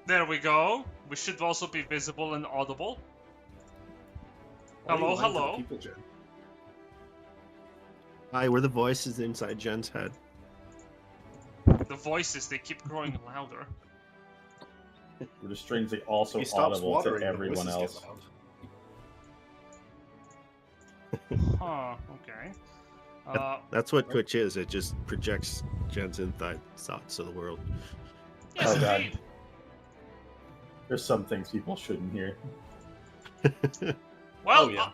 There we go. We should also be visible and audible. Hello, hello. People, Jen? Hi, we're the voices inside Jen's head. The voices, they keep growing louder. We're just strangely also He stops audible watering, to the everyone voices get else. loud. Huh, okay. That's what Twitch is. It just projects Jen's inside thoughts of the world. Yes, Oh, God. indeed. There's some things people shouldn't hear. Well, Oh, yeah.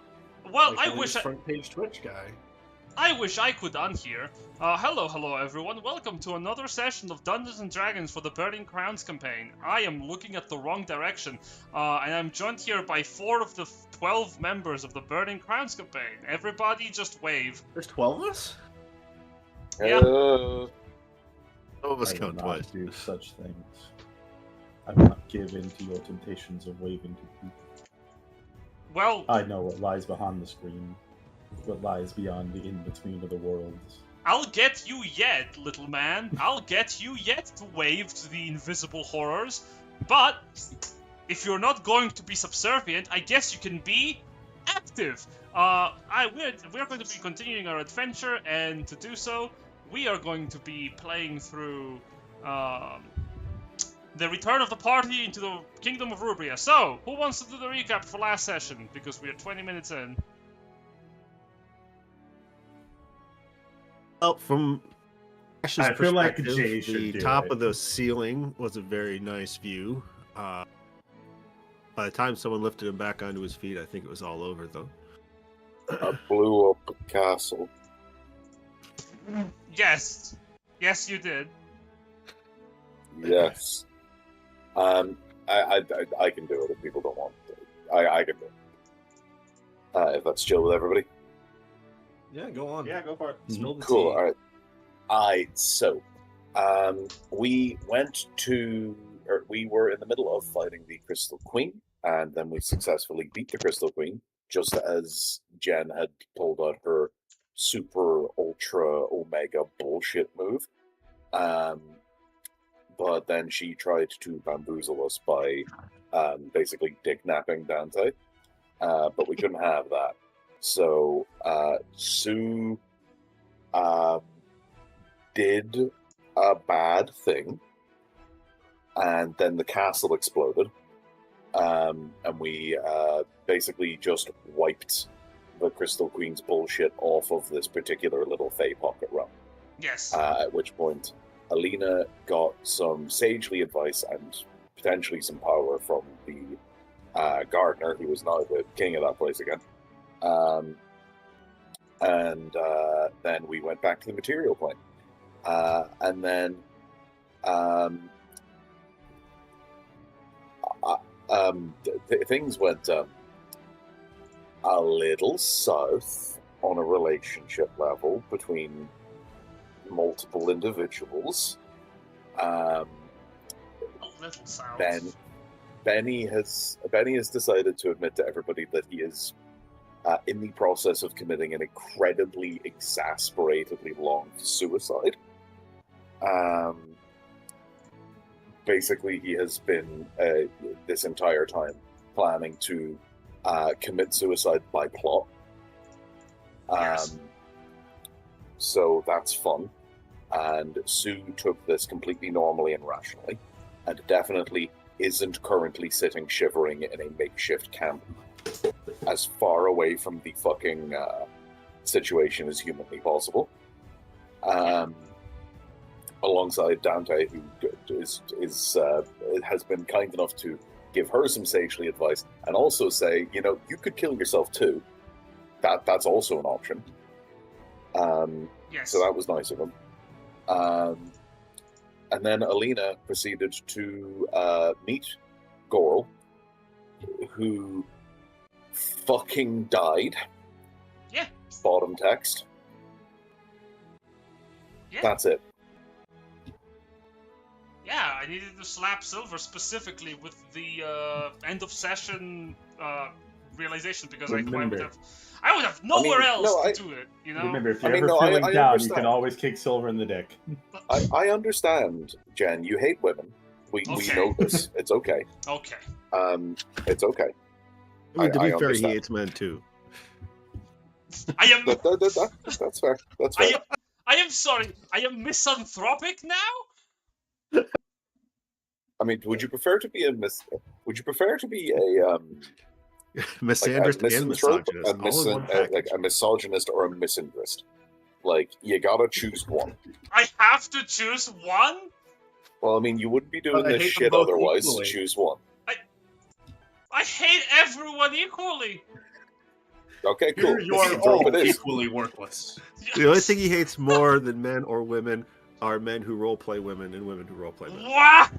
well, Like I the wish front page Twitch guy. I wish I could unhear. Hello everyone, welcome to another session of Dungeons & Dragons for the Burning Crowns campaign. I am looking at the wrong direction, and I'm joined here by 4 of the 12 members of the Burning Crowns campaign. Everybody just wave. There's 12 of us? Yeah. Some of us I will count not twice. do such things. I will not give in to your temptations of waving to people. Well, I know what lies behind the screen, what lies beyond the in-between of the worlds. I'll get you yet, little man. I'll get you yet to wave to the invisible horrors. But if you're not going to be subservient, I guess you can be active. We're going to be continuing our adventure, and to do so, we are going to be playing through the return of the party into the Kingdom of Rubria. So, who wants to do the recap for last session? Because we are 20 minutes in. Well, from Ash's I feel like perspective, Jay should the do top it. of the ceiling was a very nice view. By the time someone lifted him back onto his feet, I think it was all over, though. I blew up a castle. Yes. Yes, you did. Yes. I can do it if people don't want to. I can do it. If that's chill with everybody. Yeah, go on. Yeah, go for it. Spill the Cool. tea. All right. So, we went to, or we were in the middle of fighting the Crystal Queen, and then we successfully beat the Crystal Queen, just as Jen had pulled out her super ultra omega bullshit move. But then she tried to bamboozle us by basically dick-napping Dante, but we couldn't have that. So Sue did a bad thing, and then the castle exploded, and we basically just wiped the Crystal Queen's bullshit off of this particular little Fey pocket realm. Yes. At which point, Alina got some sagely advice and potentially some power from the gardener, who is now the king of that place again. And then we went back to the material plane. And then things went a little south on a relationship level between multiple individuals. A little sound. Benny has decided to admit to everybody that he is in the process of committing an incredibly exasperatedly long suicide. Basically, he has been this entire time planning to commit suicide by plot. Yes. So that's fun. And Sue took this completely normally and rationally, and definitely isn't currently sitting shivering in a makeshift camp as far away from the fucking situation as humanly possible. Alongside Dante, who has been kind enough to give her some sagely advice, and also say, you could kill yourself too. That's also an option. Yes. So that was nice of him. And then Alina proceeded to meet Goral, who fucking died. Yeah. Bottom text. Yeah. That's it. Yeah, I needed to slap Silver specifically with the end of session realization, because I would have nowhere else to do it, Remember, if you're I mean, ever no, feeling I down, you understand. can always kick Silver in the dick. I understand, Jen, you hate women. We Okay. know this. It's okay. Okay. It's okay. I mean, to I be fair, he understand. hates men too. I am. That's fair. That's fair. I am sorry. I am misanthropic now. I mean, would you prefer to be a Misandrist and misanthrope, misogynist. All in one like package. a misogynist or a misandrist? Like, you gotta choose one. I have to choose one. Well, I mean, you wouldn't be doing But I this hate them shit both otherwise. equally. So choose one. I hate everyone equally. Okay, cool. You are Misanthrope all it is. equally worthless. The only thing he hates more than men or women are men who roleplay women and women who roleplay men. Wow!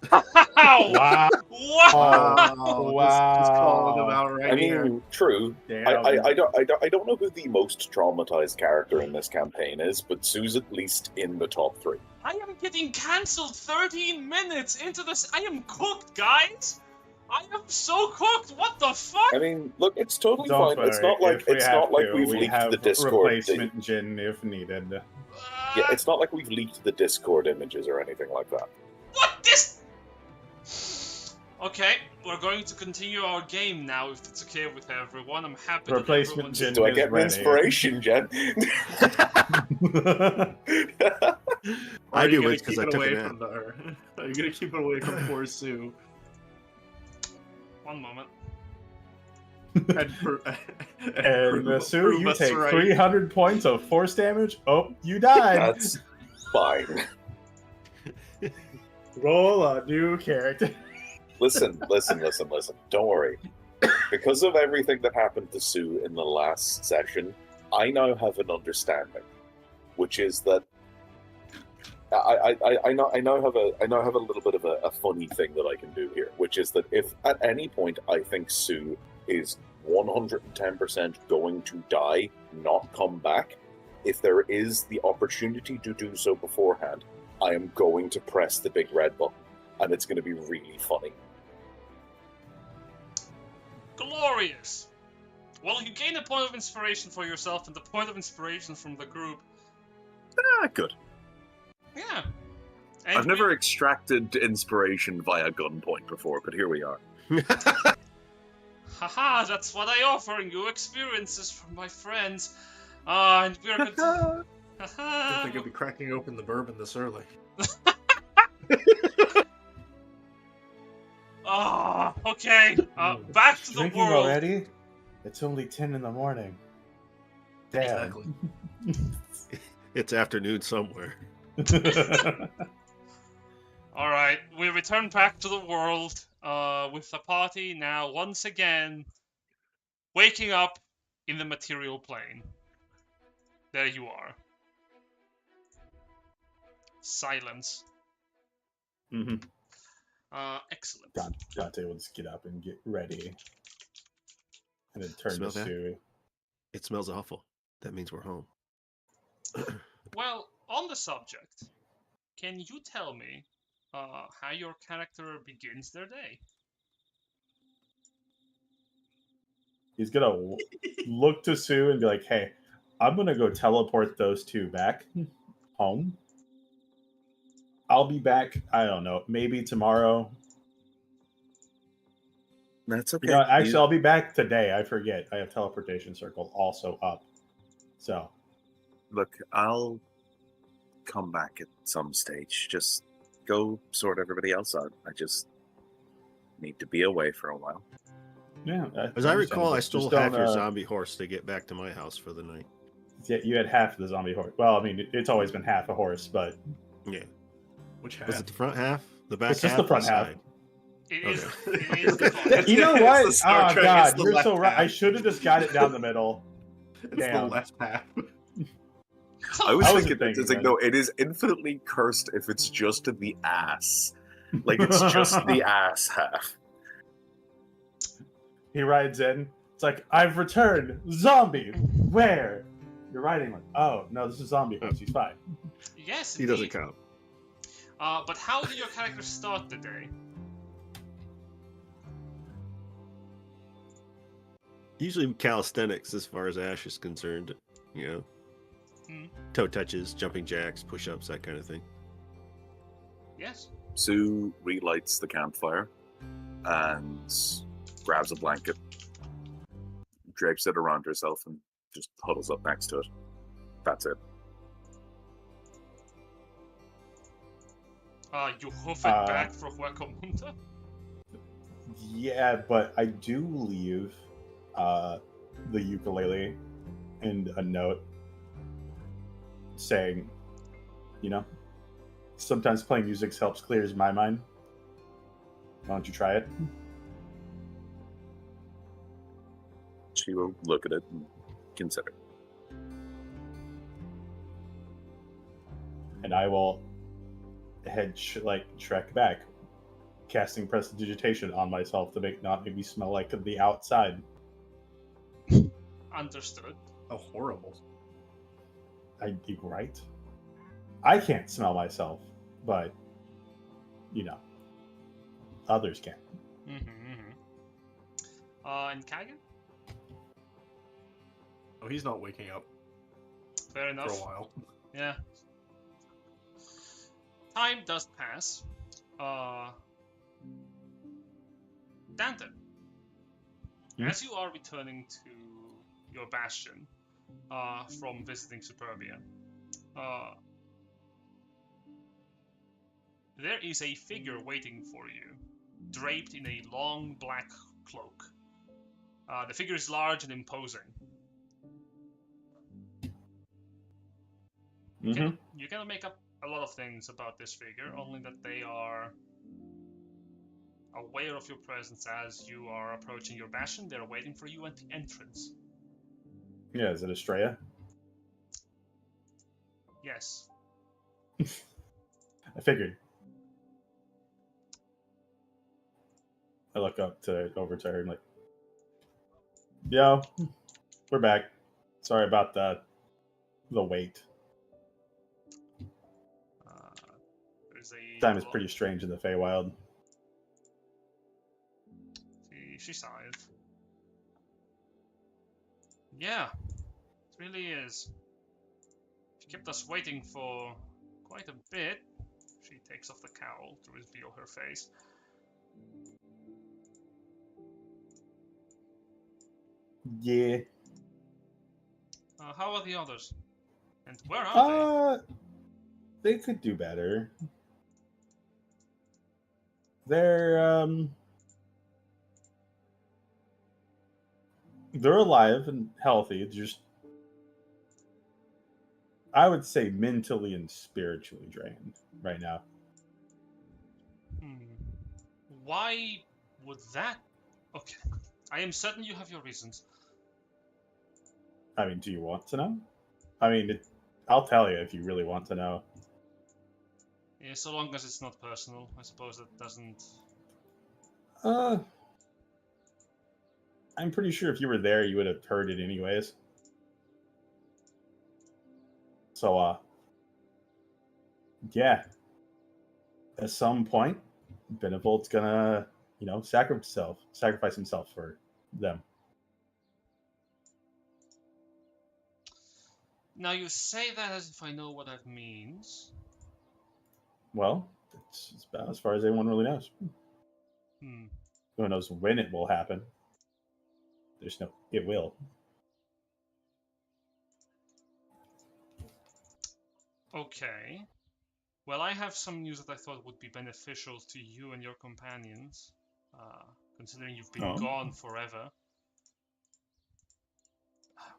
Wow. Wow! Just calling them out right I here. mean, true. Damn. I don't know who the most traumatized character in this campaign is, but Sue's at least in the top 3. I am getting cancelled 13 minutes into this. I am cooked, guys. I am so cooked. What the fuck? I mean, look, it's totally Don't fine. It's worry, not like if we have to, we've we leaked have the Discord. replacement Jin if needed. Yeah, it's not like we've leaked the Discord images or anything like that. What this? Okay, we're going to continue our game now, if it's okay with everyone. I'm happy. that Replacement everyone's- Jin Do I is get an ready. inspiration, Jen? I Are you do gonna it because keep I it took a away nap. from her. Are you gonna keep it away from poor Sue? One moment. And Sue, you us take right. 300 points of force damage. Oh, you died. That's fine. Roll a new character. Listen. Don't worry. Because of everything that happened to Sue in the last session, I now have an understanding, which is that I now have a little bit of a funny thing that I can do here, which is that if at any point I think Sue is 110% going to die, not come back, if there is the opportunity to do so beforehand, I am going to press the big red button, and it's going to be really funny. Glorious. Well, you gain a point of inspiration for yourself and the point of inspiration from the group. Good. Yeah. And I've never extracted inspiration via gunpoint before, but here we are. Haha, that's what I offer you, experiences from my friends. And we're going to... I Haha. think I'd be cracking open the bourbon this early. Oh, okay. Back to the Drinking world. already? It's only 10 in the morning. Damn. Exactly. It's afternoon somewhere. Alright, we return back to the world with the party now once again waking up in the material plane. There you are. Silence. Mm-hmm. Excellent. Dante will just get up and get ready. And then turn Smell to that? Sue. It smells awful. That means we're home. Well, on the subject, can you tell me how your character begins their day? He's gonna look to Sue and be like, "Hey, I'm gonna go teleport those two back home. I'll be back. I don't know, maybe tomorrow. That's okay. You know, actually, I'll be back today. I forget. I have teleportation circle also up. So Look, I'll come back at some stage. Just go sort everybody else out. I just need to be away for a while. yeah. As I recall, I Just stole don't, half your zombie horse to get back to my house for the night. Yeah, you had half the zombie horse. Well, I mean, it's always been half a horse, but Yeah. Which Was it the front half? The back It's just half? the front or half. side? It is. Okay. It is the fun. you know It's what? the Star Oh Trek, God, it's the you're so left right. I half. should have just got it down the middle. It's Damn. the left half. I was I wasn't thinking, thinking it's like, that. no, it is infinitely cursed if it's just the ass. Like, it's just the ass half. He rides in. It's like, I've returned. Zombie. Where? You're riding one. Oh no, this is zombie horse. He's fine. Yes, He doesn't indeed. count. But how did your character start the day? Usually calisthenics as far as Ash is concerned. You know, Hmm. toe touches, jumping jacks, push ups, that kind of thing. Yes. Sue relights the campfire and grabs a blanket, drapes it around herself, and just huddles up next to it. That's it. You hoof it back for Huecamunta? Yeah, but I do leave the ukulele and a note saying, sometimes playing music helps clears my mind. Why don't you try it? She will look at it and consider. And I will head trek back, casting prestidigitation on myself to not make me smell like the outside. Understood. How horrible. Right? I can't smell myself, but others can. And Kagan? Oh, he's not waking up Fair enough. for a while. Yeah. Time does pass. Danton, as you are returning to your bastion from visiting Superbia, there is a figure waiting for you, draped in a long black cloak. The figure is large and imposing. You cannot make up a lot of things about this figure, only that they are aware of your presence as you are approaching your bastion. They're waiting for you at the entrance. Yeah, is it Estrella? Yes. I figured. I look over to her and yo, we're back. Sorry about the wait. There's a Time is pretty strange in the Feywild. She sighed. Yeah, it really is. She kept us waiting for quite a bit. She takes off the cowl to reveal her face. Yeah. How are the others? And where are they could do better. They're alive and healthy. Just, I would say, mentally and spiritually drained right now. Why would that? Okay, I am certain you have your reasons. I mean, do you want to know? I mean, I'll tell you if you really want to know. Yeah, so long as it's not personal, I suppose that doesn't. I'm pretty sure if you were there, you would have heard it anyways. So, yeah. At some point, Benevolt's gonna, sacrifice himself for them. Now you say that as if I know what that means. Well, it's about as far as anyone really knows. Who knows when it will happen? It will. Okay. Well, I have some news that I thought would be beneficial to you and your companions, considering you've been gone forever.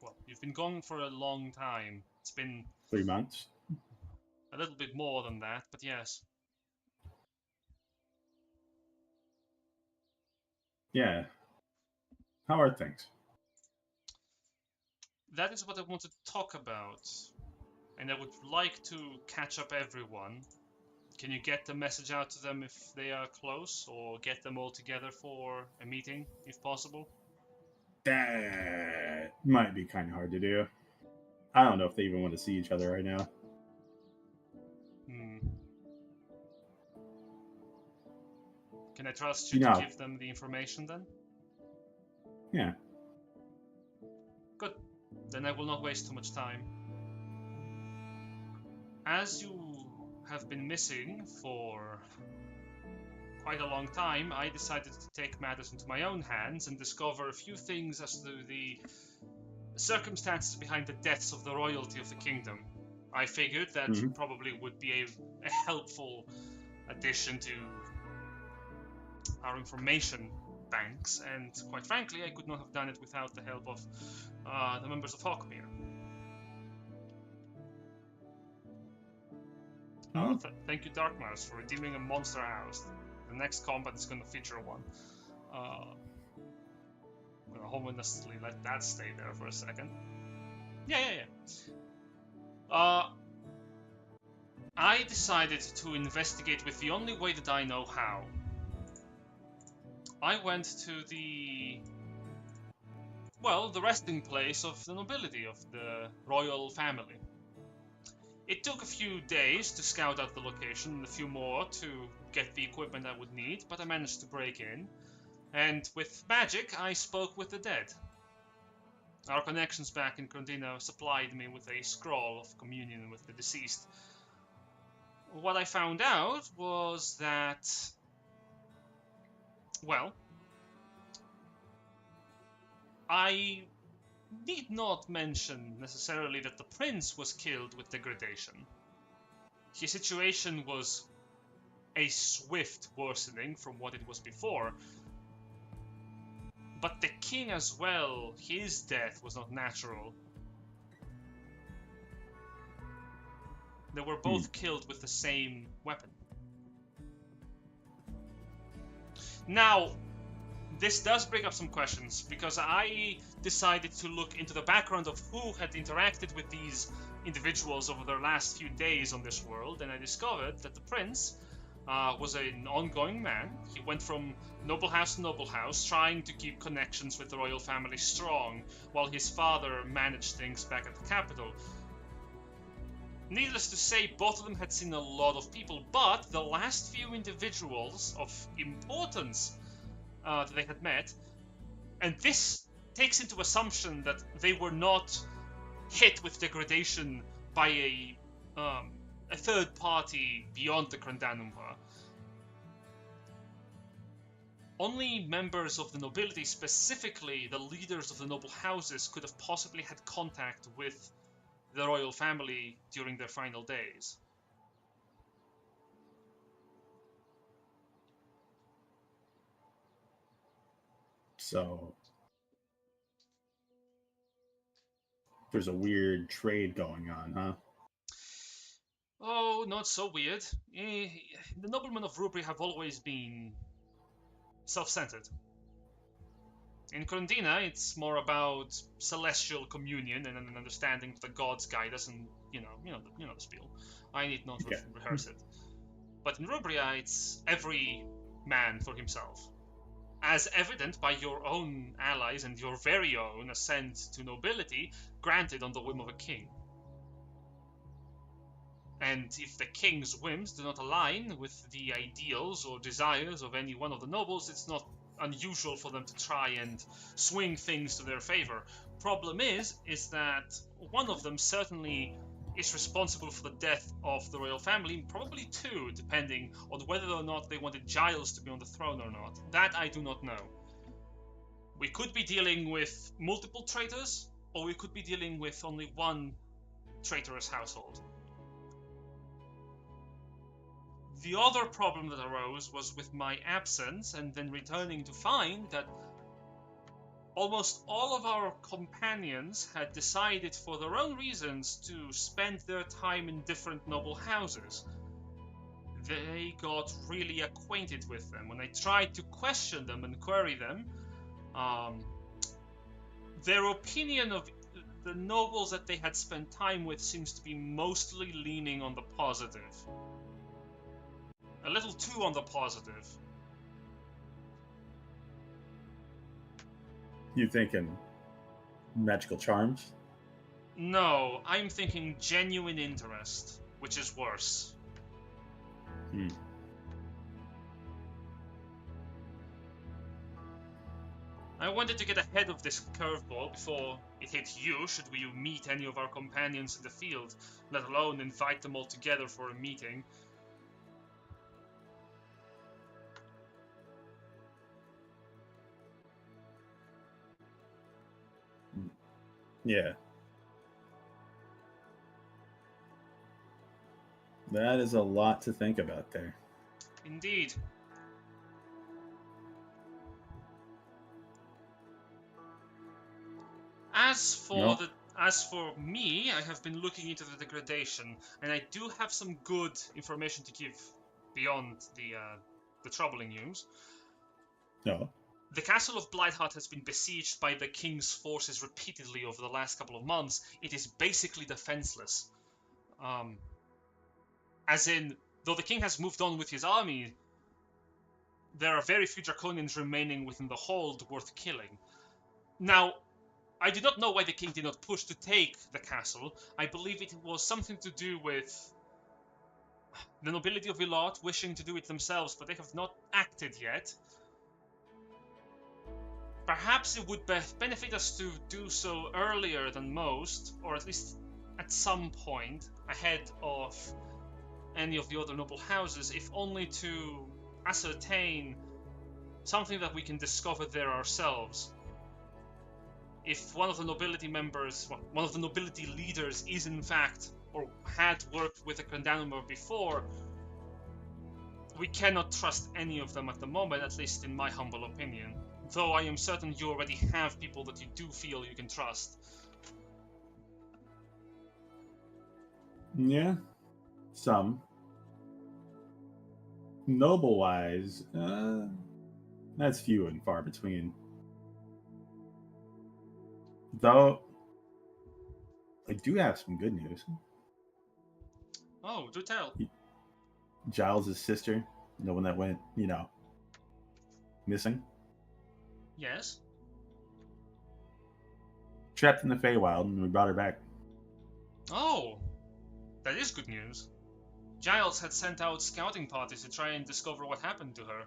Well, you've been gone for a long time. It's been 3 months. A little bit more than that, but yes. Yeah. How are things? That is what I want to talk about. And I would like to catch up everyone. Can you get the message out to them if they are close, or get them all together for a meeting, if possible? That might be kind of hard to do. I don't know if they even want to see each other right now. Can I trust you to give them the information then? Yeah. Good. Then I will not waste too much time. As you have been missing for quite a long time, I decided to take matters into my own hands and discover a few things as to the circumstances behind the deaths of the royalty of the kingdom. I figured that Mhm. probably would be a helpful addition to our information banks, and quite frankly, I could not have done it without the help of the members of Hawkmere. Thank you, Dark Mouse, for redeeming a monster house. The next combat is going to feature one. I'm going to ominously let that stay there for a second. Yeah. I decided to investigate with the only way that I know how. I went to the resting place of the nobility, of the royal family. It took a few days to scout out the location and a few more to get the equipment I would need, but I managed to break in, and with magic I spoke with the dead. Our connections back in Condina supplied me with a scroll of communion with the deceased. What I found out was that, well, I need not mention necessarily that the prince was killed with degradation. His situation was a swift worsening from what it was before, but the king as well, his death was not natural. They were both killed with the same weapon. Now, this does bring up some questions, because I decided to look into the background of who had interacted with these individuals over their last few days on this world, and I discovered that the prince was an ongoing man. He went from noble house to noble house, trying to keep connections with the royal family strong, while his father managed things back at the capital. Needless to say, both of them had seen a lot of people, but the last few individuals of importance that they had met, and this takes into assumption that they were not hit with degradation by a third party beyond the Grandanumva. Only members of the nobility, specifically the leaders of the noble houses, could have possibly had contact with the royal family during their final days. So there's a weird trade going on, huh? Oh, not so weird. The noblemen of Rubri have always been self-centered. In Condina, it's more about celestial communion and an understanding that the gods guide us, and you know the spiel. I need not rehearse it. But in Rubria, it's every man for himself, as evident by your own allies and your very own ascent to nobility, granted on the whim of a king. And if the king's whims do not align with the ideals or desires of any one of the nobles, it's not unusual for them to try and swing things to their favor. Problem is that one of them certainly is responsible for the death of the royal family, probably two, depending on whether or not they wanted Giles to be on the throne or not. That I do not know. We could be dealing with multiple traitors, or we could be dealing with only one traitorous household. The other problem that arose was with my absence, and then returning to find that almost all of our companions had decided for their own reasons to spend their time in different noble houses. They got really acquainted with them. When I tried to question them and query them, their opinion of the nobles that they had spent time with seems to be mostly leaning on the positive. A little too on the positive. You thinking magical charms? No, I'm thinking genuine interest, which is worse. I wanted to get ahead of this curveball before it hit you, should we meet any of our companions in the field, let alone invite them all together for a meeting. Yeah. That is a lot to think about there. Indeed. As for me, I have been looking into the degradation, and I do have some good information to give beyond the troubling news. No. The castle of Blightheart has been besieged by the king's forces repeatedly over the last couple of months. It is basically defenseless. As in, though the king has moved on with his army, there are very few Draconians remaining within the hold worth killing. Now, I do not know why the king did not push to take the castle. I believe it was something to do with the nobility of Ilot wishing to do it themselves, but they have not acted yet. Perhaps it would benefit us to do so earlier than most, or at least at some point ahead of any of the other noble houses, if only to ascertain something that we can discover there ourselves. If one of the nobility members, one of the nobility leaders is in fact, or had worked with the Grandanumber before, we cannot trust any of them at the moment, at least in my humble opinion. Though I am certain you already have people that you do feel you can trust. Yeah. Some. Noble-wise, that's few and far between. Though, I do have some good news. Oh, do tell. Giles' sister, the one that went, missing, Yes? trapped in the Feywild, and we brought her back. Oh, that is good news. Giles had sent out scouting parties to try and discover what happened to her.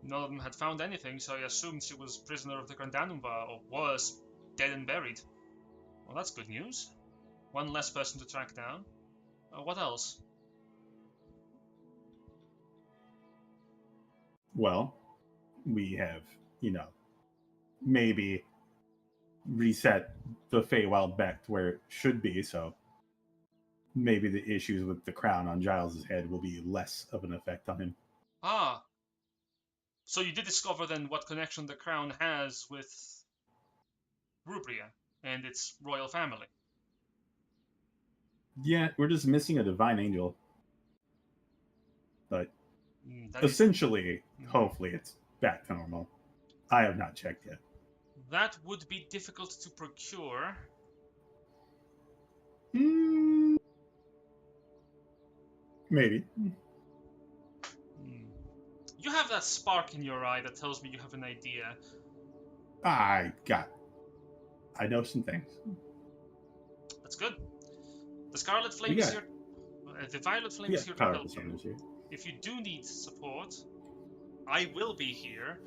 None of them had found anything, so I assumed she was prisoner of the Grandanumber, or was dead and buried. Well, that's good news. One less person to track down. What else? Well, we have, maybe reset the Feywild back to where it should be, so maybe the issues with the crown on Giles' head will be less of an effect on him. Ah. So you did discover then what connection the crown has with Rubria and its royal family. Yeah, we're just missing a divine angel. But That essentially, Mhm. hopefully it's back to normal. I have not checked yet. That would be difficult to procure. Maybe. You have that spark in your eye that tells me you have an idea. I know some things. That's good. The Scarlet Flame is here. The Violet Flame is here to help you. Here. If you do need support, I will be here.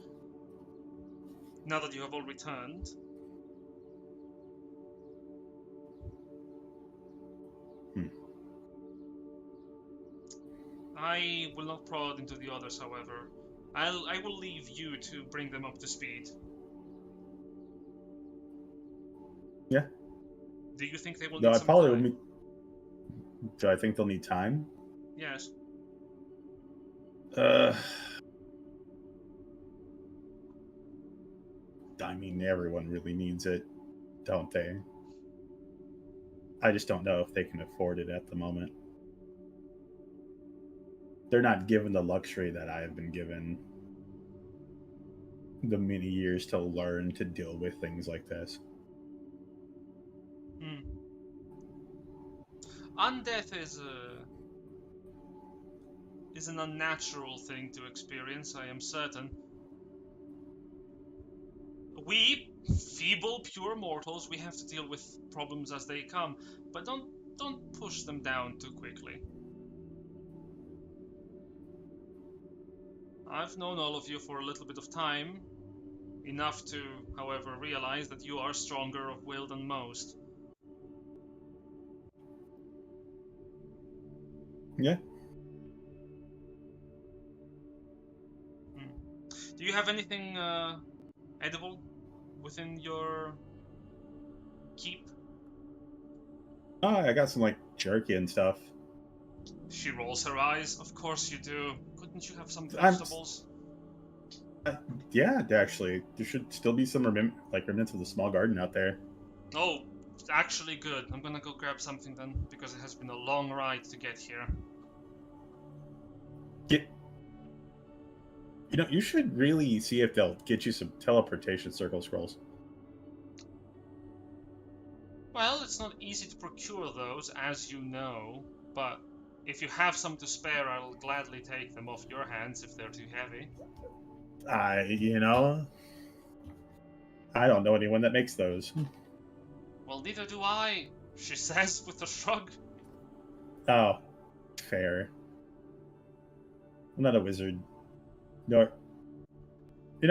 Now that you have all returned. I will not prod into the others, however. I will leave you to bring them up to speed. Yeah. Do you think they will No, need I some probably time? will. Do I think they'll need time? Yes. I mean, everyone really needs it, don't they? I just don't know if they can afford it at the moment. They're not given the luxury that I have been given the many years to learn to deal with things like this. Undeath is an unnatural thing to experience, I am certain. We, feeble, pure mortals, we have to deal with problems as they come, but don't push them down too quickly. I've known all of you for a little bit of time. Enough to, however, realize that you are stronger of will than most. Yeah. Do you have anything edible within your keep? Oh, I got some like jerky and stuff. She rolls her eyes. Of course you do. Couldn't you have some I'm- vegetables? Yeah, actually, there should still be some remnants of the small garden out there. Oh, actually good. I'm gonna go grab something then, because it has been a long ride to get here. You should really see if they'll get you some teleportation circle scrolls. Well, it's not easy to procure those, as you know, but if you have some to spare, I'll gladly take them off your hands if they're too heavy. I don't know anyone that makes those. Well, neither do I, she says with a shrug. Oh, fair. I'm not a wizard. Nor,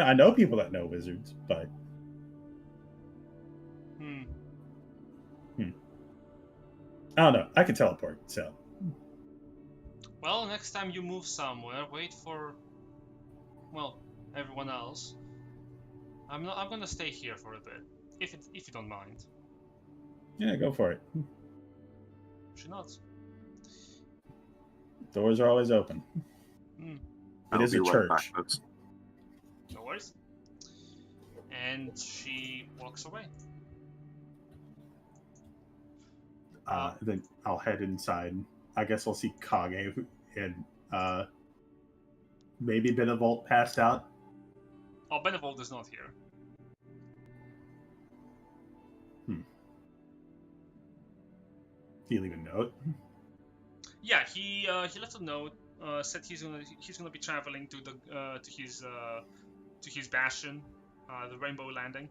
I know people that know wizards, but I don't know. I can teleport, so. Well, next time you move somewhere, wait for, well, everyone else. I'm gonna stay here for a bit, if you don't mind. Yeah, go for it. She nods. Doors are always open. Hmm. It is a church. No worries. And she walks away. Then I'll head inside. I guess I'll see Kage and maybe Benevolt passed out. Oh, Benevolt is not here. Did he leave a note? Yeah, he left a note. Said he's gonna be traveling to the to his bastion, the Rainbow Landing.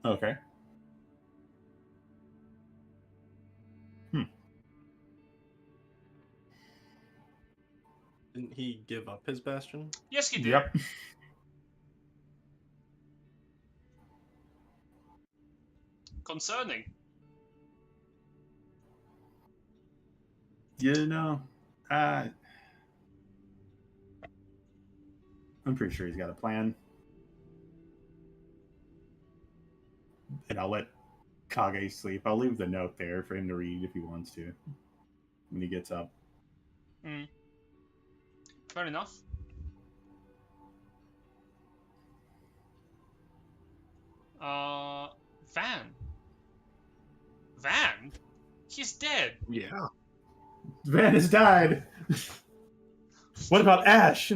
Okay. Didn't he give up his bastion? Yes, he did. Yep. Concerning. I'm pretty sure he's got a plan. And I'll let Kage sleep. I'll leave the note there for him to read if he wants to when he gets up. Fair enough. Van? He's dead. Yeah. Van has died. What about Ash?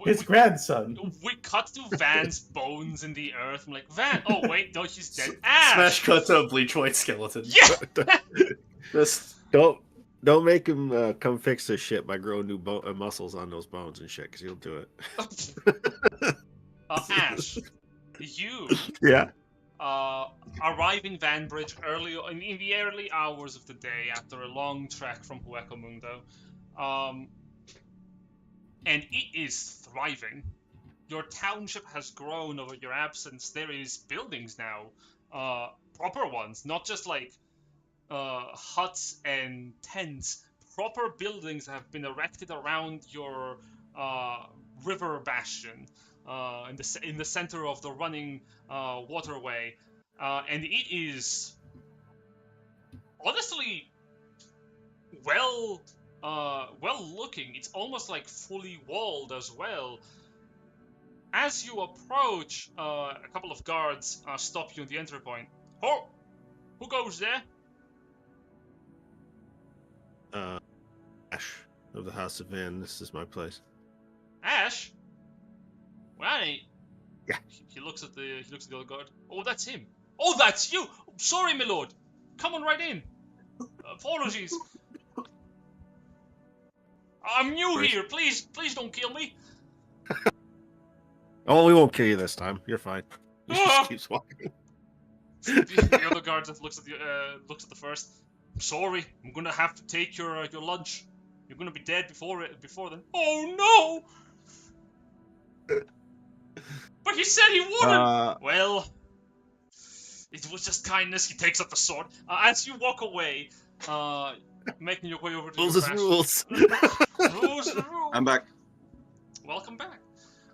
His grandson. We cut to Van's bones in the earth. I'm like, Van. Oh wait, no, he's dead. Ash. Smash cut to a bleach white skeleton. Yeah. Just don't make him come fix this shit by growing new muscles on those bones and shit, because he'll do it. Ash, you. Yeah. Arrive in Vanbridge in the early hours of the day after a long trek from Hueco Mundo. And it is thriving. Your township has grown over your absence. There is buildings now, proper ones, not just like huts and tents. Proper buildings have been erected around your river bastion, in the center of the running waterway, and it is honestly well looking. It's almost like fully walled as well. As you approach, a couple of guards stop you at the entry point. Oh, who goes there? Ash of the House of Van. This is my place. Ash? Right. Yeah. He looks at the other guard. Oh, that's him. Oh, that's you. Sorry, my lord. Come on right in. Apologies. I'm new here. Please don't kill me. Oh, we won't kill you this time. You're fine. He Ah! just keeps walking. The other guard that looks at the first. I'm sorry. I'm gonna have to take your lunch. You're gonna be dead before then. Oh no! But he said he wouldn't. Well, it was just kindness. He takes up the sword. As you walk away, making your way over to Rules your is bastion. rules. Rules are rules. I'm back. Welcome back.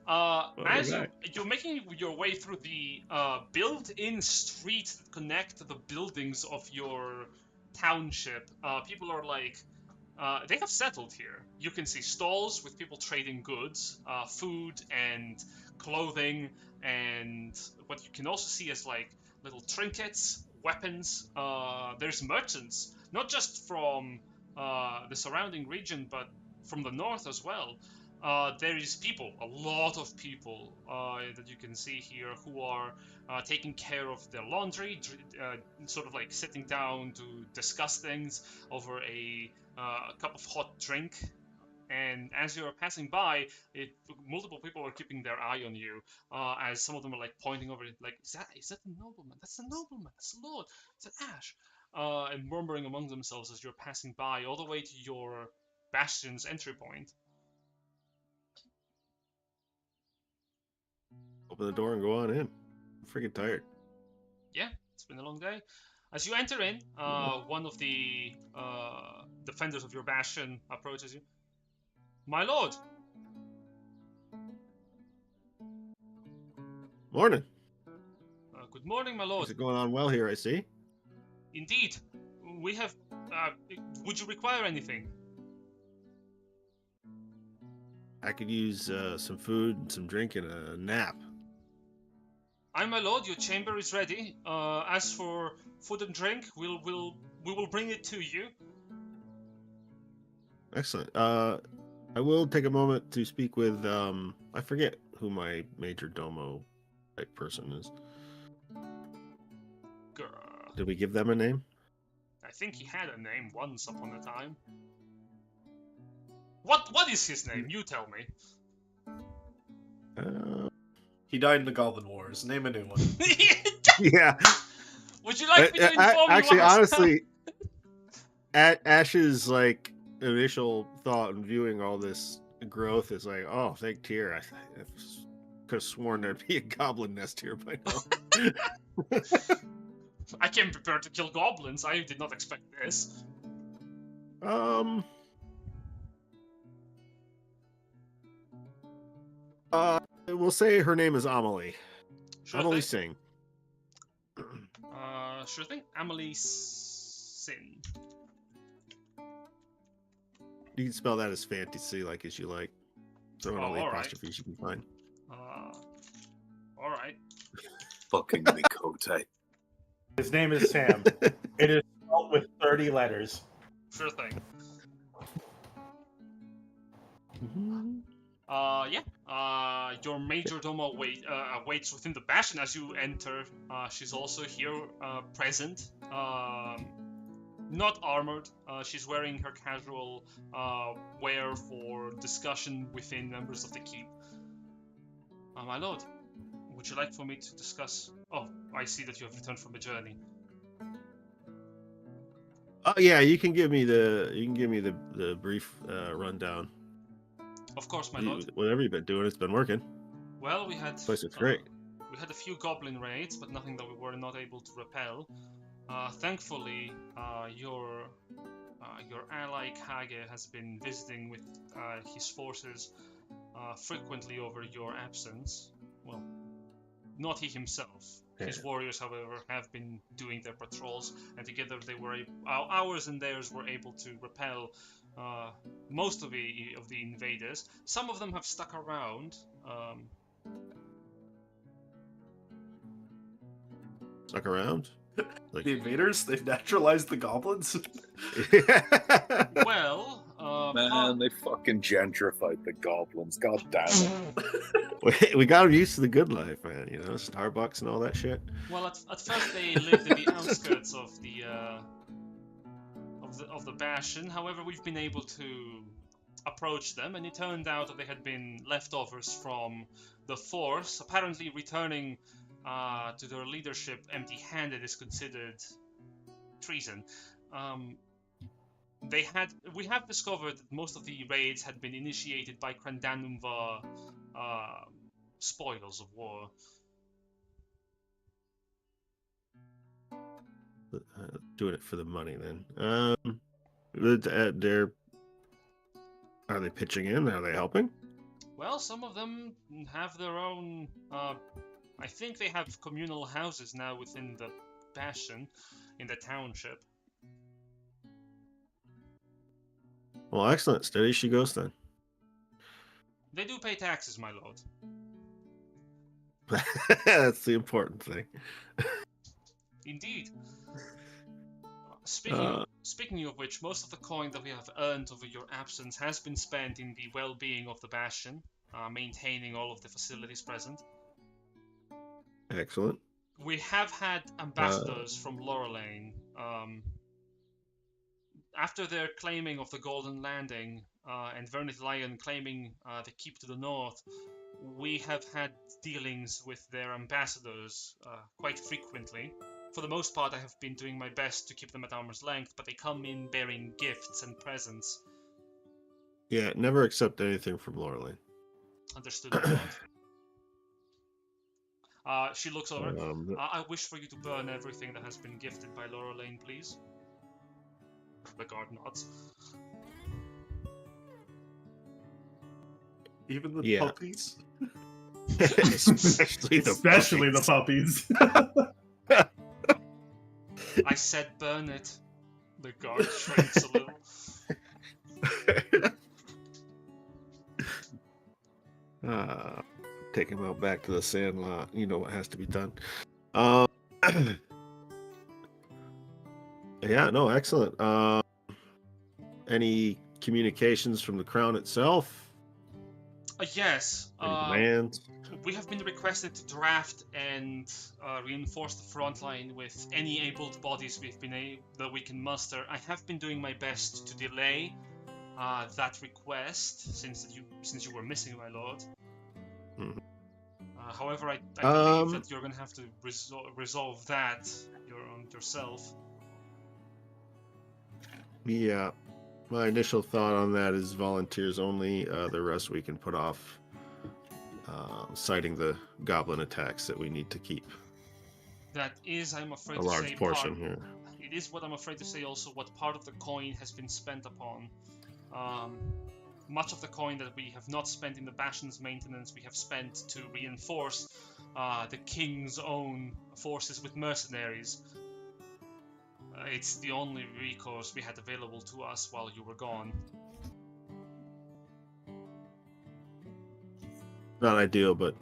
Welcome As back. you're making your way through the built-in streets that connect the buildings of your township, people are like, they have settled here. You can see stalls with people trading goods, food and clothing, and what you can also see is like little trinkets, weapons. There's merchants, not just from the surrounding region, but from the north as well. There is people, a lot of people that you can see here who are taking care of their laundry, sort of like sitting down to discuss things over a cup of hot drink. And as you're passing by, multiple people are keeping their eye on you, as some of them are like pointing over, like, is that the nobleman? That's the nobleman. That's the lord. Is that Ash? And murmuring among themselves as you're passing by, all the way to your bastion's entry point. Open the door and go on in. I'm freaking tired. Yeah, it's been a long day. As you enter in, one of the defenders of your bastion approaches you. My lord. Morning. Good morning, my lord. Is it going on well here, I see? Indeed. We have... would you require anything? I could use some food, some drink, and a nap. Aye, my lord, your chamber is ready. As for food and drink, we will bring it to you. Excellent. I will take a moment to speak with, I forget who my major domo type person is. Grr. Did we give them a name? I think he had a name once upon a time. What is his name? You tell me. He died in the Goblin Wars. Name a new one. Yeah. Would you like me to inform Actually, you? honestly, Ash's like initial thought in viewing all this growth is like, oh, thank Tyr. I could have sworn there'd be a goblin nest here by now. I came prepared to kill goblins. I did not expect this. We'll say her name is Amelie. Sure Amelie thing. Singh. Sure thing. Amelie Sin. You can spell that as fantasy, like as you like. Throw in all the all right. apostrophes you can find. All right. Fucking Mikote. His name is Sam. It is spelled with 30 letters. Sure thing. Your majordomo waits within the bastion as you enter. She's also here, present. Not armored. She's wearing her casual wear for discussion within members of the keep. My lord, would you like for me to discuss? Oh, I see that you have returned from a journey. Oh yeah, you can give me the brief rundown. Of course, my lord. Whatever you've been doing, it's been working. Well, we had. Place looks great. We had a few goblin raids, but nothing that we were not able to repel. Thankfully, your ally Kage has been visiting with his forces frequently over your absence. Well, not he himself. His warriors, however, have been doing their patrols, and together they were ours and theirs were able to repel most of the invaders. Some of them have stuck around. Stuck around? Like... The invaders? They've naturalized the goblins? Well, Man, they fucking gentrified the goblins. God damn it. we got them used to the good life, man. You know, Starbucks and all that shit. Well, at first they lived in the outskirts of the bastion. However, we've been able to approach them, and it turned out that they had been leftovers from the force. Apparently, returning to their leadership empty-handed is considered treason. We have discovered that most of the raids had been initiated by Crandanumva spoils of war. Doing it for the money then. Are they pitching in? Are they helping? Well, some of them have their own. I think they have communal houses now within the bastion, in the township. Well, excellent. Steady she goes then. They do pay taxes, my lord. That's the important thing. Indeed. Speaking of which, most of the coin that we have earned over your absence has been spent in the well-being of the bastion, maintaining all of the facilities present. Excellent. We have had ambassadors from Lorelane. After their claiming of the Golden Landing and Vernith Lion claiming the keep to the north, we have had dealings with their ambassadors quite frequently. For the most part, I have been doing my best to keep them at arm's length, but they come in bearing gifts and presents. Yeah, never accept anything from Lorelei. Understood, my lord. She looks over. I wish for you to burn everything that has been gifted by Lorelane, please. The guard nods. Even the Yeah. puppies? Especially Especially the puppies. I said burn it. The guard shrinks a little. Take him out back to the Sandlot. You know what has to be done. Yeah, no, excellent. Any communications from the Crown itself? Yes. Any demands? We have been requested to draft and reinforce the front line with any abled bodies that we can muster. I have been doing my best to delay that request since you were missing, my lord. Mhm. However, I believe that you're going to have to resolve that yourself. Yeah. My initial thought on that is volunteers only. The rest we can put off, citing the goblin attacks that we need to keep That is, I'm afraid a to large say, portion here. It is what I'm afraid to say also what part of the coin has been spent upon. Much of the coin that we have not spent in the Bastion's maintenance, we have spent to reinforce the king's own forces with mercenaries. It's the only recourse we had available to us while you were gone. Not ideal, but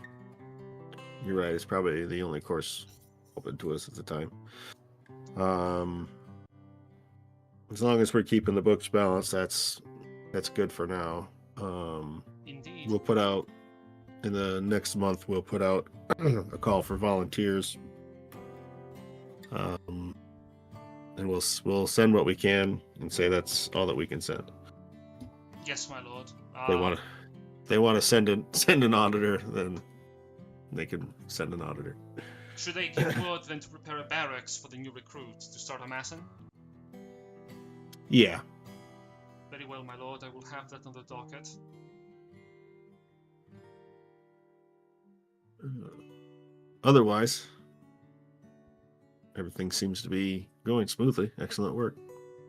you're right. It's probably the only course open to us at the time. As long as we're keeping the books balanced, that's good for now. Indeed. We'll put out in the next month. We'll put out a call for volunteers, and we'll send what we can and say that's all that we can send. Yes, my lord. They want to send an auditor, then they can send an auditor. Should they give word then to prepare a barracks for the new recruits to start amassing? Yeah. Very well, my lord. I will have that on the docket. Otherwise, everything seems to be going smoothly. Excellent work.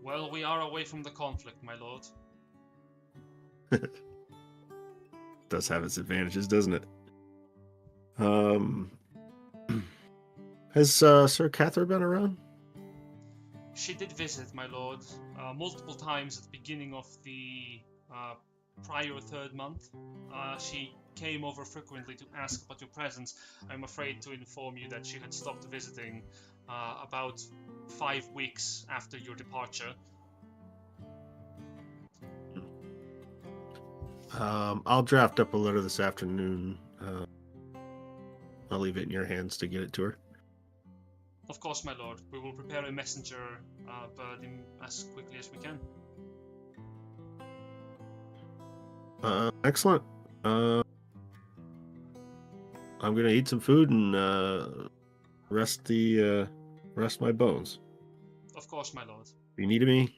Well, we are away from the conflict, my lord. Does have its advantages, doesn't it? Has Sir Cather been around? She did visit, my lord, multiple times at the beginning of the prior third month. She came over frequently to ask about your presence. I'm afraid to inform you that she had stopped visiting about 5 weeks after your departure. I'll draft up a letter this afternoon. I'll leave it in your hands to get it to her. Of course, my lord. We will prepare a messenger bird as quickly as we can. Excellent. I'm gonna eat some food and rest my bones. Of course, my lord. If you need me,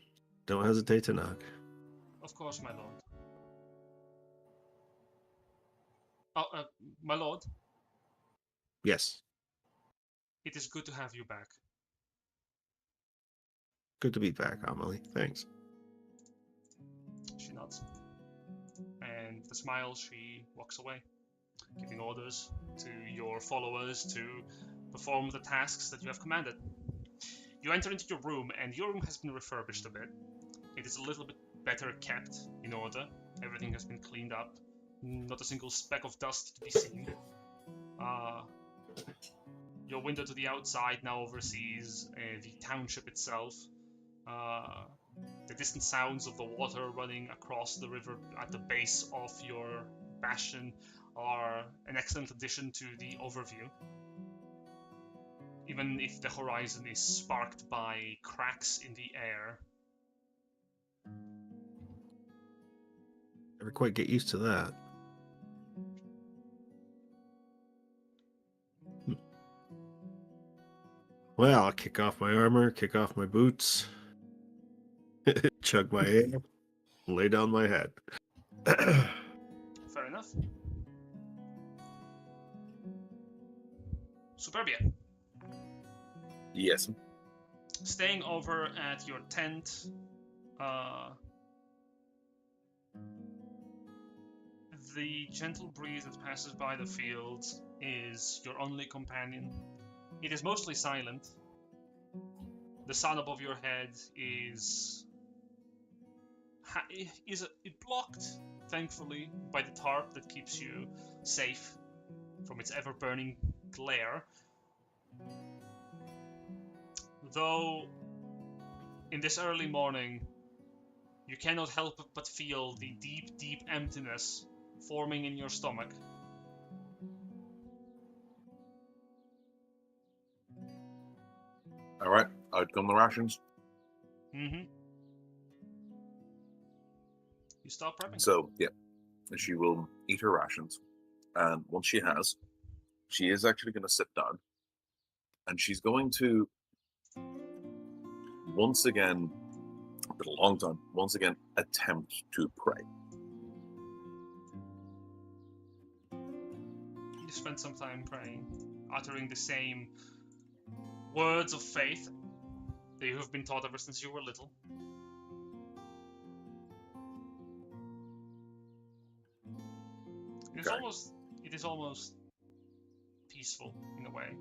Don't hesitate to knock. Of course, my lord. Oh, my lord, Yes. it is good to have you back. Good to be back, Amelie. Thanks. She nods. And with a smile, she walks away, giving orders to your followers to perform the tasks that you have commanded. You enter into your room, and your room has been refurbished a bit. It is a little bit better kept, in order. Everything has been cleaned up. Not a single speck of dust to be seen. Your window to the outside now oversees the township itself. The distant sounds of the water running across the river at the base of your bastion are an excellent addition to the overview. Even if the horizon is sparked by cracks in the air. Never quite get used to that. Well, I'll kick off my armor, kick off my boots, chug my ale, lay down my head. Fair enough. Superbia. Yes. Staying over at your tent, the gentle breeze that passes by the fields is your only companion. It is mostly silent. The sun above your head is blocked, thankfully, by the tarp that keeps you safe from its ever-burning glare. Though, in this early morning, you cannot help but feel the deep, deep emptiness forming in your stomach. All right. Out come the rations. Mm-hmm. You start prepping. So, yeah, she will eat her rations. And once she has, she is actually going to sit down. And she's going to, once again, for a long time, once again, attempt to pray. You spend some time praying, uttering the same words of faith that you have been taught ever since you were little. It is almost peaceful in a way.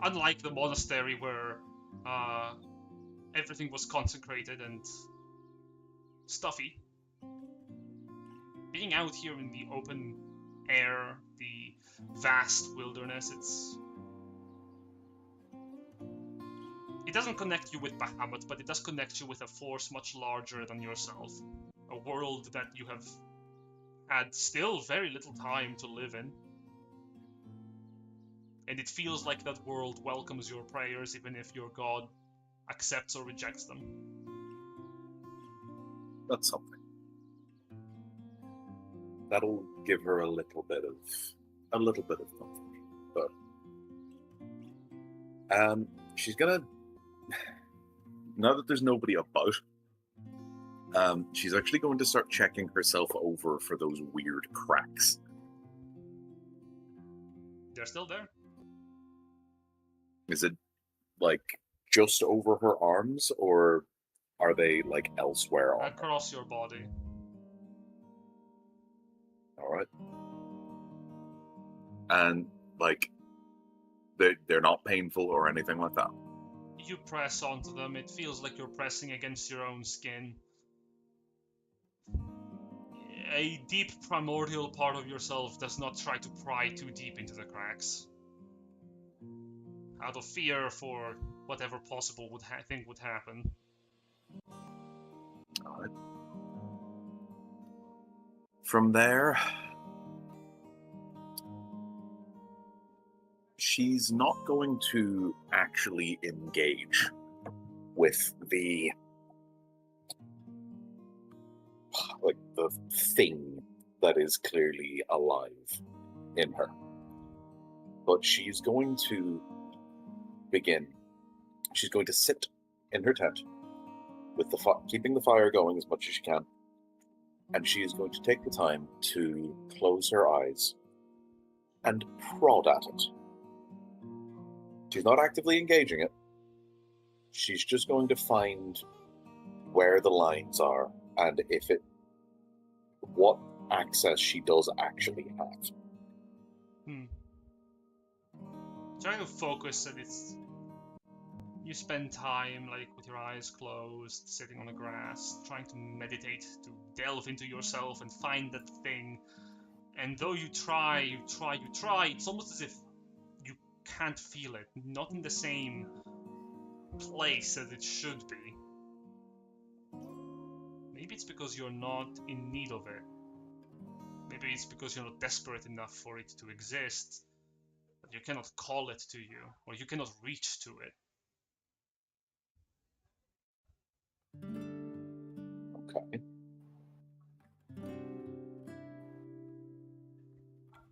Unlike the monastery where everything was consecrated and stuffy, being out here in the open air, the vast wilderness, it doesn't connect you with Bahamut, but it does connect you with a force much larger than yourself. A world that you have had still very little time to live in. And it feels like that world welcomes your prayers even if your god accepts or rejects them. That's something. That'll give her a little bit of comfort. But she's gonna, now that there's nobody about, she's actually going to start checking herself over for those weird cracks. They're still there. Is it like just over her arms, or are they like elsewhere on her? Across your body. All right. And like they're not painful or anything like that. You press onto them. It feels like you're pressing against your own skin. A deep primordial part of yourself does not try to pry too deep into the cracks. Out of fear for whatever possible would happen. All right. From there, she's not going to actually engage with the thing that is clearly alive in her. But she's going to begin. She's going to sit in her tent with the keeping the fire going as much as she can, and she is going to take the time to close her eyes and prod at it. She's not actively engaging it. She's just going to find where the lines are and what access she does actually have. Trying to focus, and you spend time like with your eyes closed, sitting on the grass, trying to meditate, to delve into yourself and find that thing. And though you try, it's almost as if you can't feel it, not in the same place as it should be. Maybe it's because you're not in need of it. Maybe it's because you're not desperate enough for it to exist, that you cannot call it to you, or you cannot reach to it. Okay.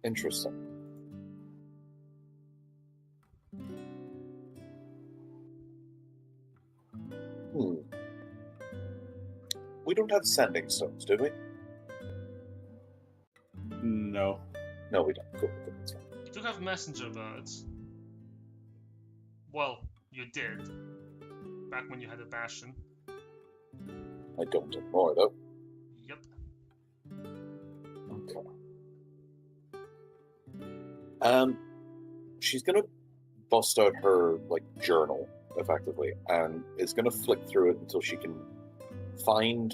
Interesting. We don't have sending stones, do we? No. No, we don't. Cool. That's fine. You do have messenger birds. Well, you did. Back when you had a bastion. I don't anymore, though. Yep. Okay. She's gonna bust out her journal, effectively, and is gonna flick through it until she can find.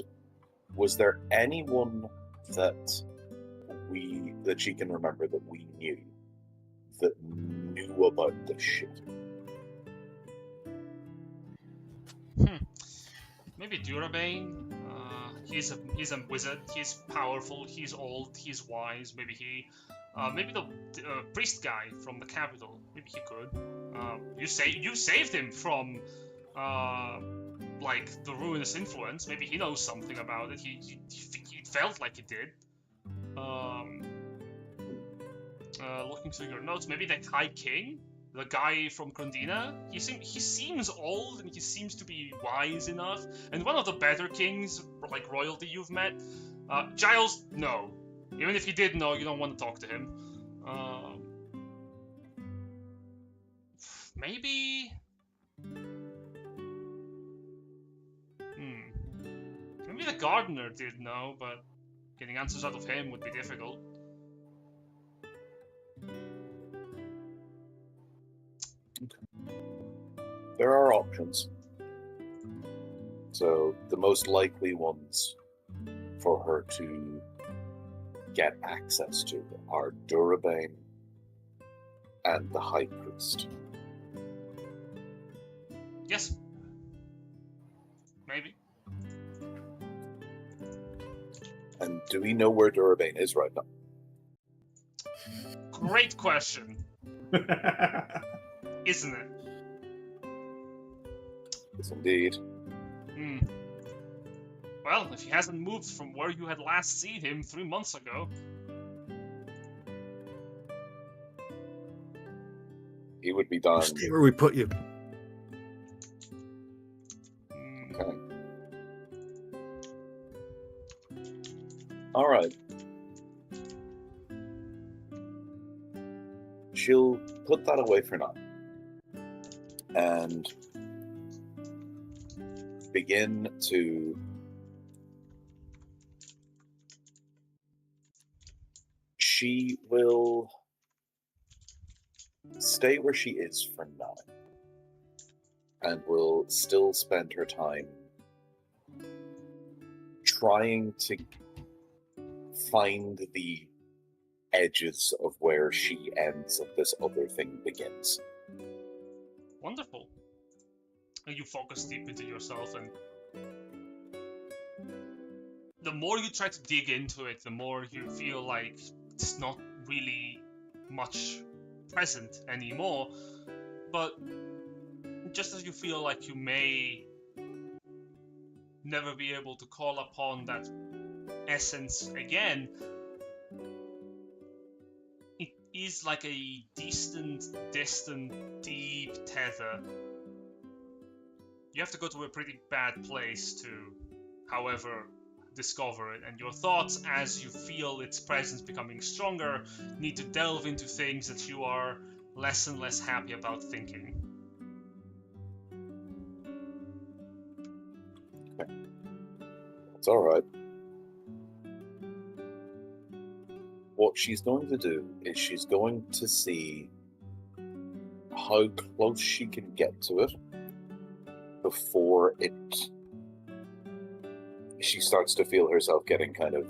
Was there anyone that she can remember that we knew that knew about this shit? Maybe Durabane. He's a wizard. He's powerful. He's old. He's wise. Maybe the priest guy from the capital. Maybe he could. You saved him from the ruinous influence. Maybe he knows something about it. He felt like he did. Looking through your notes, maybe the High King, the guy from Krondina. He seems old and he seems to be wise enough. And one of the better kings, like royalty you've met. Giles, no. Even if he did know, you don't want to talk to him. Maybe. Maybe the gardener did know, but getting answers out of him would be difficult. There are options. So the most likely ones for her to get access to are Durabane and the High Priest. Yes. Maybe. And do we know where Durabane is right now? Great question, isn't it? Yes, indeed. Well, if he hasn't moved from where you had last seen him 3 months ago. He would be done. Stay where we put you. Okay. All right. She'll put that away for now and begin to she will stay where she is for now and will still spend her time trying to find the edges of where she ends and this other thing begins. Wonderful. And you focus deep into yourself, and the more you try to dig into it, the more you feel like it's not really much present anymore. But just as you feel like you may never be able to call upon that essence again, it is like a distant, deep tether You have to go to a pretty bad place to, however, discover it, and your thoughts, as you feel its presence becoming stronger, need to delve into things that you are less and less happy about thinking. It's all right. What she's going to do is she's going to see how close she can get to it before she starts to feel herself getting kind of,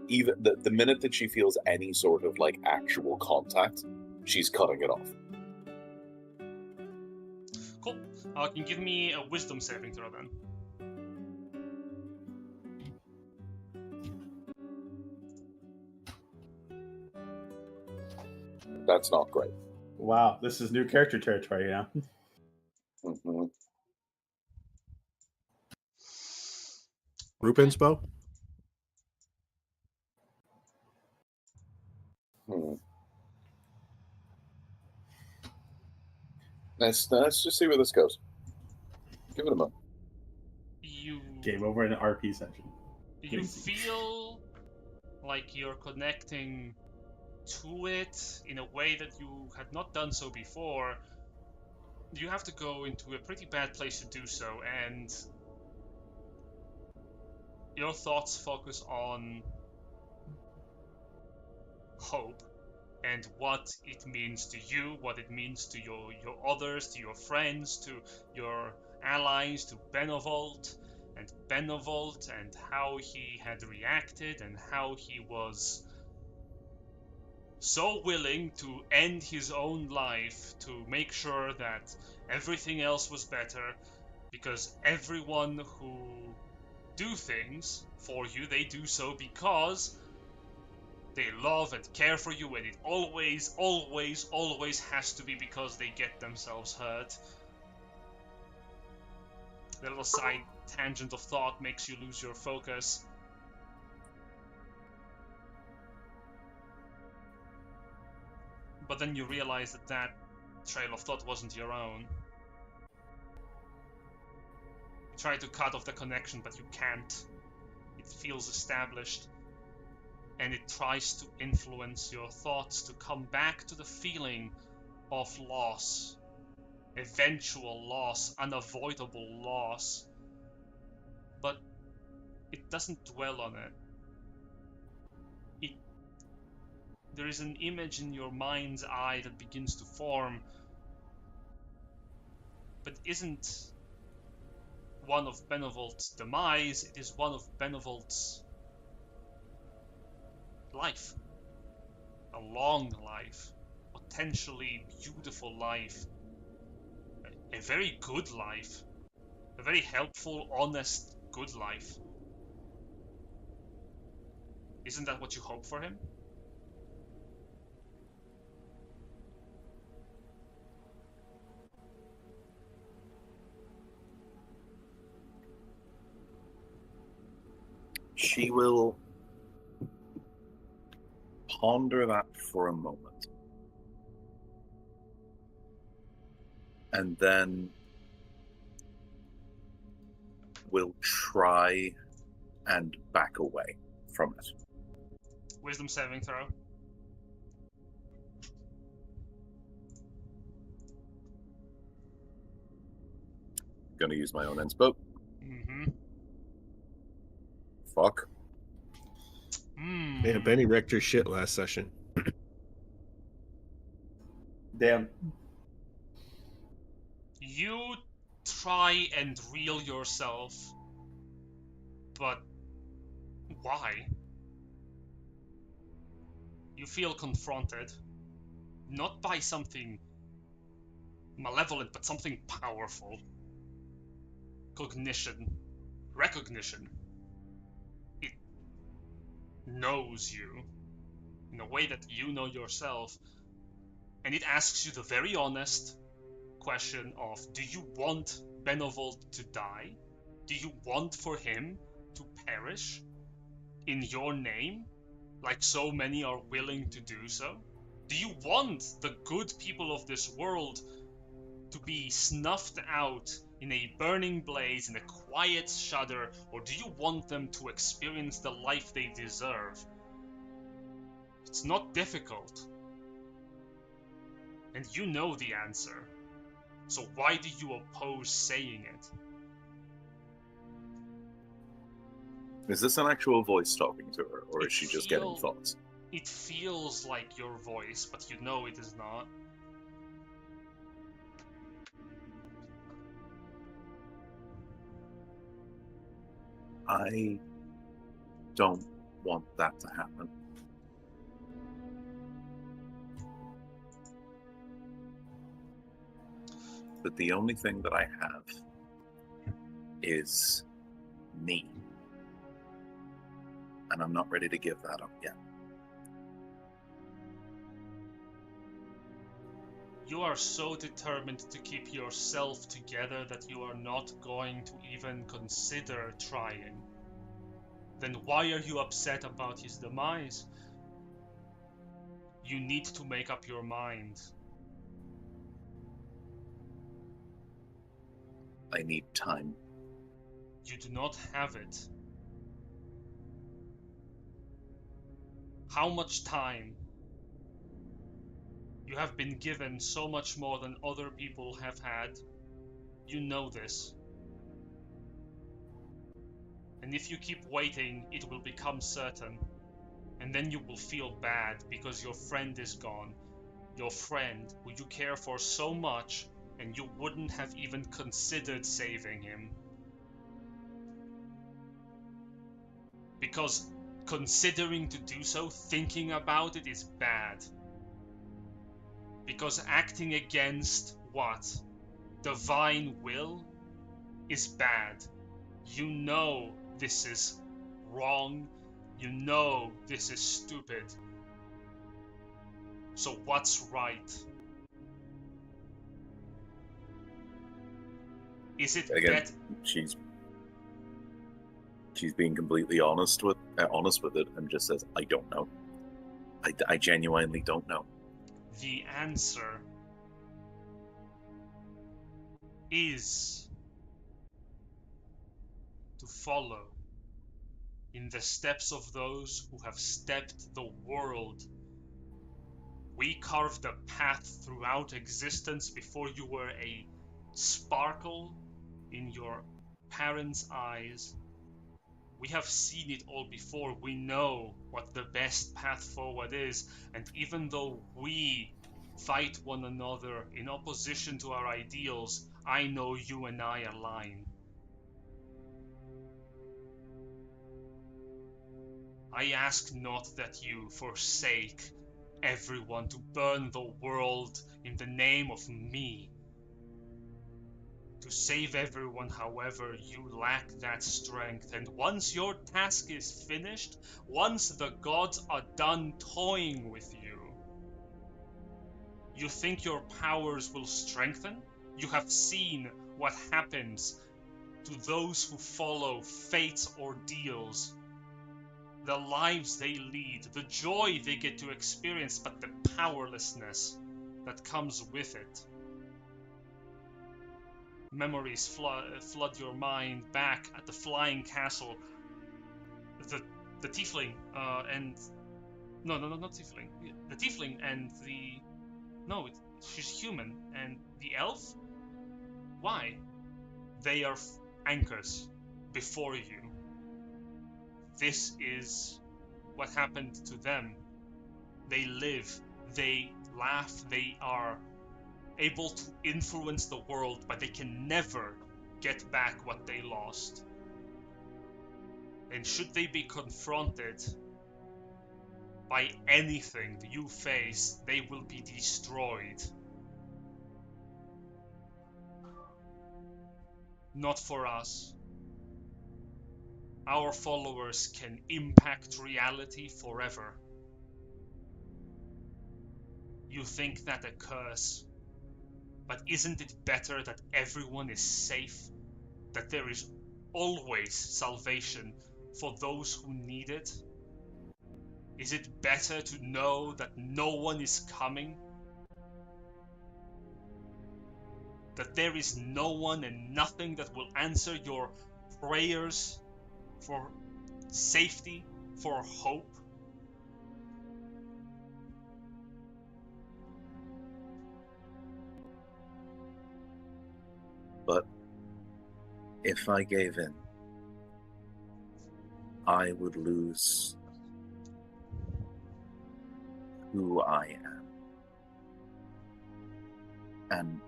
even the minute that she feels any sort of like actual contact, she's cutting it off. Cool. Can you give me a wisdom saving throw then? That's not great. Wow, this is new character territory, yeah. Mhm. Group inspo? Let's just see where this goes. Give it a moment. You Game over in an RP session. you feel like you're connecting to it in a way that you had not done so before. You have to go into a pretty bad place to do so, and your thoughts focus on hope and what it means to you, what it means to your others, to your friends, to your allies, to Benevolt, and how he had reacted, and how he was so willing to end his own life to make sure that everything else was better, because everyone who do things for you, they do so because they love and care for you, and it always, always, always has to be because they get themselves hurt. The little side tangent of thought makes you lose your focus. But then you realize that that trail of thought wasn't your own. You try to cut off the connection, but you can't. It feels established. And it tries to influence your thoughts to come back to the feeling of loss. Eventual loss, unavoidable loss. But it doesn't dwell on it. There is an image in your mind's eye that begins to form, but isn't one of Benevolt's demise, it is one of Benevolt's life. A long life, potentially beautiful life, a very good life, a very helpful, honest, good life. Isn't that what you hope for him? She will ponder that for a moment. And then will try and back away from it. Wisdom saving throw. Gonna use my own inspo. Mm-hmm. Fuck. Man, Benny wrecked your shit last session. Damn. You try and reel yourself, but why? You feel confronted, not by something malevolent, but something powerful. Recognition. It knows you in a way that you know yourself, and it asks you the very honest question of, do you want Benevolt to die? Do you want for him to perish in your name, like so many are willing to do so? Do you want the good people of this world to be snuffed out in a burning blaze in a quiet shudder, or do you want them to experience the life they deserve? It's not difficult. And you know the answer. So why do you oppose saying it? Is this an actual voice talking to her, or It is she just getting feel- thoughts? It feels like your voice, but you know it is not. I don't want that to happen. But the only thing that I have is me. And I'm not ready to give that up yet. You are so determined to keep yourself together that you are not going to even consider trying. Then why are you upset about his demise? You need to make up your mind. I need time. You do not have it. How much time? You have been given so much more than other people have had. You know this. And if you keep waiting, it will become certain. And then you will feel bad because your friend is gone. Your friend who you care for so much, and you wouldn't have even considered saving him. Because considering to do so, thinking about it is bad. Because acting against what? Divine will is bad. You know this is wrong. You know this is stupid. So what's right? Is it Again, better? she's being completely honest with it, and just says, "I don't know. I genuinely don't know." The answer is to follow in the steps of those who have stepped the world. We carved a path throughout existence before you were a sparkle in your parents' eyes. We have seen it all before. We know what the best path forward is, and even though we fight one another in opposition to our ideals, I know you and I align. I ask not that you forsake everyone to burn the world in the name of me. To save everyone, however, you lack that strength, and once your task is finished, once the gods are done toying with you, you think your powers will strengthen? You have seen what happens to those who follow fate's ordeals. The lives they lead, the joy they get to experience, but the powerlessness that comes with it. Memories flood your mind back at the flying castle. The tiefling and no, not tiefling. The tiefling and the no, she's human, and the elf. Why? They are anchors before you. This is what happened to them. They live, they laugh, they are able to influence the world, but they can never get back what they lost. And should they be confronted by anything you face, they will be destroyed. Not for us. Our followers can impact reality forever. You think that a curse, but isn't it better that everyone is safe? That there is always salvation for those who need it? Is it better to know that no one is coming? that there is no one and nothing that will answer your prayers for safety, for hope? But if I gave in, I would lose who I am. And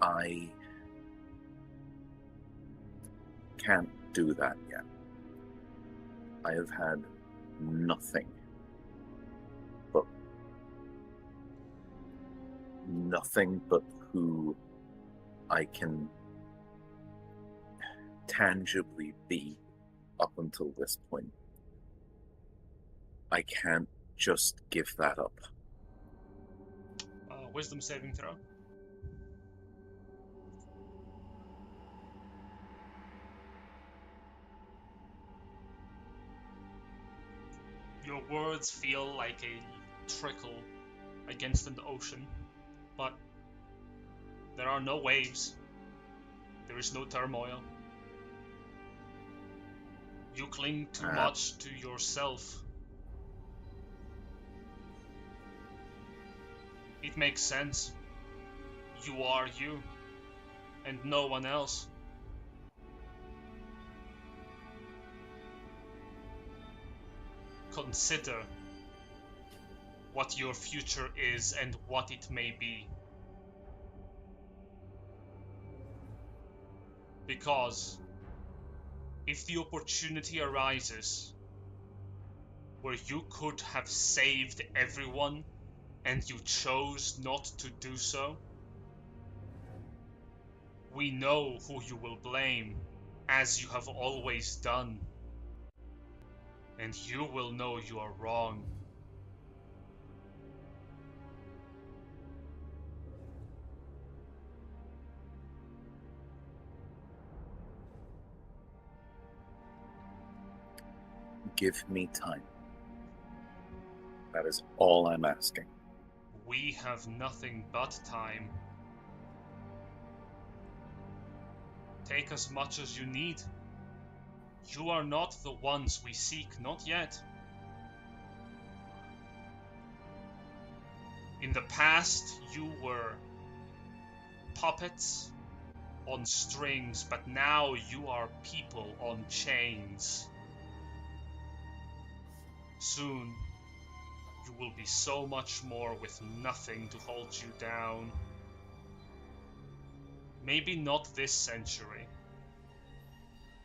I can't do that yet. I have had nothing but who I can tangibly be up until this point. I can't just give that up. Wisdom saving throw. Your words feel like a trickle against an ocean, but there are no waves. There is no turmoil. You cling too much to yourself. It makes sense. You are you, and no one else. Consider what your future is and what it may be. Because if the opportunity arises where you could have saved everyone and you chose not to do so, we know who you will blame, as you have always done. And you will know you are wrong. Give me time. That is all I'm asking. We have nothing but time. Take as much as you need. You are not the ones we seek, not yet. In the past, you were puppets on strings, but now you are people on chains. Soon, you will be so much more with nothing to hold you down. Maybe not this century.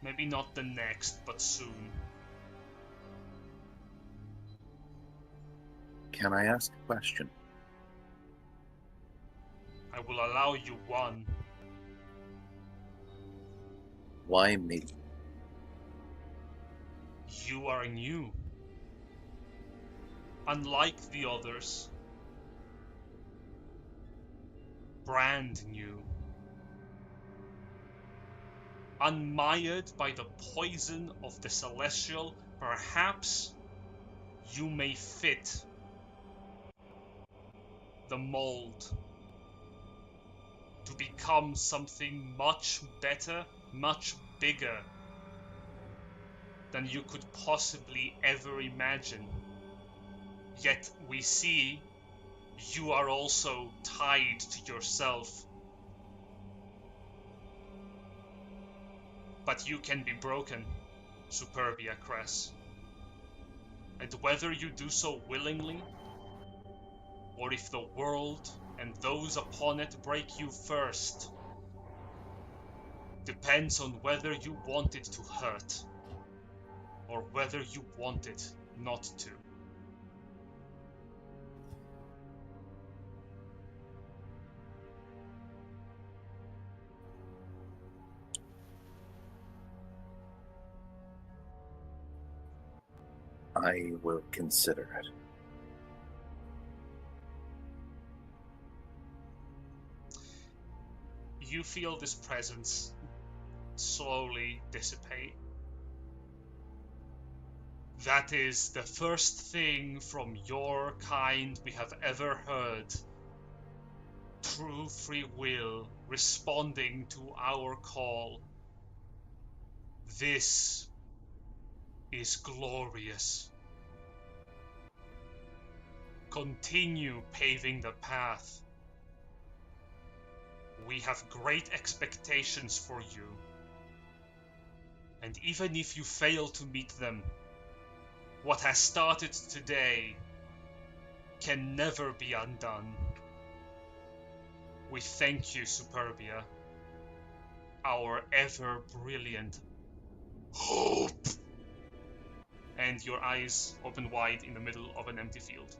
Maybe not the next, but soon. Can I ask a question? I will allow you one. Why me? You are new. Unlike the others. Brand new. Unmired by the poison of the celestial, perhaps you may fit the mold to become something much better, much bigger than you could possibly ever imagine. Yet we see you are also tied to yourself. But you can be broken, Superbia Cress. And whether you do so willingly, or if the world and those upon it break you first, depends on whether you want it to hurt, or whether you want it not to. I will consider it. You feel this presence slowly dissipate. That is the first thing from your kind we have ever heard. true free will responding to our call. This is glorious. Continue paving the path. We have great expectations for you. And even if you fail to meet them, what has started today can never be undone. We thank you, Superbia, our ever brilliant hope. And your eyes open wide in the middle of an empty field.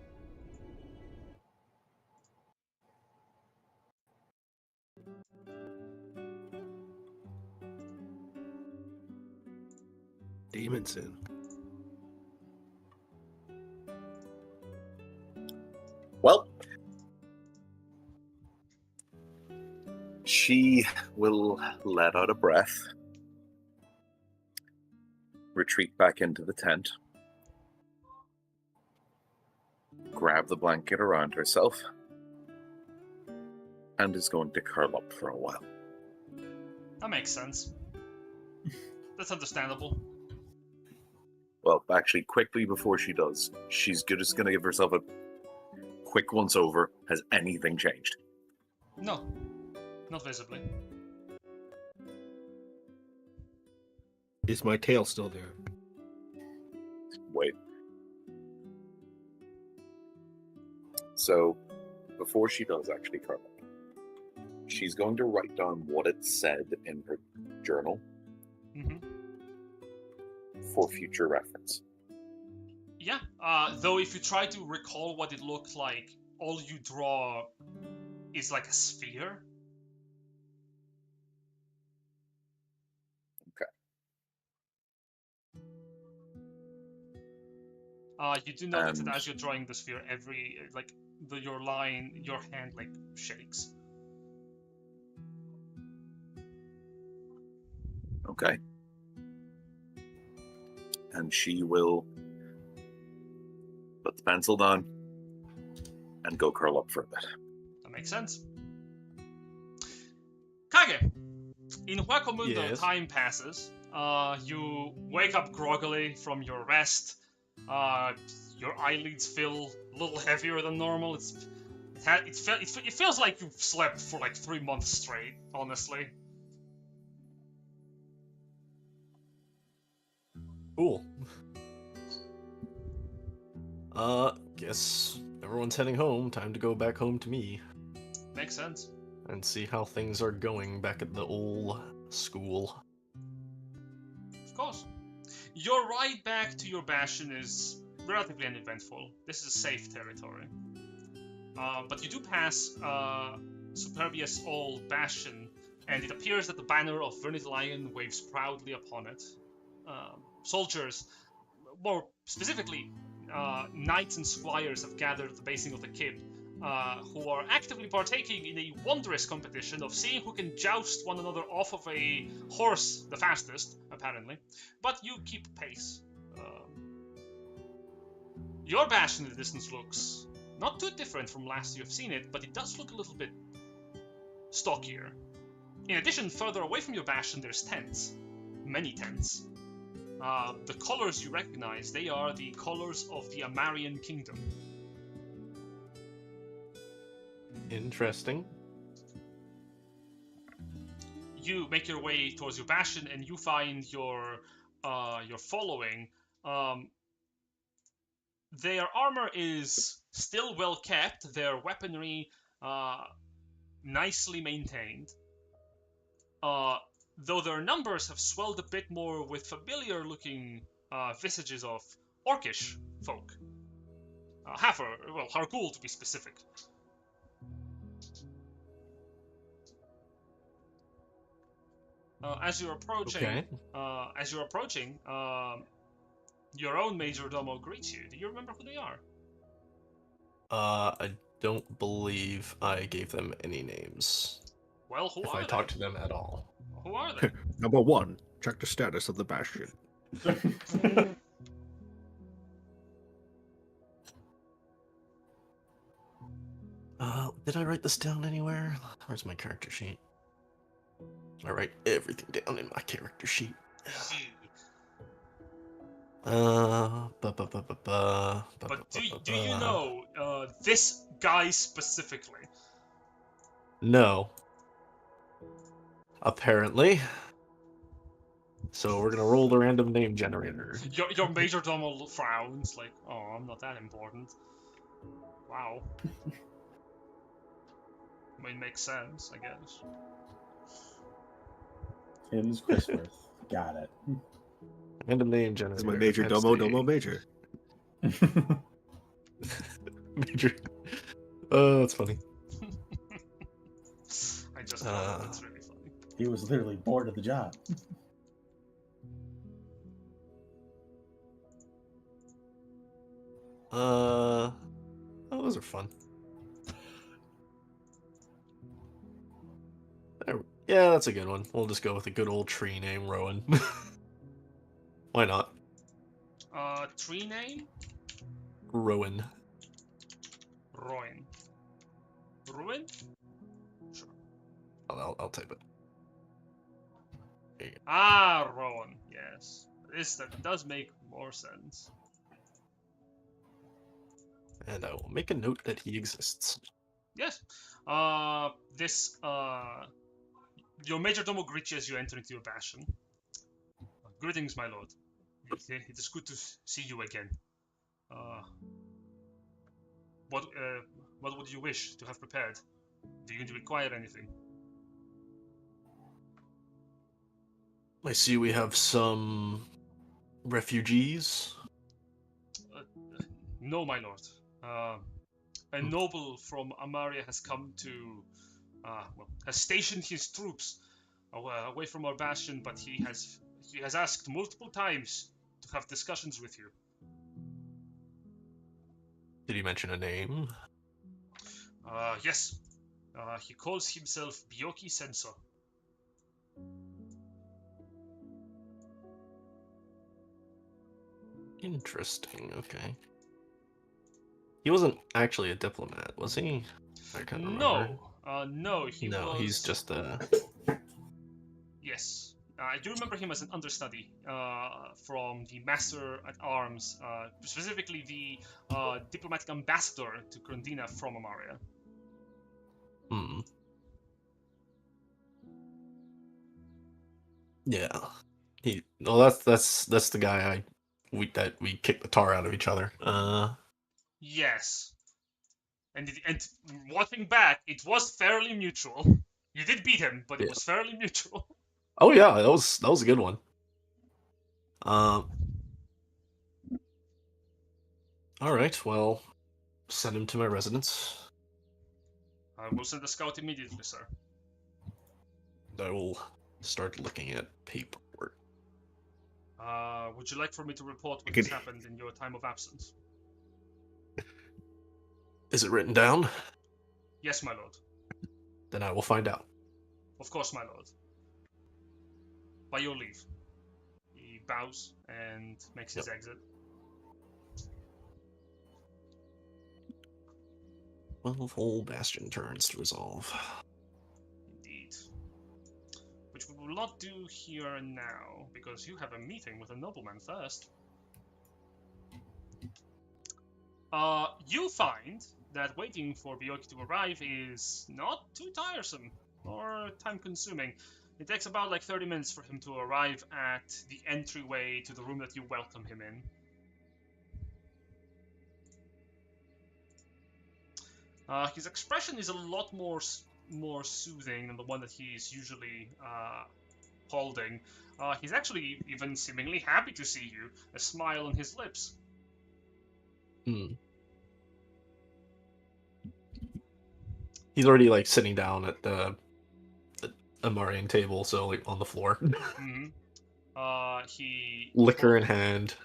Demonson. Well, she will let out a breath, retreat back into the tent, grab the blanket around herself, and is going to curl up for a while. That makes sense. That's understandable. Well, actually, quickly before she does, she's just going to give herself a quick once over. Has anything changed? No, not visibly. Is my tail still there? Wait. So, before she does actually curl up, she's going to write down what it said in her journal Mm-hmm. for future reference. Yeah, though if you try to recall what it looked like, all you draw is like a sphere. You do notice that as you're drawing the sphere, your hand like shakes. Okay. And she will put the pencil down and go curl up for a bit. That makes sense. Kage, in Huecomundo, Yes? time passes. You wake up groggily from your rest. Your eyelids feel a little heavier than normal. It feels like you've slept for like 3 months straight, honestly. Cool. Guess everyone's heading home. Time to go back home to me Makes sense. and see how things are going back at the old school. Of course. Your ride back to your bastion is relatively uneventful. This is a safe territory. But you do pass Superbia's old bastion, and it appears that the banner of Vernit Lion waves proudly upon it. Soldiers, more specifically, knights and squires have gathered at the basing of the keep, who are actively partaking in a wondrous competition of seeing who can joust one another off of a horse the fastest, apparently. But you keep pace. Your bastion in the distance looks not too different from last you have seen it, but it does look a little bit stockier. In addition, further away from your bastion, there's tents. Many tents. The colors you recognize, they are the colors of the Amarian Kingdom. Interesting. You make your way towards your bastion, and you find your following. Their armor is still well kept. Their weaponry nicely maintained. Though their numbers have swelled a bit more with familiar-looking visages of orcish folk. Hargul to be specific. As you're approaching, your own majordomo greets you. Do you remember who they are? I don't believe I gave them any names. Well, who If are I they? talked to them at all. Who are they? Number 1, check the status of the bastion. Did I write this down anywhere? Where's my character sheet? I write everything down in my character sheet. But do you know this guy specifically? No. Apparently. So we're gonna roll the random name generator. Your majordomo frowns like, oh, I'm not that important. Wow. I mean, makes sense, I guess. Tim's Christworth. Got it. Random name generator. That's my major domo major. Major. Oh, that's funny. I just thought that's really funny. He was literally bored of the job. Oh, those are fun. Yeah, that's a good one. We'll just go with a good old tree name, Rowan. Why not? Tree name? Rowan. Rowan. Ruin? Sure. I'll type it. Ah, Rowan. Yes. That does make more sense. And I will make a note that he exists. Yes. Your majordomo greets you as you enter into your bastion. Greetings, my lord. It is good to see you again. What would you wish to have prepared? Do you require anything? I see we have some refugees. No, my lord. A noble from Amaria has come to, has stationed his troops away from our bastion, but he has asked multiple times to have discussions with you. Did he mention a name? Yes. He calls himself Byoki Sensor. Interesting, okay. He wasn't actually a diplomat, was he? I can't remember. No, he's just a... Yes. I do remember him as an understudy from the Master at Arms, specifically the diplomatic ambassador to Grundina from Amaria. Yeah. That's the guy we kicked the tar out of each other. Yes. And watching back, it was fairly mutual. You did beat him, but it was fairly mutual. Oh yeah, that was a good one. All right, well, send him to my residence. I will send a scout immediately, sir. I will start looking at paperwork. Would you like for me to report what has happened in your time of absence? Is it written down? Yes, my lord. Then I will find out. Of course, my lord. By your leave. He bows and makes his exit. Well, whole bastion turns to resolve. Indeed. Which we will not do here and now, because you have a meeting with a nobleman first. You'll find that waiting for Byoki to arrive is not too tiresome or time-consuming. It takes about like 30 minutes for him to arrive at the entryway to the room that you welcome him in. His expression is a lot more soothing than the one that he's usually holding. He's actually even seemingly happy to see you, a smile on his lips. He's already like sitting down at the Amarian table, so like on the floor. Liquor in hand.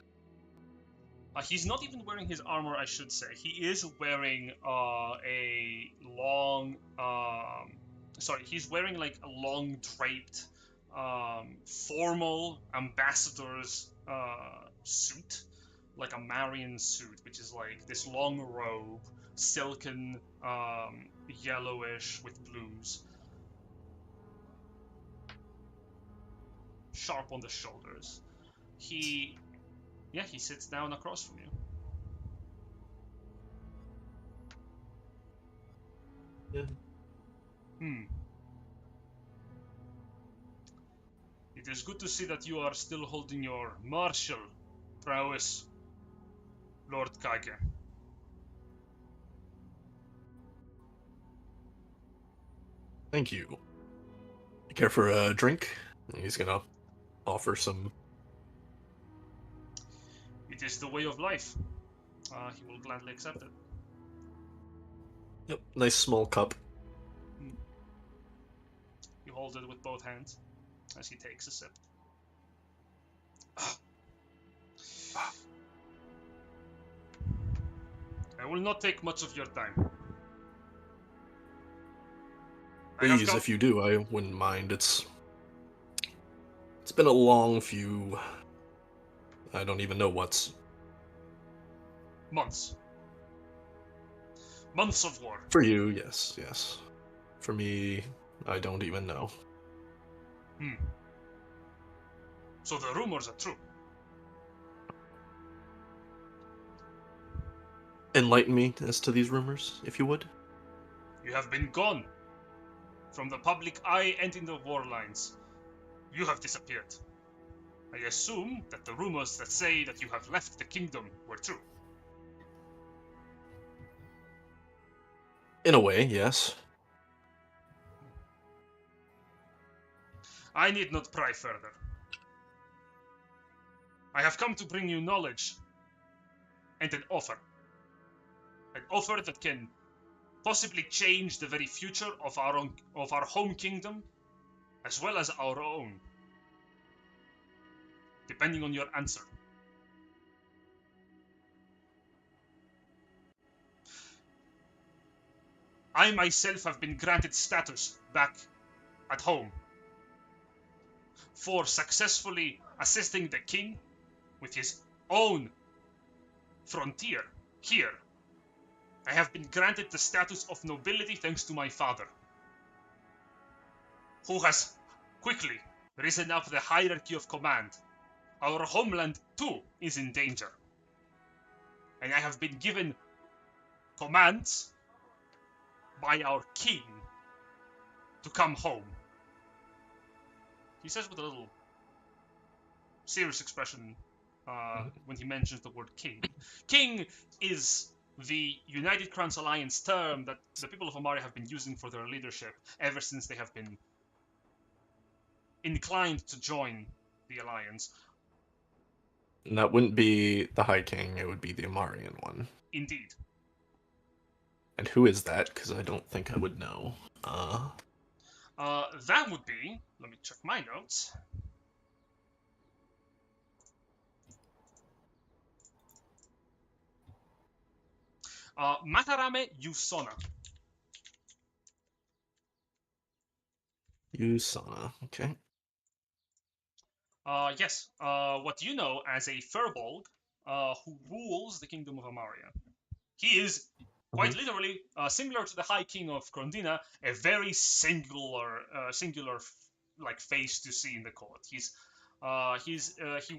He's not even wearing his armor, I should say. He is wearing a long, he's wearing like a long draped, formal ambassador's suit, like a Marian suit, which is like this long robe silken, yellowish with blues. Sharp on the shoulders. He sits down across from you. Yeah. It is good to see that you are still holding your martial prowess, Lord Kage. Thank you. Care for a drink? He's gonna offer some. It is the way of life. He will gladly accept it. Yep, nice small cup. You hold it with both hands as he takes a sip. I will not take much of your time. Please, if you do, I wouldn't mind. It's been a long few. I don't even know what's. Months. Months of war. For you, yes. For me, I don't even know. So the rumors are true. Enlighten me as to these rumors, if you would. You have been gone from the public eye and in the war lines. You have disappeared. I assume that the rumors that say that you have left the kingdom were true. In a way, yes. I need not pry further. I have come to bring you knowledge and an offer. An offer that can possibly change the very future of our home kingdom, as well as our own, depending on your answer. I myself have been granted status back at home for successfully assisting the king with his own frontier here. I have been granted the status of nobility thanks to my father, who has quickly risen up the hierarchy of command. Our homeland too is in danger, and I have been given commands by our king to come home. He says with a little serious expression when he mentions the word king. King is the United Crowns Alliance term that the people of Amaria have been using for their leadership ever since they have been inclined to join the alliance. And that wouldn't be the High King, it would be the Amarian one. Indeed. And who is that? Because I don't think I would know. That would be, let me check my notes. Matarame Yusona. Usana, okay. Yes, what you know as a Furbolg who rules the Kingdom of Amaria. He is quite literally similar to the High King of Grondina, a very singular like face to see in the court. He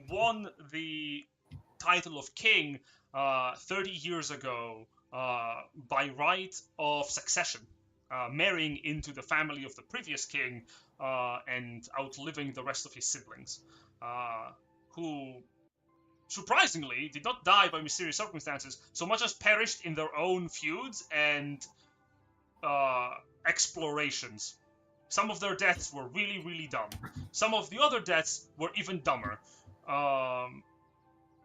won the title of king 30 years ago by right of succession, marrying into the family of the previous king and outliving the rest of his siblings, who surprisingly did not die by mysterious circumstances so much as perished in their own feuds and explorations. Some of their deaths were really, really dumb. Some of the other deaths were even dumber.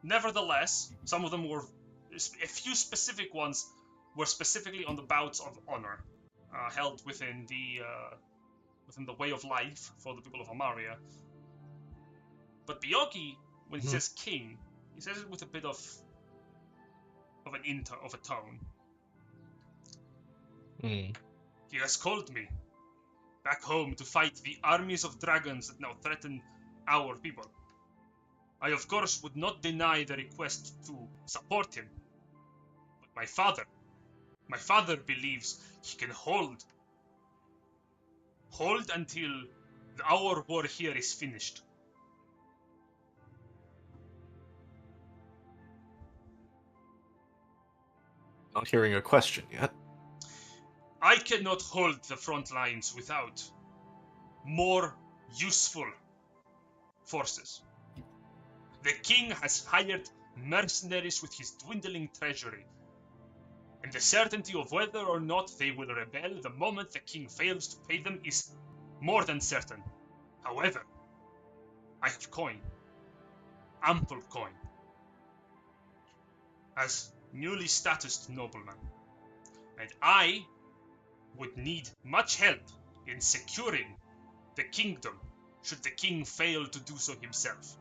Nevertheless, some of them were, a few specific ones were specifically on the bouts of honor, held within the way of life for the people of Amaria. But Byoki, when he says king, he says it with a bit of a tone. He has called me back home to fight the armies of dragons that now threaten our people. I, of course, would not deny the request to support him. But my father My father believes he can hold until our war here is finished. Not hearing a question yet. I cannot hold the front lines without more useful forces. The king has hired mercenaries with his dwindling treasury, and the certainty of whether or not they will rebel the moment the king fails to pay them is more than certain. However, I have coin, ample coin. As newly statused nobleman, and I would need much help in securing the kingdom should the king fail to do so himself.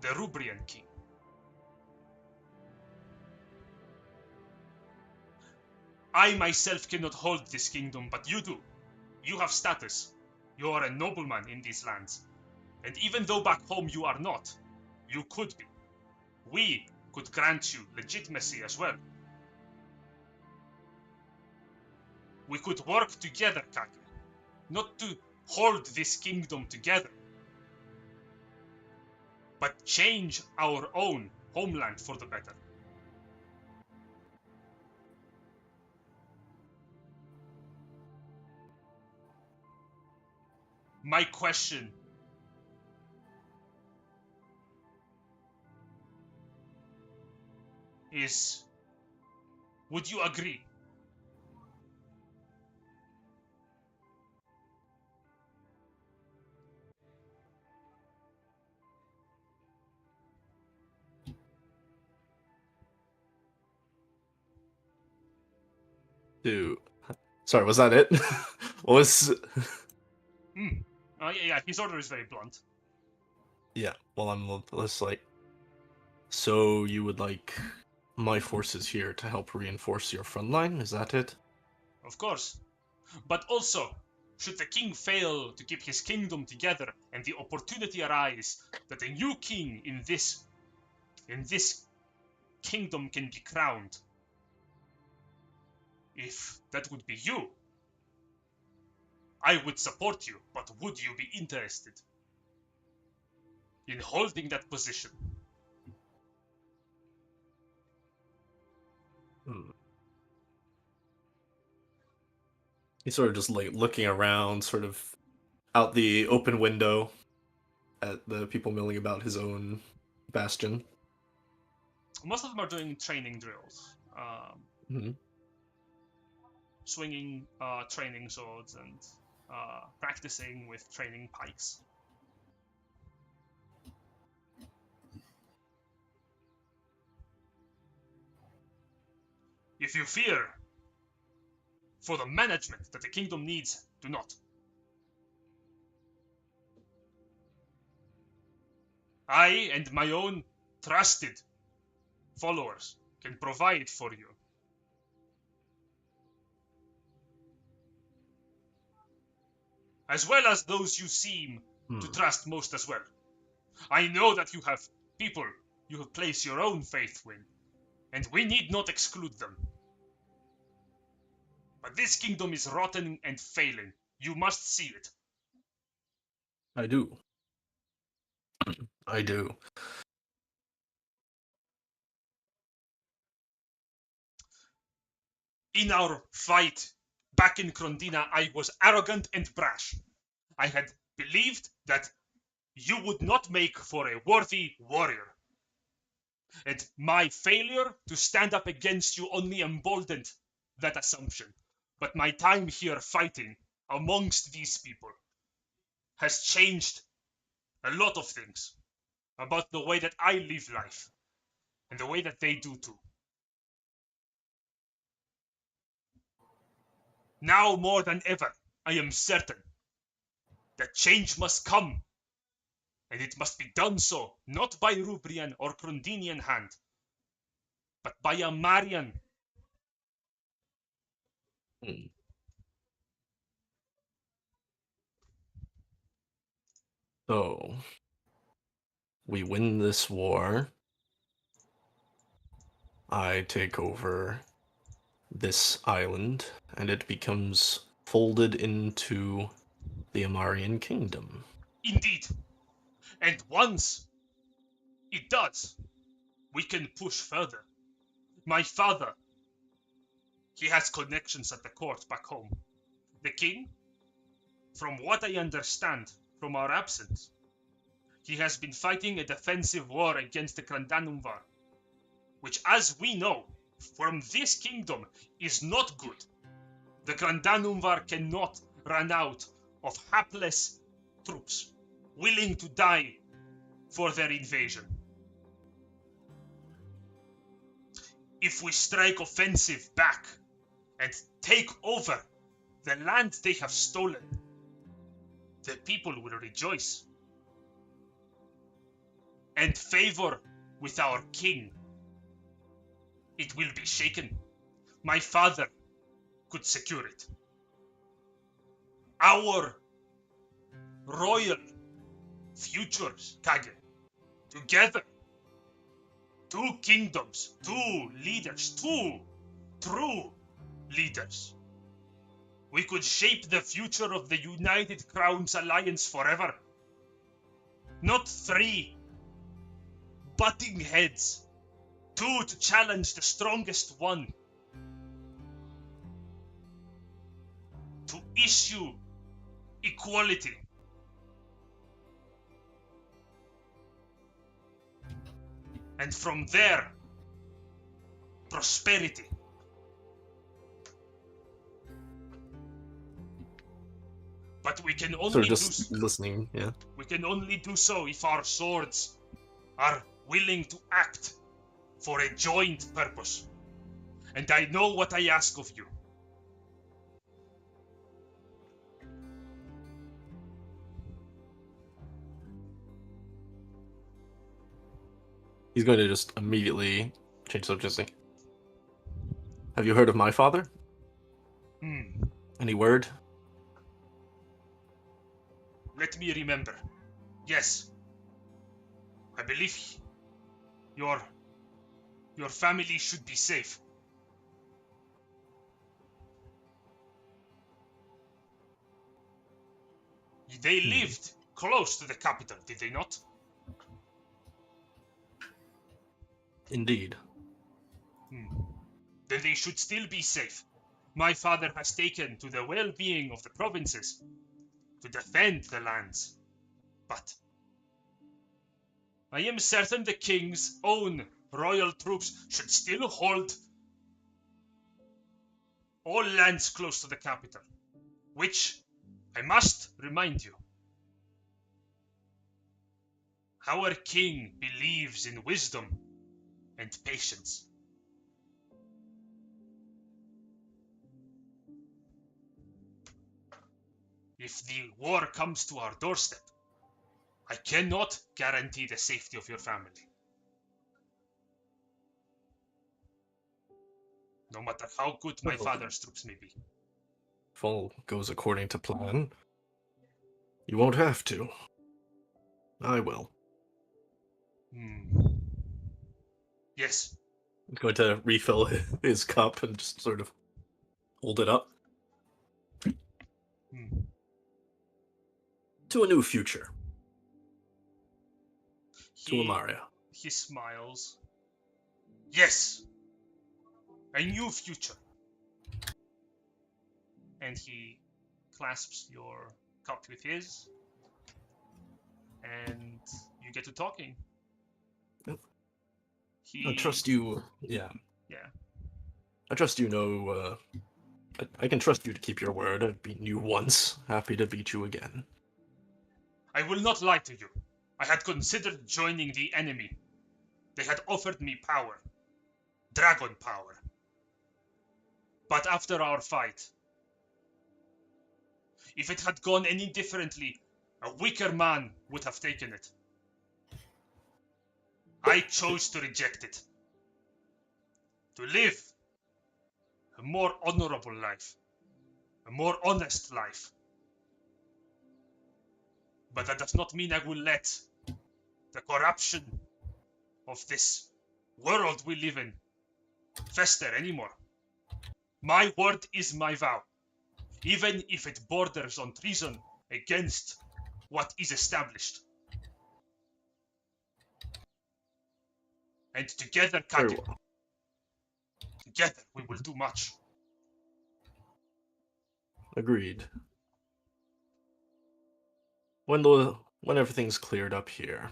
The Rubrian king. I myself cannot hold this kingdom, but you do. You have status. You are a nobleman in these lands. And even though back home you are not, you could be. We could grant you legitimacy as well. We could work together, Kage. Not to hold this kingdom together, but change our own homeland for the better. My question is, would you agree? Dude. Sorry, was that it? What was... Yeah, his order is very blunt. Yeah, well, I'm just like... So you would like my forces here to help reinforce your front line? Is that it? Of course. But also, should the king fail to keep his kingdom together and the opportunity arise that a new king in this kingdom can be crowned, if that would be you, I would support you, but would you be interested in holding that position? He's sort of just like looking around, sort of out the open window at the people milling about his own bastion. Most of them are doing training drills, Mhm. swinging training swords and practicing with training pikes. If you fear for the management that the kingdom needs, do not. I and my own trusted followers can provide for you. As well as those you seem to trust most as well. I know that you have people you have placed your own faith in, and we need not exclude them. But this kingdom is rotten and failing. You must see it. I do. I do. In our fight back in Krondina, I was arrogant and brash. I had believed that you would not make for a worthy warrior. And my failure to stand up against you only emboldened that assumption. But my time here fighting amongst these people has changed a lot of things about the way that I live life and the way that they do too. Now more than ever, I am certain that change must come, and it must be done so not by Rubrian or Krondinian hand, but by a Marian. So, we win this war. I take over this island, and it becomes folded into the Amarian kingdom. Indeed. And once it does, we can push further. My father, he has connections at the court back home. The king, from what I understand from our absence, he has been fighting a defensive war against the Grandanumvar, which, as we know, from this kingdom is not good. The Grandanumvar cannot run out of hapless troops willing to die for their invasion. If we strike offensive back and take over the land they have stolen, the people will rejoice. And favor with our king, it will be shaken. My father could secure it. Our royal futures, Kage, together, 2 kingdoms, 2 leaders, 2 true leaders. We could shape the future of the United Crowns Alliance forever. Not 3 butting heads, 2 to challenge the strongest one. To issue equality. And from there, prosperity. But we can only Just listening, yeah. We can only do so if our swords are willing to act for a joint purpose. And I know what I ask of you. He's going to just immediately change subject. Like, have you heard of my father? Any word? Let me remember. Yes. I believe your family should be safe. They lived close to the capital, did they not? Indeed. Then they should still be safe. My father has taken to the well-being of the provinces to defend the lands. But I am certain the king's own royal troops should still hold all lands close to the capital, which I must remind you. Our king believes in wisdom and patience. If the war comes to our doorstep, I cannot guarantee the safety of your family. No matter how good my father's troops may be. If all goes according to plan, you won't have to. I will. Yes. I'm going to refill his cup and just sort of hold it up. To a new future. To Amaria. He smiles. Yes. A new future. And he clasps your cup with his. And you get to talking. I trust you. Yeah. Yeah. I trust you know. I can trust you to keep your word. I've beaten you once. Happy to beat you again. I will not lie to you. I had considered joining the enemy. They had offered me power. Dragon power. But after our fight, if it had gone any differently, a weaker man would have taken it. I chose to reject it. To live a more honorable life. A more honest life. But that does not mean I will let the corruption of this world we live in fester anymore. My word is my vow, even if it borders on treason against what is established. And together, Very Kage, well. together we will do much. Agreed. When everything's cleared up here,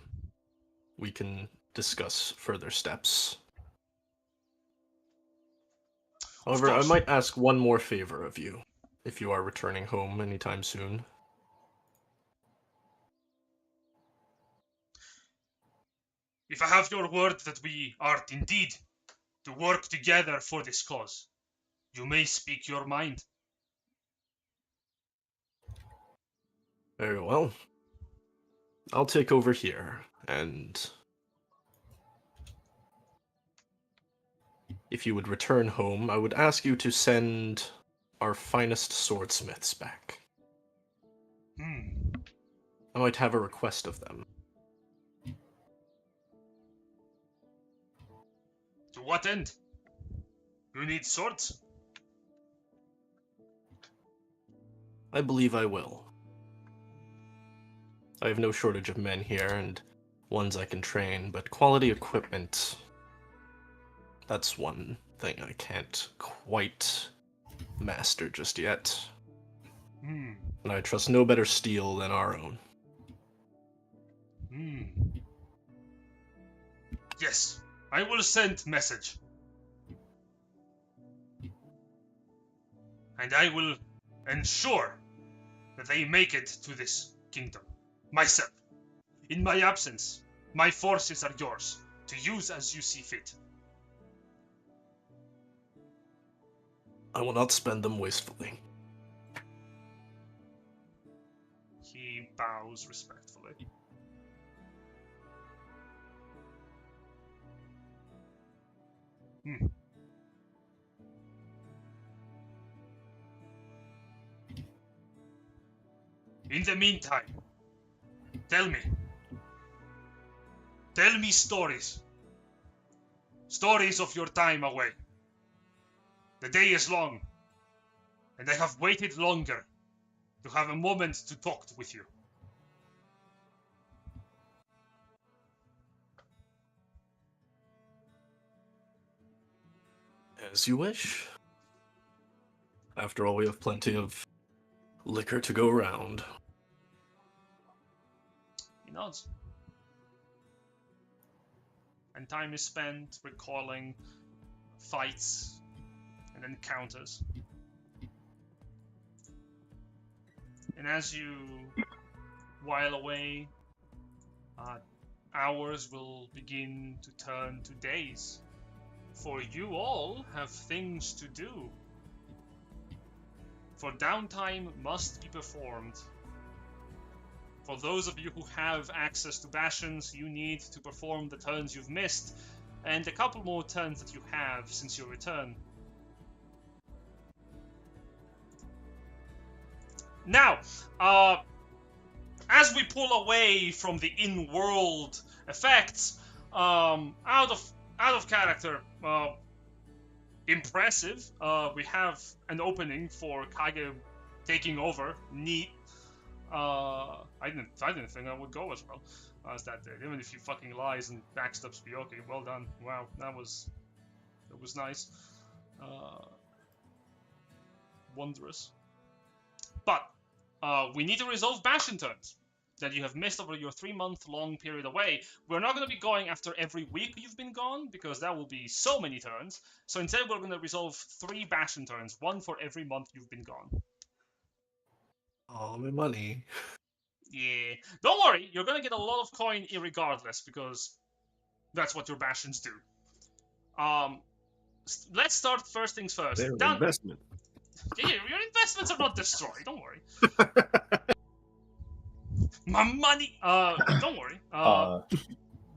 we can discuss further steps. However, I course. might ask one more favor of you, if you are returning home anytime soon. If I have your word that we are indeed to work together for this cause, you may speak your mind. Very well. I'll take over here, and if you would return home, I would ask you to send our finest swordsmiths back. I might have a request of them. To what end? You need swords? I believe I will. I have no shortage of men here, and ones I can train, but quality equipment, that's one thing I can't quite master just yet. And I trust no better steel than our own. Yes, I will send message. And I will ensure that they make it to this kingdom. Myself. In my absence, my forces are yours, to use as you see fit. I will not spend them wastefully. He bows respectfully. In the meantime, tell me stories. Stories of your time away. The day is long, and I have waited longer to have a moment to talk with you. As you wish. After all, we have plenty of liquor to go around. He nods. And time is spent recalling fights and encounters. And as you while away, hours will begin to turn to days. For you all have things to do. For downtime must be performed. For those of you who have access to Bastions, you need to perform the turns you've missed, and a couple more turns that you have since your return. Now, as we pull away from the in-world effects, out of character, impressive. We have an opening for Kage taking over. Neat. I didn't think I would go as well as that did. Even if you fucking lies and backstabs Byoki, well done. Wow, that was nice. Wondrous. But we need to resolve Bastion turns that you have missed over your 3-month-long period away. We're not going to be going after every week you've been gone, because that will be so many turns. So instead we're going to resolve 3 Bastion turns, 1 for every month you've been gone. Oh, my money. Yeah. Don't worry, you're going to get a lot of coin irregardless, because that's what your Bastions do. Let's start first things first. Their Dante. investment. Yeah, your investments are not destroyed, don't worry. My money! Don't worry.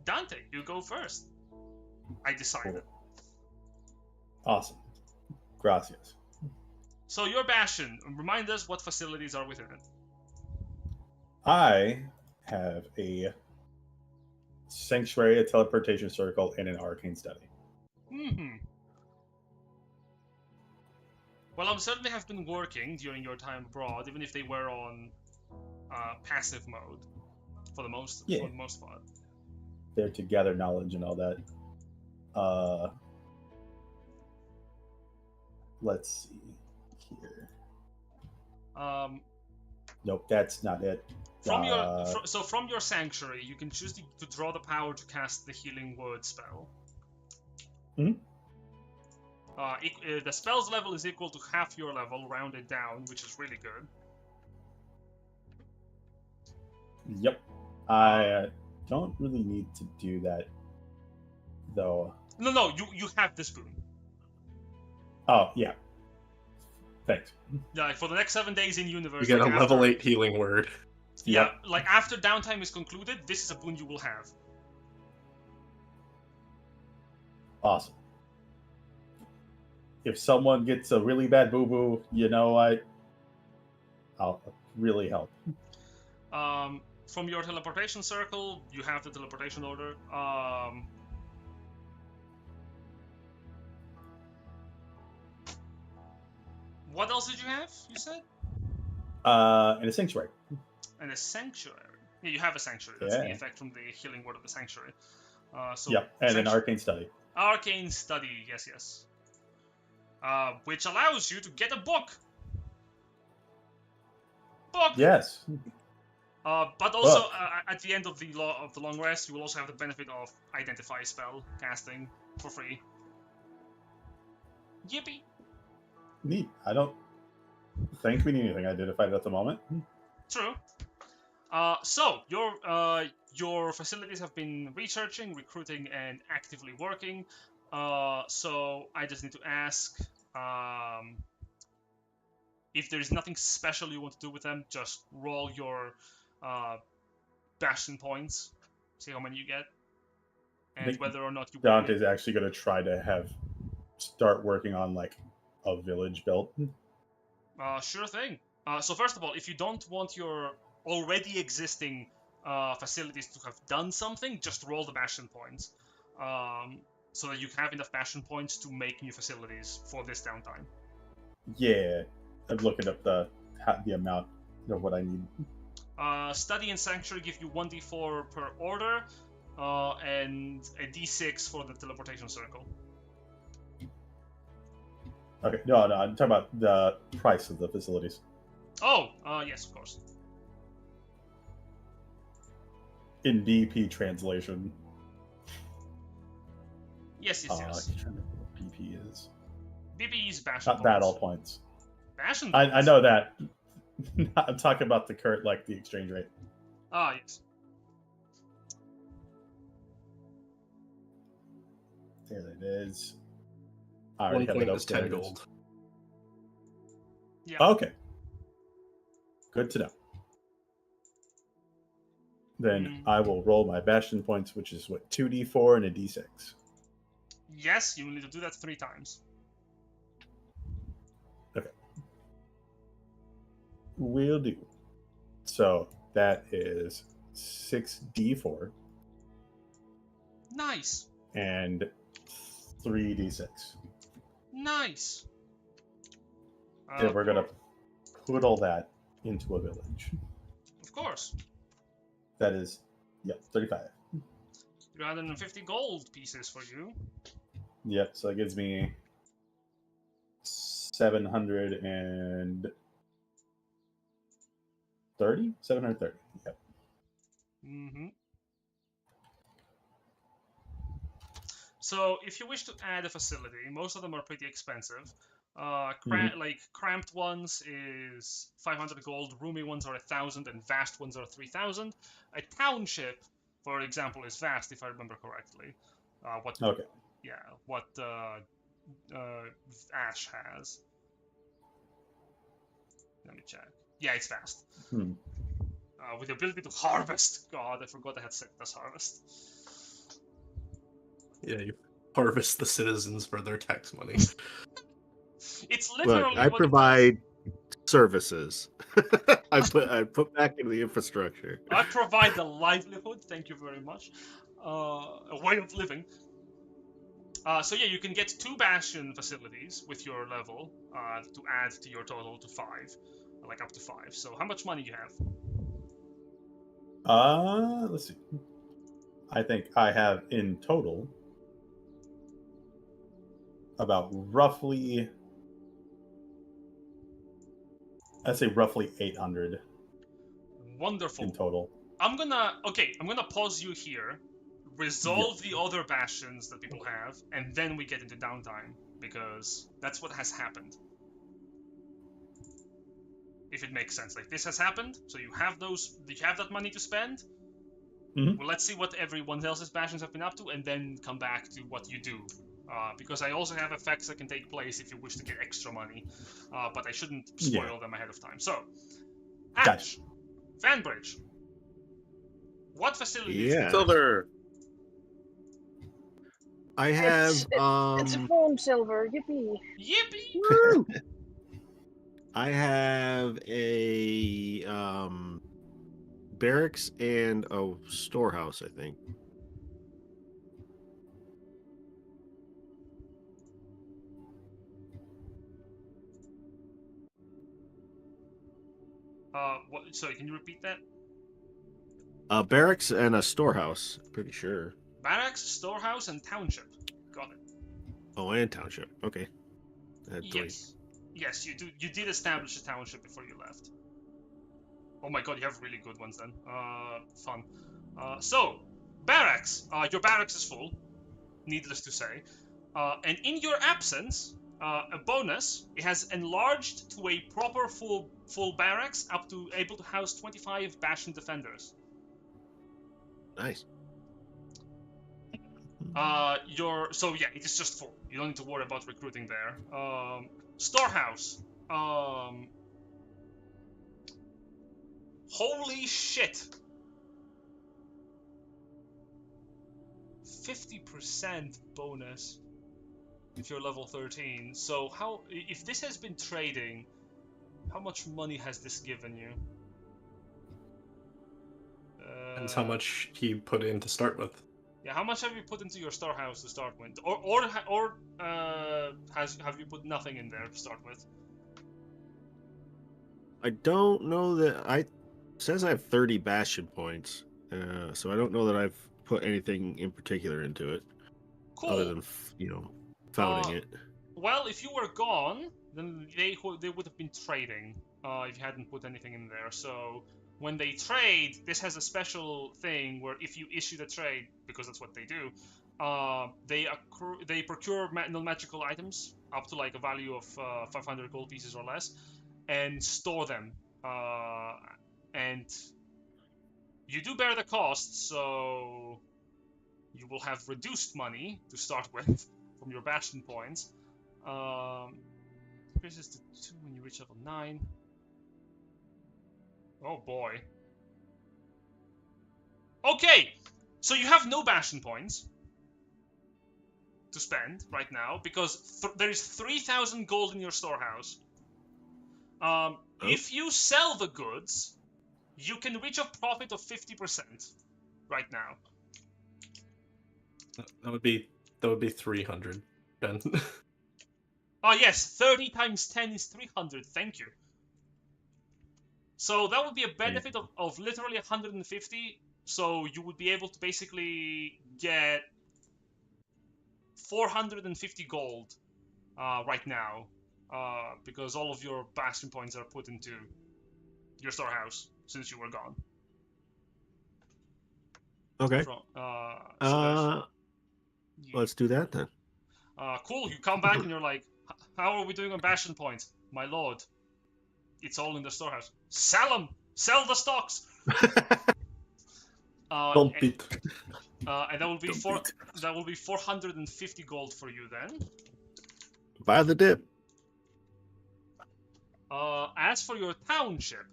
Dante, you go first. I decided. Awesome. Gracias. So your Bastion, remind us what facilities are within it. I have a sanctuary, a teleportation circle, and an arcane study. Well, certainly have been working during your time abroad, even if they were on passive mode for the most part. They're to gather knowledge and all that. Let's see here. Nope, that's not it. From your sanctuary, you can choose to draw the power to cast the healing word spell. Mhm. The spell's level is equal to half your level, rounded down, which is really good. Yep. I don't really need to do that, though. No, you have this boon. Oh, yeah. Thanks. Yeah, like for the next 7 days in universe. You get like a level 8 healing word. Yeah, Yep. like after downtime is concluded, this is a boon you will have. Awesome. If someone gets a really bad boo-boo, you know what? I'll really help. From your teleportation circle, you have the teleportation order. What else did you have? You said? And a sanctuary. And a sanctuary. Yeah, you have a sanctuary. That's the Yeah. effect from the healing word of the sanctuary. So Yep, and an arcane study. Arcane study, yes. Which allows you to get a book. Yes. But also at the end of the long rest, you will also have the benefit of identify spell casting for free. Yippee! Neat. I don't think we need anything identified at the moment. True. So your facilities have been researching, recruiting, and actively working. So I just need to ask if there is nothing special you want to do with them. Just roll your bastion points, see how many you get, and think whether or not you. Dante's actually going to try to start working on like a village built. Sure thing. So first of all, if you don't want your already existing facilities to have done something, just roll the bastion points, so that you have enough bastion points to make new facilities for this downtime. Yeah, I'm looking up the amount of what I need. Study and Sanctuary give you 1d4 per order, and a d6 for the teleportation circle. Okay, no, I'm talking about the price of the facilities. Oh, yes, of course. In BP translation. Yes. I'm trying to remember what BP is. BP is bastion Not points. battle points. Bastion points? I know that. I'm talking about the current, like, the exchange rate. Ah, yes. There it is. I already 1 have it point up is there. 10 gold. Yeah. Okay. Good to know. Then I will roll my bastion points, which is what, 2d4 and a d6. Yes, you will need to do that 3 times. Okay. Will do. So that is 6d4 Nice. and 3d6. Nice. And we're gonna put all that into a village. Of course. That is, 35. 350 gold pieces for you. Yep, so that gives me 730? 730, yep. Mm-hmm. So, if you wish to add a facility, most of them are pretty expensive. Like cramped ones is 500 gold, roomy ones are 1,000, and vast ones are 3,000. A township, for example, is vast, if I remember correctly. Okay. Yeah, what Ash has. Let me check. Yeah, it's vast. With the ability to harvest. God, I forgot I had Sectus Harvest. Yeah, you harvest the citizens for their tax money. It's literally Look, I what provide services. I put back into the infrastructure. I provide the livelihood. Thank you very much. A way of living. So yeah, you can get 2 Bastion facilities with your level to add to your total to 5, like up to 5. So how much money do you have? Let's see. I think I have in total about roughly, I'd say roughly 800 Wonderful. in total. I'm gonna pause you here, resolve the other bastions that people have, and then we get into downtime because that's what has happened. If it makes sense, like this has happened, so you have that money to spend. Mhm. Well, let's see what everyone else's bastions have been up to, and then come back to what you do. Because I also have effects that can take place if you wish to get extra money, but I shouldn't spoil them ahead of time. So, Ash, Vanbridge, what facilities? Yeah. Silver. I have It's a phone, Silver. Yippee! Yippee! I have a barracks and a storehouse, I think. Sorry, can you repeat that? A barracks and a storehouse, pretty sure. Barracks, storehouse, and township. Got it. Oh, and township. Okay. I had three. Yes, you do. You did establish a township before you left. Oh my god, you have really good ones then. Fun. So, barracks. Your barracks is full, needless to say. And in your absence, a bonus. It has enlarged to a proper full barracks, up to able to house 25 Bastion defenders. Nice. So yeah, it is just full. You don't need to worry about recruiting there. Storehouse. Holy shit. 50% bonus if you're level 13. So if this has been trading, how much money has this given you? Depends how much he put in to start with. Yeah, how much have you put into your storehouse to start with? Or have you put nothing in there to start with? I don't know that it says I have 30 Bastion points, so I don't know that I've put anything in particular into it, Cool. other than founding it. Well, if you were gone, then they would have been trading if you hadn't put anything in there. So when they trade, this has a special thing where if you issue the trade, because that's what they do, they procure non-magical items up to like a value of 500 gold pieces or less, and store them. And you do bear the cost, so you will have reduced money to start with from your Bastion points. Increases to 2 when you reach level 9. Oh boy. Okay, so you have no Bastion points to spend right now because there is 3,000 gold in your storehouse. If you sell the goods, you can reach a profit of 50% right now. That would be 300, Ben. Oh yes, 30 times 10 is 300, thank you. So that would be a benefit of literally 150, so you would be able to basically get 450 gold right now, because all of your Bastion points are put into your storehouse since you were gone. Okay. Let's do that then. Cool, you come back and you're like, how are we doing on Bastion points? My lord, it's all in the storehouse. Sell them! Sell the stocks! Don't beat. And that will be 450 gold for you then. Buy the dip. As for your township,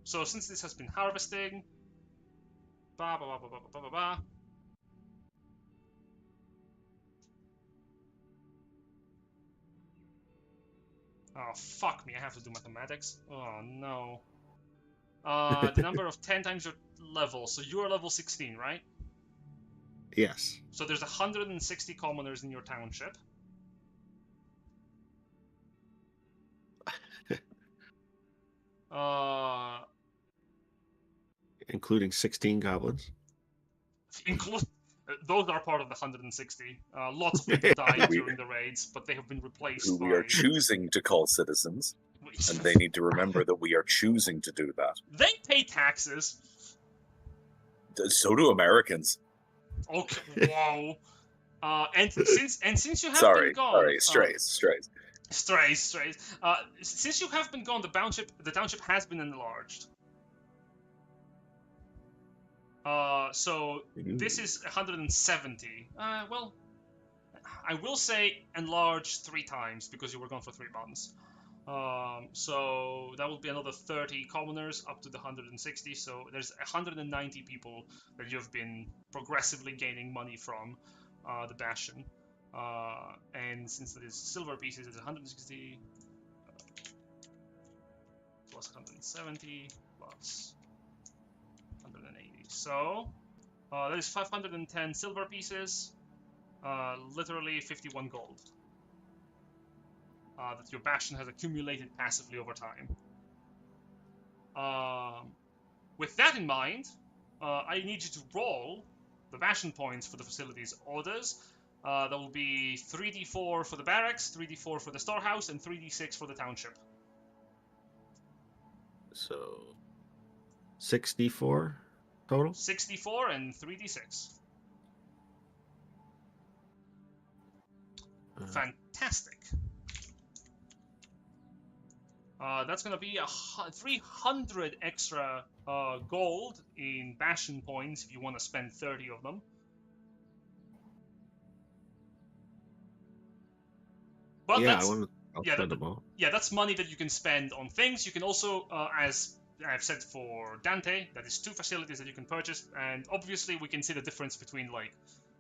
so since this has been harvesting, Oh, fuck me, I have to do mathematics. Oh, no. The number of 10 times your level, so you're level 16, right? Yes. So there's 160 commoners in your township. Including 16 goblins. Those are part of the 160. Lots of people died during the raids, but they have been replaced Who by... we are choosing to call citizens, and they need to remember that we are choosing to do that. They pay taxes. So do Americans. Okay, whoa. And since you have been gone... Strays. Strays. Since you have been gone, the township has been enlarged. So this is 170. Well, I will say enlarged 3 times because you were gone for 3 months. So that will be another 30 commoners up to the 160. So there's 190 people that you have been progressively gaining money from the Bastion. And since that is silver pieces, it's 160 plus 170 plus 180. So that is 510 silver pieces, literally 51 gold. That your Bastion has accumulated passively over time. With that in mind, I need you to roll the Bastion points for the facility's orders. That will be 3d4 for the barracks, 3d4 for the storehouse, and 3d6 for the township. So 64 total? 64 and 3d6. Fantastic. That's going to be 300 extra gold in Bastion points if you want to spend 30 of them. But yeah, I'll spend them all. Yeah, that's money that you can spend on things. You can also, as I've said for Dante, that is 2 facilities that you can purchase, and obviously we can see the difference between like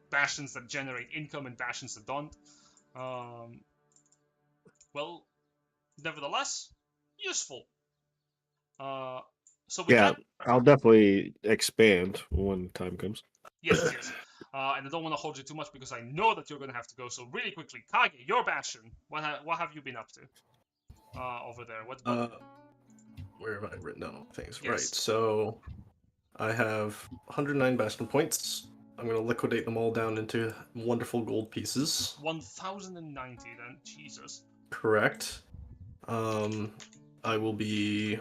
Bastions that generate income and Bastions that don't. Well, nevertheless, useful. So with that, I'll definitely expand when time comes. Yes. And I don't want to hold you too much because I know that you're going to have to go. So really quickly, Kage, your Bastion. What have you been up to over there? What? Where have I written down all things? Yes. Right. So I have 109 Bastion points. I'm going to liquidate them all down into wonderful gold pieces. 1,090 then. Jesus. Correct. I will be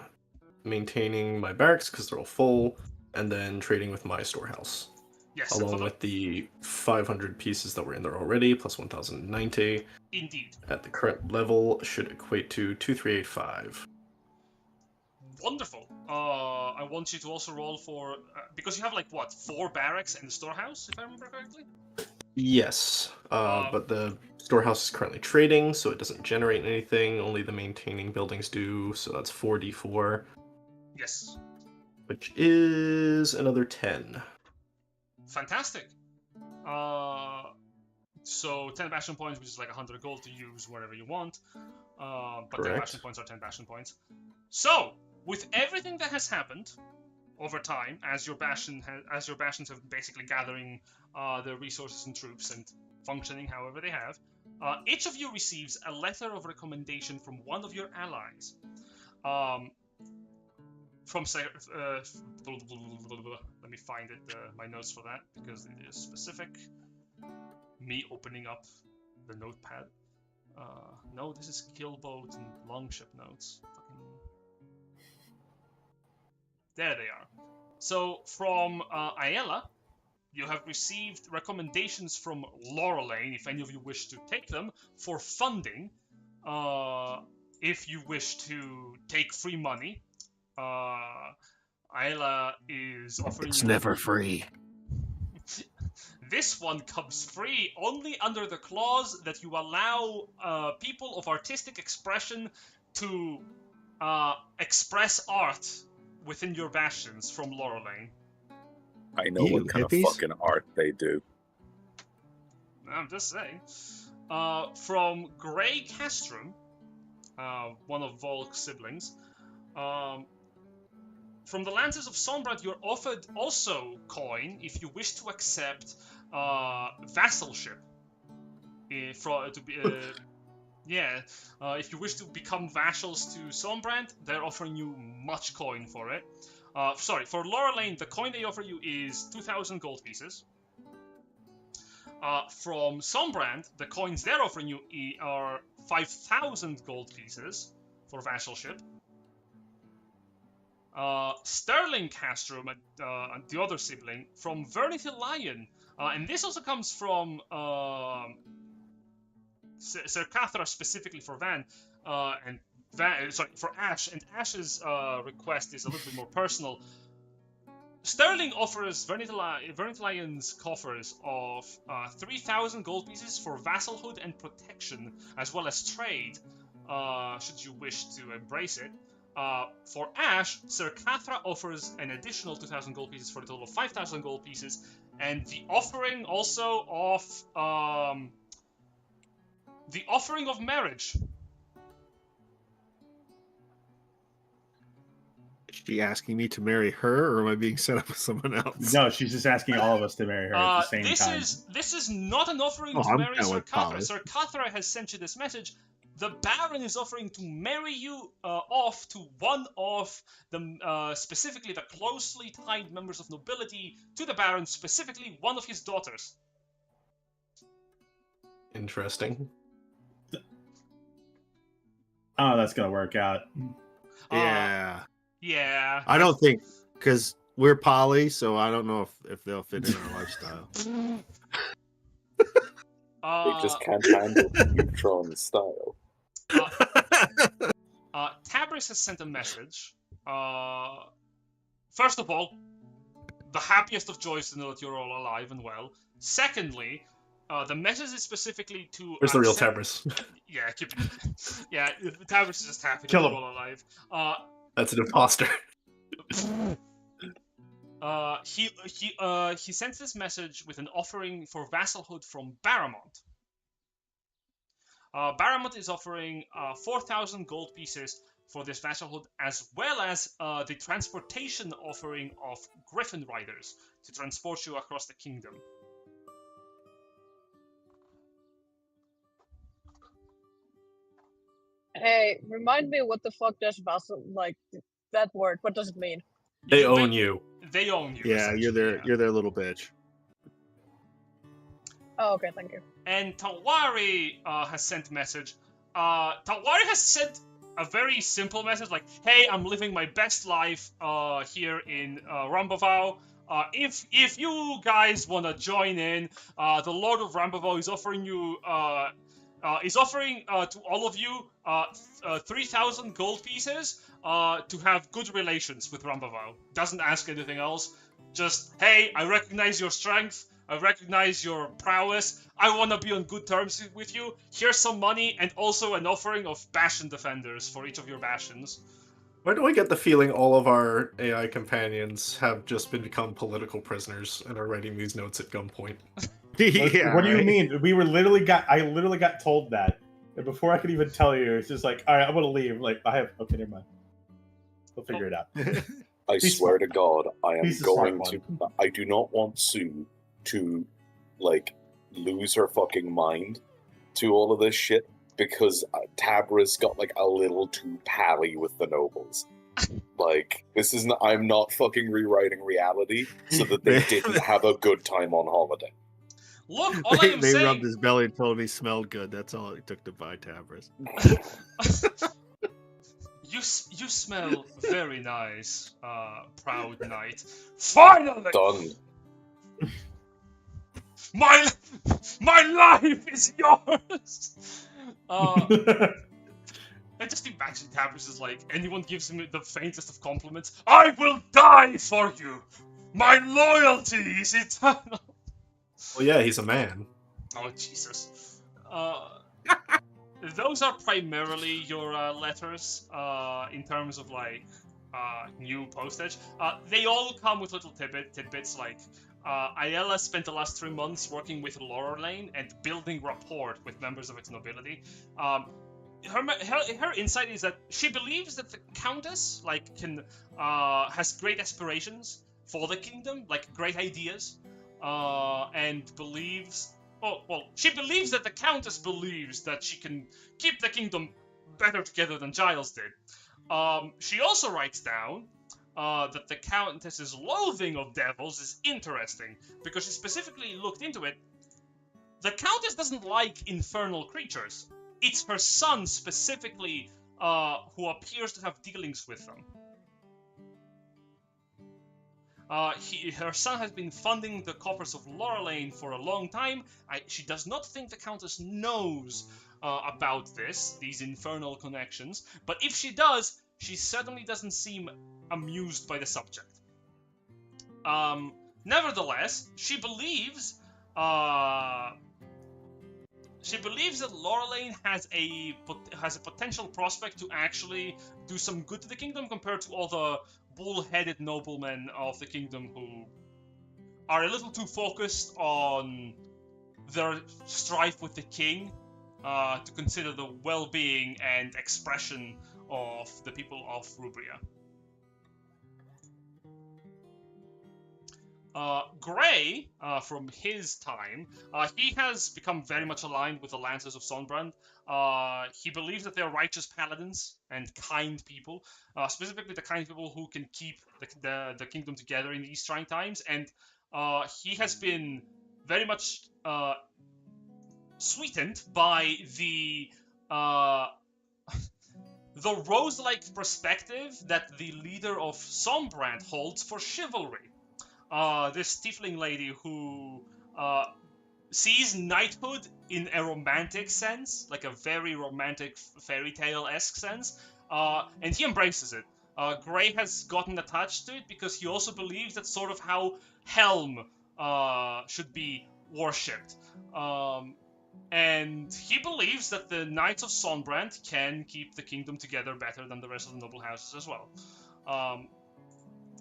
maintaining my barracks because they're all full, and then trading with my storehouse. Yes. Along with the 500 pieces that were in there already, plus 1,090. Indeed. At the current level, should equate to 2385. Wonderful. I want you to also roll for... because you have, like, what, 4 barracks and the storehouse, if I remember correctly? Yes, but the storehouse is currently trading, so it doesn't generate anything. Only the maintaining buildings do, so that's 4d4. Yes. Which is another 10. Fantastic. So 10 Bastion points, which is like 100 gold to use wherever you want. But Correct. 10 Bastion points are 10 Bastion points. So, with everything that has happened over time, as your Bastions have been basically gathering their resources and troops and functioning however they have, each of you receives a letter of recommendation from one of your allies. Let me find it, my notes for that, because it is specific. Me opening up the notepad. No, this is Killboat and Longship notes. There they are. So, from Ayala, you have received recommendations from Laurelane, if any of you wish to take them, for funding. If you wish to take free money. Ayla is offering It's you... never free. This one comes free only under the clause that you allow people of artistic expression to express art within your Bastions from Laurelane. I know what kind of fucking art they do. I'm just saying. From Grey Castrum, one of Volk's siblings, From the Lancers of Sombrand, you're offered also coin if you wish to accept vassalship. If you wish to become vassals to Sombrand, they're offering you much coin for it. For Lorelane, the coin they offer you is 2,000 gold pieces. From Sombrand, the coins they're offering you are 5,000 gold pieces for vassalship. Sterling Castrum, and the other sibling, from Vernity Lion, and this also comes from Sir Cathra specifically for Van, for Ash, and Ash's request is a little bit more personal. Sterling offers Vernity Lion's coffers of 3,000 gold pieces for vassalhood and protection, as well as trade, should you wish to embrace it. For Ash, Sir Cathra offers an additional 2,000 gold pieces for a total of 5,000 gold pieces, and the offering also of marriage. Is she asking me to marry her, or am I being set up with someone else? No, she's just asking all of us to marry her at the same time. This is not an offering to marry Sir Cathra. Sir Cathra has sent you this message. The Baron is offering to marry you off to one of the, specifically the closely tied members of nobility to the Baron, specifically one of his daughters. Interesting. Oh, that's gonna work out. Yeah. Yeah. I don't think, because we're poly, so I don't know if they'll fit in our lifestyle. They just can't handle neutron style. Tabris has sent a message. First of all, the happiest of joys to know that you're all alive and well. Secondly, the message is specifically to... Where's the real Tabris? Yeah, Tabris is just happy that Kill you're him. all alive. That's an imposter. He sent this message with an offering for vassalhood from Baramont. Baramont is offering 4,000 gold pieces for this vassalhood, as well as the transportation offering of Griffin Riders to transport you across the kingdom. Hey, remind me what the fuck does vassal, like, that word, what does it mean? They own you. They own you. Yeah, you're their little bitch. Oh, okay, thank you. And Tawari has sent a message. Tawari has sent a very simple message like, hey, I'm living my best life here in Rambavau. If you guys want to join in, the Lord of Rambavau is offering you... to all of you 3,000 gold pieces to have good relations with Rambavau. Doesn't ask anything else. Just, hey, I recognize your strength. I recognize your prowess. I want to be on good terms with you. Here's some money and also an offering of Bastion defenders for each of your Bastions. Why do I get the feeling all of our AI companions have just become political prisoners and are writing these notes at gunpoint? Yeah, What do you right? mean? I literally got told that. And before I could even tell you, it's just like, all right, I'm gonna leave. Like, okay, never mind. We'll figure it out. I He's swear smart. to God, I am He's a smart going to. one. I do not want Sue to, like, lose her fucking mind to all of this shit because Tabra's got, like, a little too pally with the nobles. Like, this isn't. I'm not fucking rewriting reality so that they didn't have a good time on holiday. Look, all I am They saying... rubbed his belly and told him he smelled good. That's all it took to buy Tabris. You smell very nice, proud knight. Finally! Done. My life is yours! I just imagine Tabris is like, anyone gives him the faintest of compliments, I will die for you! My loyalty is eternal! Well, yeah, he's a man. Oh, Jesus. Those are primarily your letters, in terms of, like, new postage. They all come with little tidbits, like, Ayala spent the last 3 months working with Lorelane and building rapport with members of its nobility. her insight is that she believes that the Countess has great aspirations for the kingdom, like great ideas, and believes. Well, she believes that the Countess believes that she can keep the kingdom better together than Giles did. She also writes down that the Countess's loathing of devils is interesting because she specifically looked into it. The Countess doesn't like infernal creatures. It's her son specifically who appears to have dealings with them. Her son has been funding the coffers of Lorelane for a long time. She does not think the Countess knows about these infernal connections, but if she does, she certainly doesn't seem amused by the subject. Nevertheless, she believes that Lorelane has a potential prospect to actually do some good to the kingdom compared to all the bull-headed noblemen of the kingdom who are a little too focused on their strife with the king to consider the well-being and expression of the people of Rubria. Gray, from his time, he has become very much aligned with the Lancers of Sonbrand. He believes that they're righteous paladins and kind people, specifically the kind of people who can keep the kingdom together in these trying times, and he has been very much sweetened by the rose-like perspective that the leader of Sonbrand holds for chivalry. This tiefling lady who sees knighthood in a romantic sense, like a very romantic fairy tale-esque sense, and he embraces it. Gray has gotten attached to it because he also believes that's sort of how Helm should be worshipped. And he believes that the Knights of Sonbrand can keep the kingdom together better than the rest of the noble houses as well.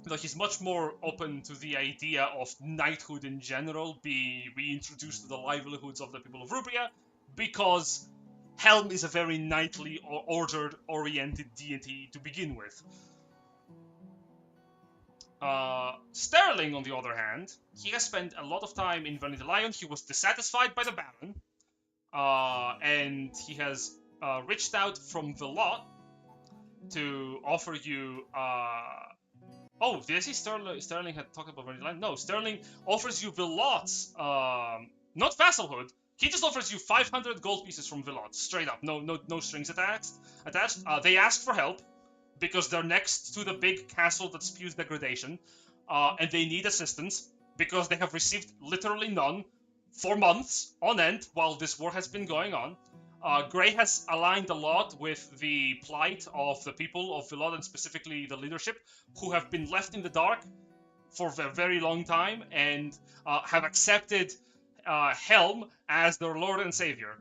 Though he's much more open to the idea of knighthood in general be reintroduced to the livelihoods of the people of Rubria, because Helm is a very knightly or order-oriented deity to begin with. Sterling, on the other hand, he has spent a lot of time in Vernithalion. He was dissatisfied by the Baron, and he has reached out from Velot to offer you... Oh, did I see Sterling had talked about Vernithalion? No, Sterling offers you Velot's, not vassalhood. He just offers you 500 gold pieces from Velot, straight up, no strings attached. They ask for help because they're next to the big castle that spews degradation, and they need assistance because they have received literally none for months on end while this war has been going on. Gray has aligned a lot with the plight of the people of Velot, and specifically the leadership, who have been left in the dark for a very long time and have accepted Helm as their lord and savior.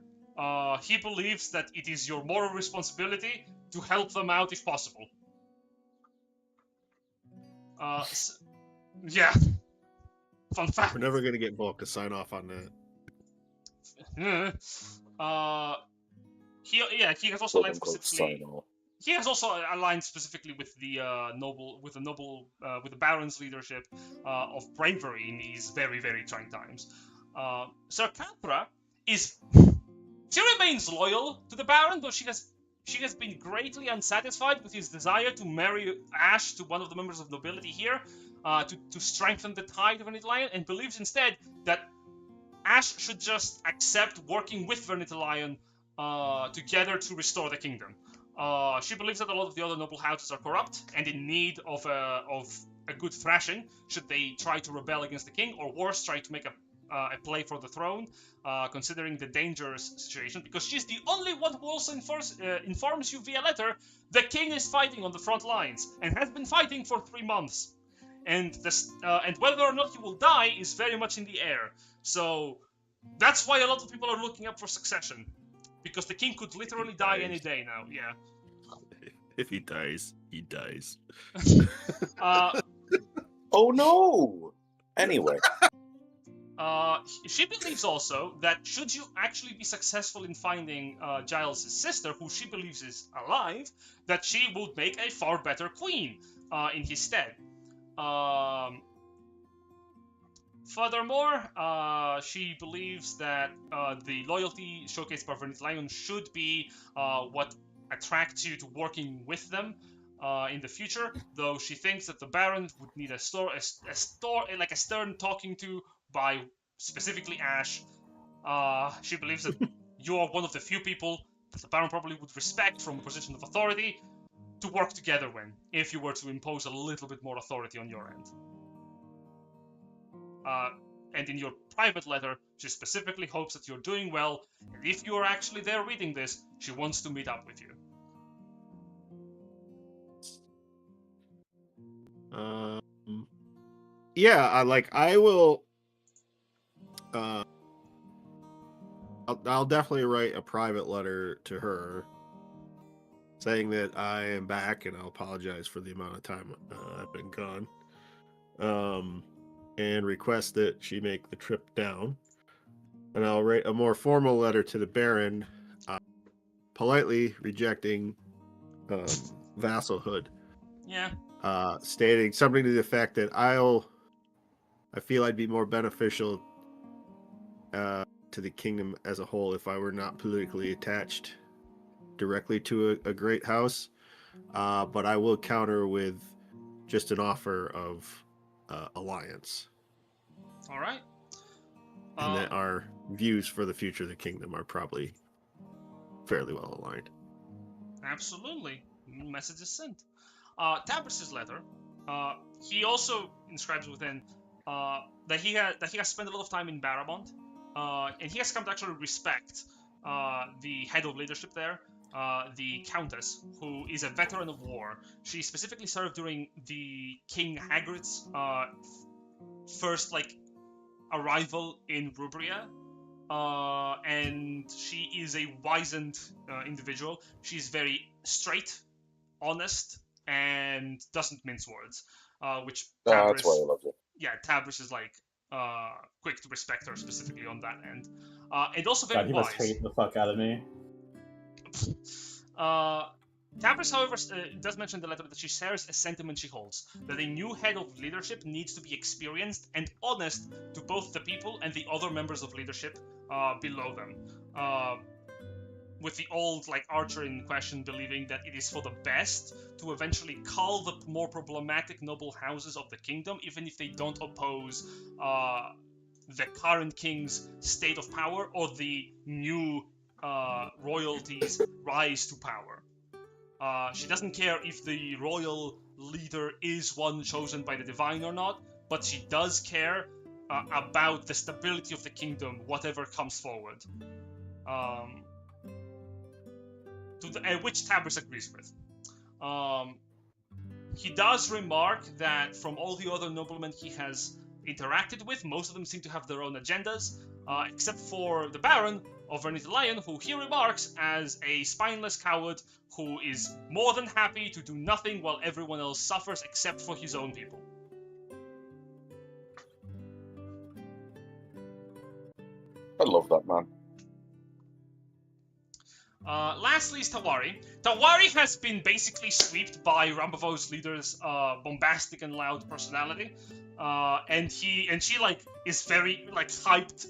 He believes that it is your moral responsibility to help them out if possible. Yeah. Fun fact. We're never going to get Bulk to sign off on that. He has also aligned specifically. He has also aligned specifically with the Baron's leadership of bravery in these very, very trying times. Sir Canthra she remains loyal to the Baron, though she has been greatly unsatisfied with his desire to marry Ash to one of the members of nobility here, to strengthen the tide of Vernithalion, and believes instead that Ash should just accept working with Vernithalion together to restore the kingdom. She believes that a lot of the other noble houses are corrupt and in need of a good thrashing should they try to rebel against the king, or worse, try to make a play for the throne, considering the dangerous situation, because she's the only one who also informs you via letter the king is fighting on the front lines and has been fighting for 3 months, and whether or not he will die is very much in the air. So that's why a lot of people are looking up for succession, because the king could literally die any day now. Yeah. If he dies, he dies. Oh no! Anyway. She believes also that should you actually be successful in finding Giles' sister, who she believes is alive, that she would make a far better queen in his stead. Furthermore, she believes that the loyalty showcased by Vernith Lion should be what attracts you to working with them in the future. Though she thinks that the Baron would need a stern talking to by specifically Ash. She believes that you are one of the few people that the Baron probably would respect from a position of authority to work together when, if you were to impose a little bit more authority on your end. And in your private letter, she specifically hopes that you're doing well, and if you are actually there reading this, she wants to meet up with you. Yeah, I will. I'll definitely write a private letter to her saying that I am back and I'll apologize for the amount of time I've been gone. And request that she make the trip down. And I'll write a more formal letter to the Baron, politely rejecting vassalhood. Yeah. Stating something to the effect that I feel I'd be more beneficial to the kingdom as a whole if I were not politically attached directly to a great house. But I will counter with just an offer of alliance. All right. And that our views for the future of the kingdom are probably fairly well aligned. Absolutely. Message is sent. Tabris's letter. He also inscribes within that he has spent a lot of time in Barabond, and he has come to actually respect the head of leadership there, the Countess, who is a veteran of war. She specifically served during the King Hagrid's first arrival in Rubria, and she is a wizened individual. She's very straight, honest, and doesn't mince words. Which Tabris, that's why I love you. Yeah, Tabris is quick to respect her specifically on that end, and also God, very he wise. must hate the fuck out of me. Tabris, however, does mention in the letter that she shares a sentiment she holds, that a new head of leadership needs to be experienced and honest to both the people and the other members of leadership below them. With the old archer in question believing that it is for the best to eventually cull the more problematic noble houses of the kingdom, even if they don't oppose the current king's state of power or the new royalties rise to power. She doesn't care if the royal leader is one chosen by the divine or not, but she does care about the stability of the kingdom, whatever comes forward. Which Tabris agrees with. He does remark that from all the other noblemen he has interacted with, most of them seem to have their own agendas, except for the Baron of Vernith Lion, who he remarks as a spineless coward who is more than happy to do nothing while everyone else suffers except for his own people. I love that man. Lastly is Tawari. Tawari has been basically swept by Rambavo's leader's bombastic and loud personality, and she is very hyped,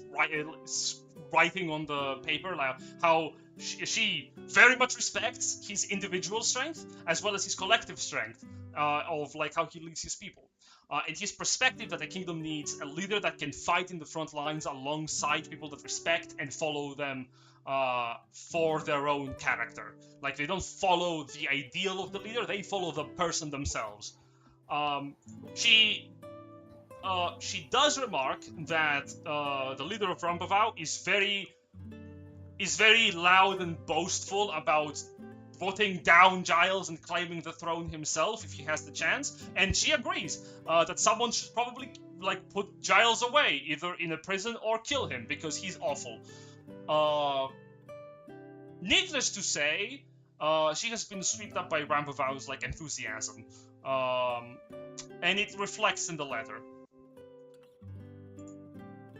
writing on the paper how she very much respects his individual strength as well as his collective strength of how he leads his people. And his perspective that the kingdom needs a leader that can fight in the front lines alongside people that respect and follow them for their own character. They don't follow the ideal of the leader, they follow the person themselves. She does remark that the leader of Rambavau is very loud and boastful about voting down Giles and claiming the throne himself if he has the chance, and she agrees that someone should probably put Giles away, either in a prison or kill him because he's awful. Needless to say, she has been swept up by Rambavau's enthusiasm, and it reflects in the letter.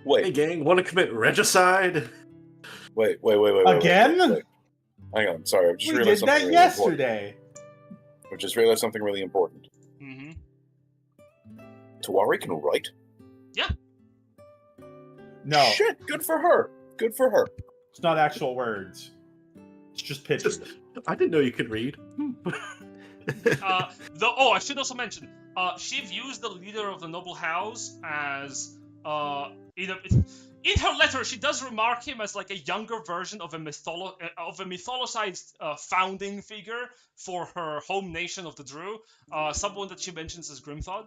Hey, gang, want to commit regicide? Wait. Again? Wait. Hang on, sorry. I just We realized did that something really important. yesterday. I just realized something really important. Mm-hmm. Tawari can write? No, Shit, good for her. Good for her. it's not actual words. It's just pictures. I didn't know you could read. I should also mention, she views the leader of the noble house as in her letter. She does remark him as like a younger version of a mythologized founding figure for her home nation of the Drew. Someone that she mentions as Grimthod.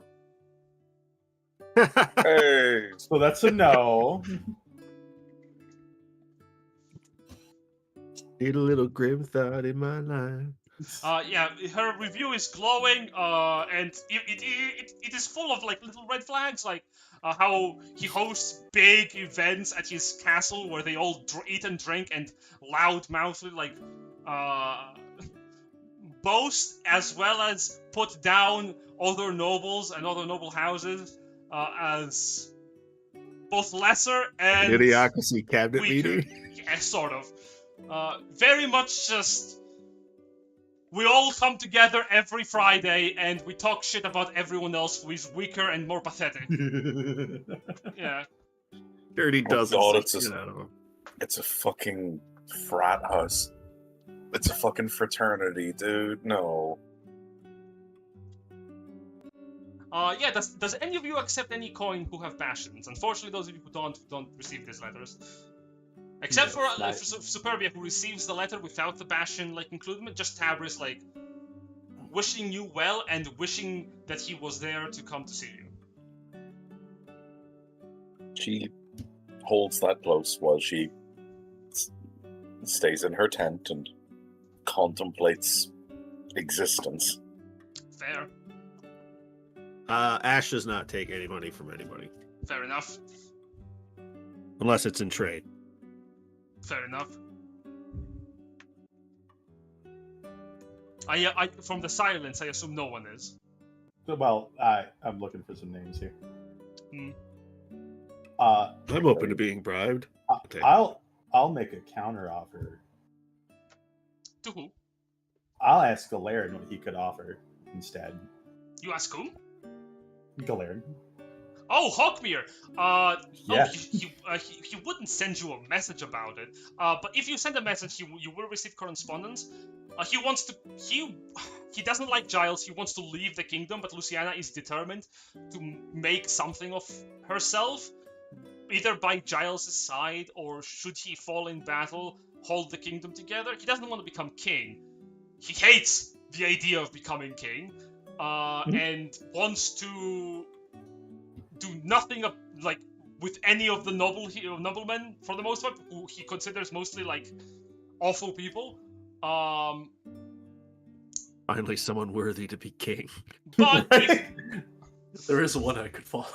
Hey, So that's a no. Need a little grim thought in my life. Yeah, her review is glowing, and it is full of like little red flags, like how he hosts big events at his castle where they all eat and drink and loudmouthly like boast, as well as put down other nobles and other noble houses as both lesser and Idiocracy cabinet weaker. meeting. Yeah, sort of. Very much just we all come together every Friday and we talk shit about everyone else who is weaker and more pathetic. Yeah. Dirty dozen. God, it's It's a fucking frat house. It's a fucking fraternity, dude. No. Yeah, does any of you accept any coin who have passions? Unfortunately, those of you who don't receive these letters. Except for Superbia, who receives the letter without the passion like included, just Tabris like wishing you well and wishing that he was there to come to see you. She holds that close while she stays in her tent and contemplates existence. Fair. Ash does not take any money from anybody. Fair enough. Unless it's in trade. Fair enough. I from the silence, I assume no one is. Well, I'm looking for some names here. Hmm. I'm open to being bribed. I'll make a counter offer. To who? I'll ask Galarian what he could offer instead. You ask who? Galarian. Oh, Hawkmere! Yeah. He wouldn't send you a message about it. But if you send a message, you will receive correspondence. He doesn't like Giles. He wants to leave the kingdom, but Luciana is determined to make something of herself, either by Giles' side or should he fall in battle, hold the kingdom together. He doesn't want to become king. He hates the idea of becoming king, and wants to do nothing like with any of the noblemen for the most part, who he considers mostly like awful people. Finally, someone worthy to be king. But There is one I could follow.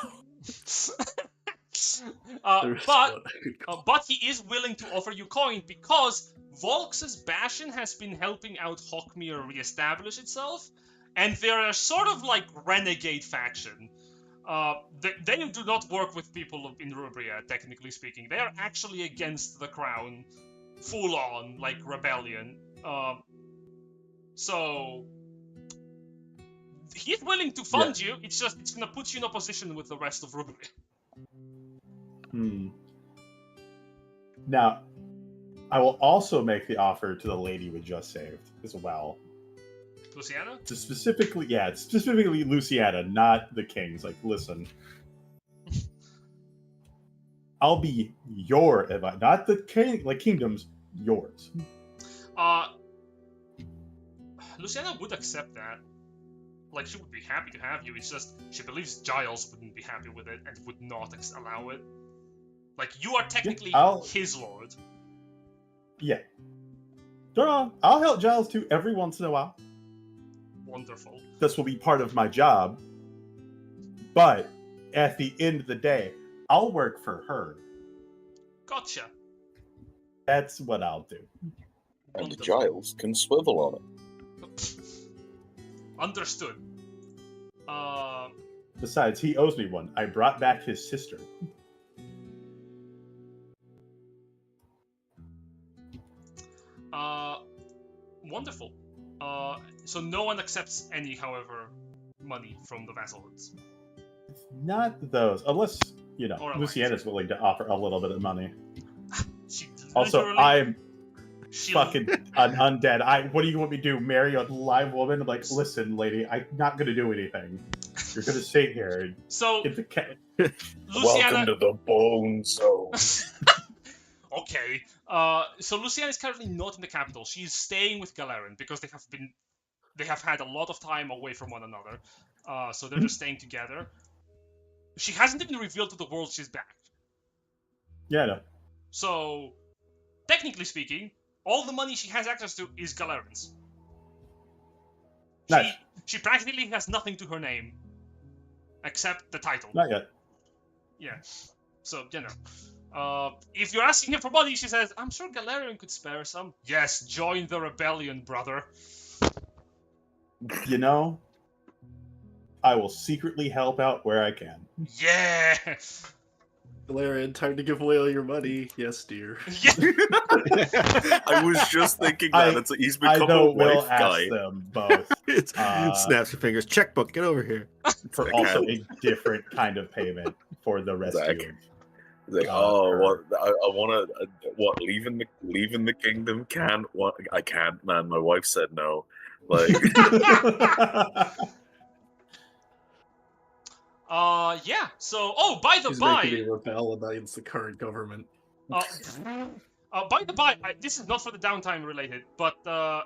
But he is willing to offer you coin because Volx's Bastion has been helping out Hawkmere re-establish itself, and they're a sort of like renegade faction. They do not work with people in Rubria, technically speaking. They are actually against the crown, full on, like rebellion. So he's willing to fund you. It's gonna put you in opposition with the rest of Rubria. Now, I will also make the offer to the lady we just saved as well. Luciana? Specifically Luciana, not the kings. Like, listen, I'll be your advisor, not the king, like kingdoms, yours. Luciana would accept that. Like, she would be happy to have you. It's just she believes Giles wouldn't be happy with it and would not allow it. Like, you are technically his lord. Yeah. I'll help Giles too every once in a while. Wonderful. This will be part of my job. But at the end of the day, I'll work for her. Gotcha. That's what I'll do. And Wonderful. Giles can swivel on it. Understood. Besides, he owes me one. I brought back his sister. Wonderful. So no one accepts any, however, money from the vassals. Not those, unless Or Luciana's willing to offer a little bit of money. She Also, literally- I'm she- fucking an undead. What do you want me to do? Marry a live woman? I'm like, listen, lady, I'm not gonna do anything. You're gonna sit here and So get the cat. Luciana. Welcome to the Bone Zone. Okay. So Luciana is currently not in the capital. She's staying with Galerin because they have had a lot of time away from one another. So they're just staying together. She hasn't even revealed to the world she's back. Yeah, no. So, technically speaking, all the money she has access to is Galerin's. Nice. She practically has nothing to her name, except the title. Not yet. Yeah. So, if you're asking her for money, she says, I'm sure Galerian could spare some. Yes, join the rebellion, brother. I will secretly help out where I can. Yeah! Galarian, time to give away all your money. Yes, dear. Yeah! I was just thinking I- that he's I become a though will wife ask guy. them both It's, Uh, snaps her fingers. Checkbook, get over here. for I also can't. a different kind of payment for the rescue. Zach. He's like, Her. what? I want to. What? Leaving the kingdom? Can't? What? I can't, man. My wife said no. Like, Yeah, so, by the She's by... making me rebel against the current government. By the by, this is not for the downtime related, but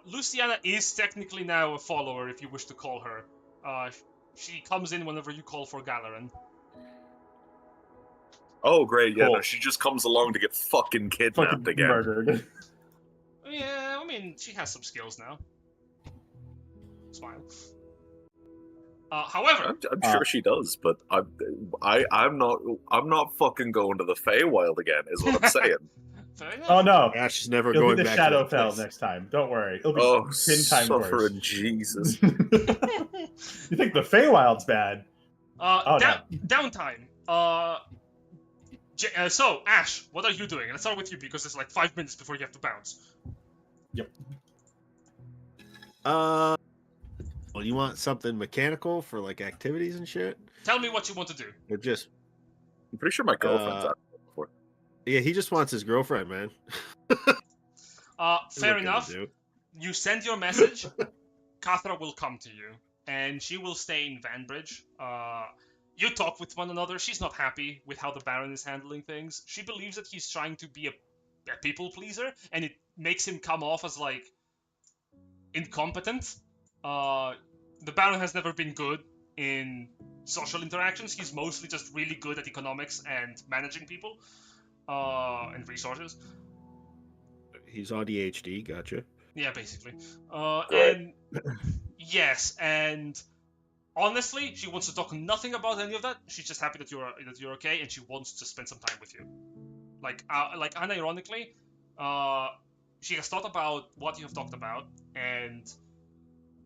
Luciana is technically now a follower, if you wish to call her. She comes in whenever you call for Galerin. oh great, yeah. Cool. No, she just comes along to get fucking kidnapped Fucking again. murdered. Yeah, I mean, she has some skills now. Smile. However, I'm sure she does, but I'm not fucking going to the Feywild again. Is what I'm saying. fair enough. Oh no, Ash is never it'll going be the back to that Shadowfell place. next time. Don't worry, it'll be Oh, 10 times worse. suffering Jesus. You think the Feywild's bad? Oh, Downtime. So, Ash, what are you doing? Let's start with you because it's like 5 minutes before you have to bounce. Well, you want something mechanical for like activities and shit, Tell me what you want to do. or just I'm pretty sure my girlfriend's out before. yeah, he just wants his girlfriend, man. Fair What can I enough. do? You send your message. Kathra will come to you, and she will stay in Vanbridge. You talk with one another. She's not happy with how the Baron is handling things. She believes that he's trying to be a people pleaser, and it makes him come off as like incompetent. The Baron has never been good in social interactions. He's mostly just really good at economics and managing people and resources. He's ADHD. Gotcha. Yeah, basically. Great. And yes, and honestly, she wants to talk nothing about any of that. She's just happy that you're okay, and she wants to spend some time with you. Like unironically, she has thought about what you have talked about, and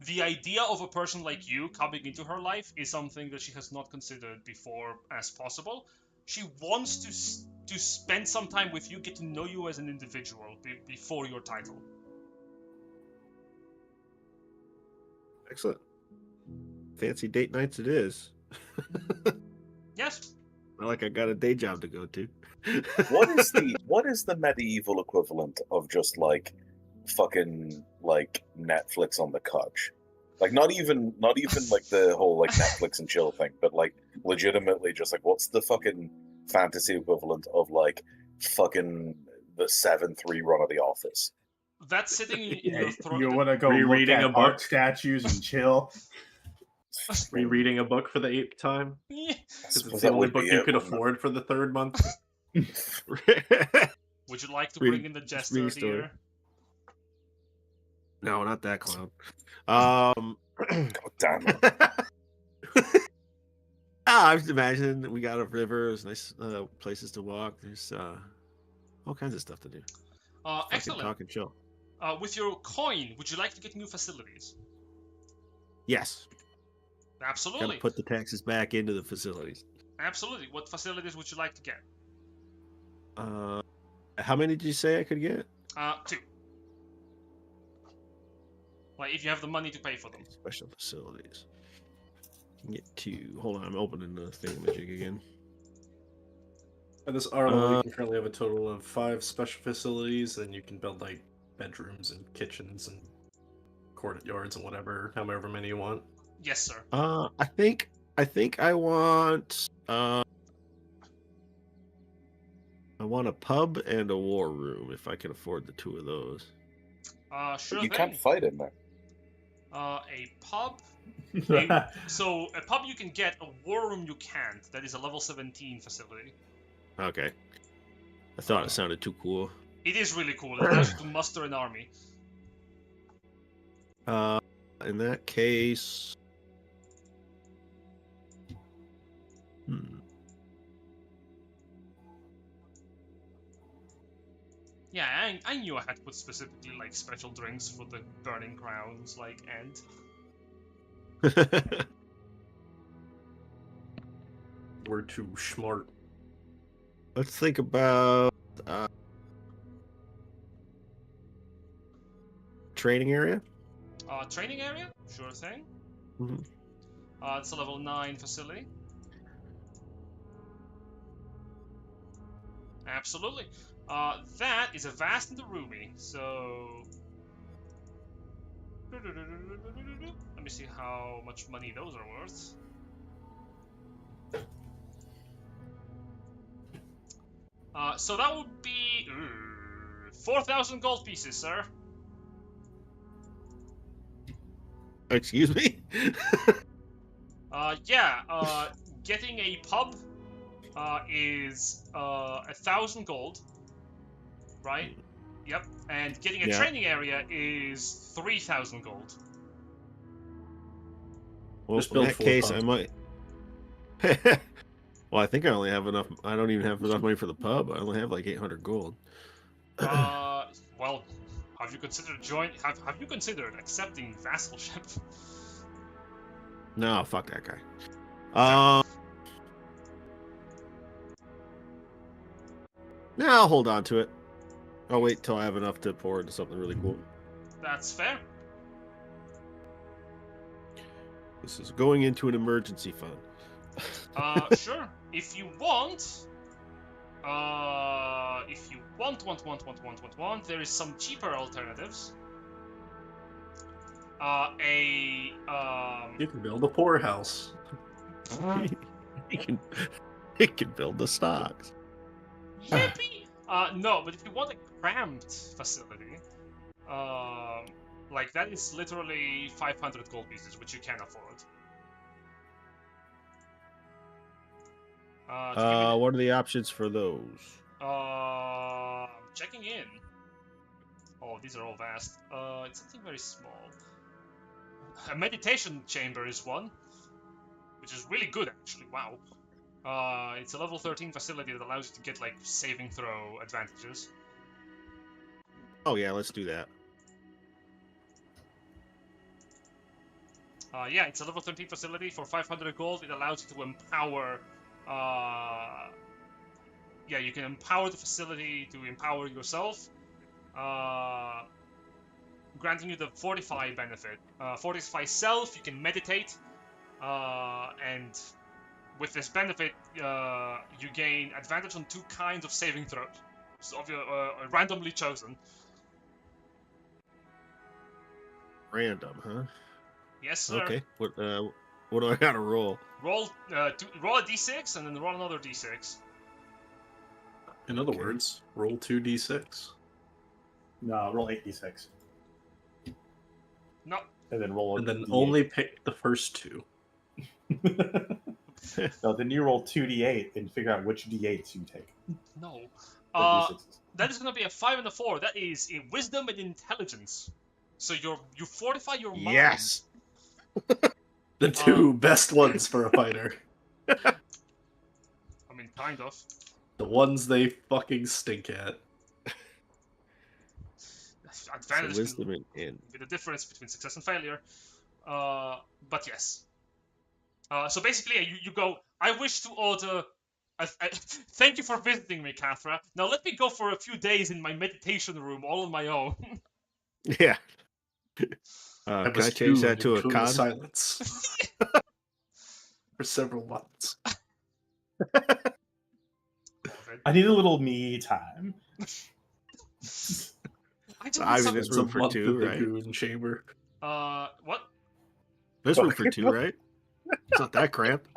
the idea of a person like you coming into her life is something that she has not considered before as possible. She wants to spend some time with you, get to know you as an individual before your title. Excellent. Fancy date nights it is. Yes. Not like I got a day job to go to. What is the medieval equivalent of just like fucking like Netflix on the couch? Like not even like the whole like Netflix and chill thing, but like legitimately just like what's the fucking fantasy equivalent of like fucking the 7th rerun of The Office? That's sitting in your throat. You want to go look Rereading at a book? art statues and chill? Rereading a book for the 8th time? Yeah. Because Suppose it's the that only would book be you it, could wouldn't it? afford for the 3rd month. Would you like to Read- bring in the just jester read a story. here? No, not that clown. God damn it. I was imagining we got a river. There's nice places to walk. There's all kinds of stuff to do. Fucking Excellent. talk and chill. With your coin, would you like to get new facilities? Yes. Gotta Absolutely. put the taxes back into the facilities. Absolutely. What facilities would you like to get? How many did you say I could get? 2. Like, if you have the money to pay for them. Special facilities. Get to. Hold on, I'm opening the thingamajig again. At this arsenal, you can currently have a total of 5 special facilities, and you can build like bedrooms and kitchens and courtyards and whatever, however many you want. Yes, sir. I think I want I want a pub and a war room if I can afford the 2 of those. Sure You thing. can't fight in there. A pub. So a pub you can get, a war room you can't. That is a level 17 facility. Okay. I thought it sounded too cool. It is really cool. It allows you to muster an army. In that case, Yeah, I knew I had to put specifically like special drinks for the Burning Crowns like end. We're too smart. Let's think about training area. Training area? Sure thing. Mhm. It's a level 9 facility. Absolutely. That is a vast and a roomy, so... Let me see how much money those are worth. So that would be 4,000 gold pieces, sir. Excuse me. Getting a pub is 1,000 gold, right? Yep. And getting a Yeah. training area is 3,000 gold. Well, Just in build that 4 case, pubs. I might. Well, I think I only have enough. I don't even have enough money for the pub. I only have like 800 gold. Well, have you considered have you considered accepting vassalship? No, fuck that guy. No, I'll hold on to it. I'll wait till I have enough to pour into something really cool. That's fair. This is going into an emergency fund. Sure. If you want, there is some cheaper alternatives. You can build a poorhouse. He can build the stocks. Yippee! No, but if you want a cramped facility, like that is literally 500 gold pieces, which you can afford. What are the options for those? Checking in. Oh, these are all vast. It's something very small. A meditation chamber is one, which is really good actually. Wow. It's a level 13 facility that allows you to get like saving throw advantages. Oh yeah, let's do that. Yeah, it's a level 13 facility for 500 gold. It allows you to empower. Yeah, you can empower the facility to empower yourself, granting you the Fortify benefit. Fortify self, you can meditate, and with this benefit, you gain advantage on 2 kinds of saving throws, so randomly chosen. Random, huh? Yes, sir. Okay. What do I gotta roll? Roll a d6 and then roll another d6. In other words, roll 2d6. No, roll 8d6. No. And then roll. And then D8. only pick the first 2. No, then you roll 2d8 and figure out which d8s you take. No. Or d6s. That is gonna be a 5 and a 4. That is in wisdom and intelligence. So you fortify your mind. Yes. The 2 best ones for a fighter. I mean, kind of. The ones they fucking stink at. Advantage So wisdom and with the difference between success and failure. But yes. So basically, you go. I wish to order. Thank you for visiting me, Kathra. Now let me go for a few days in my meditation room, all on my own. yeah. I Can I was change that tuned to a into the con? silence for several months. I need a little me time. I So don't Ivy, some- there's It's a room for month two, in the right? goon chamber. What? There's room for two, right? It's not that cramped.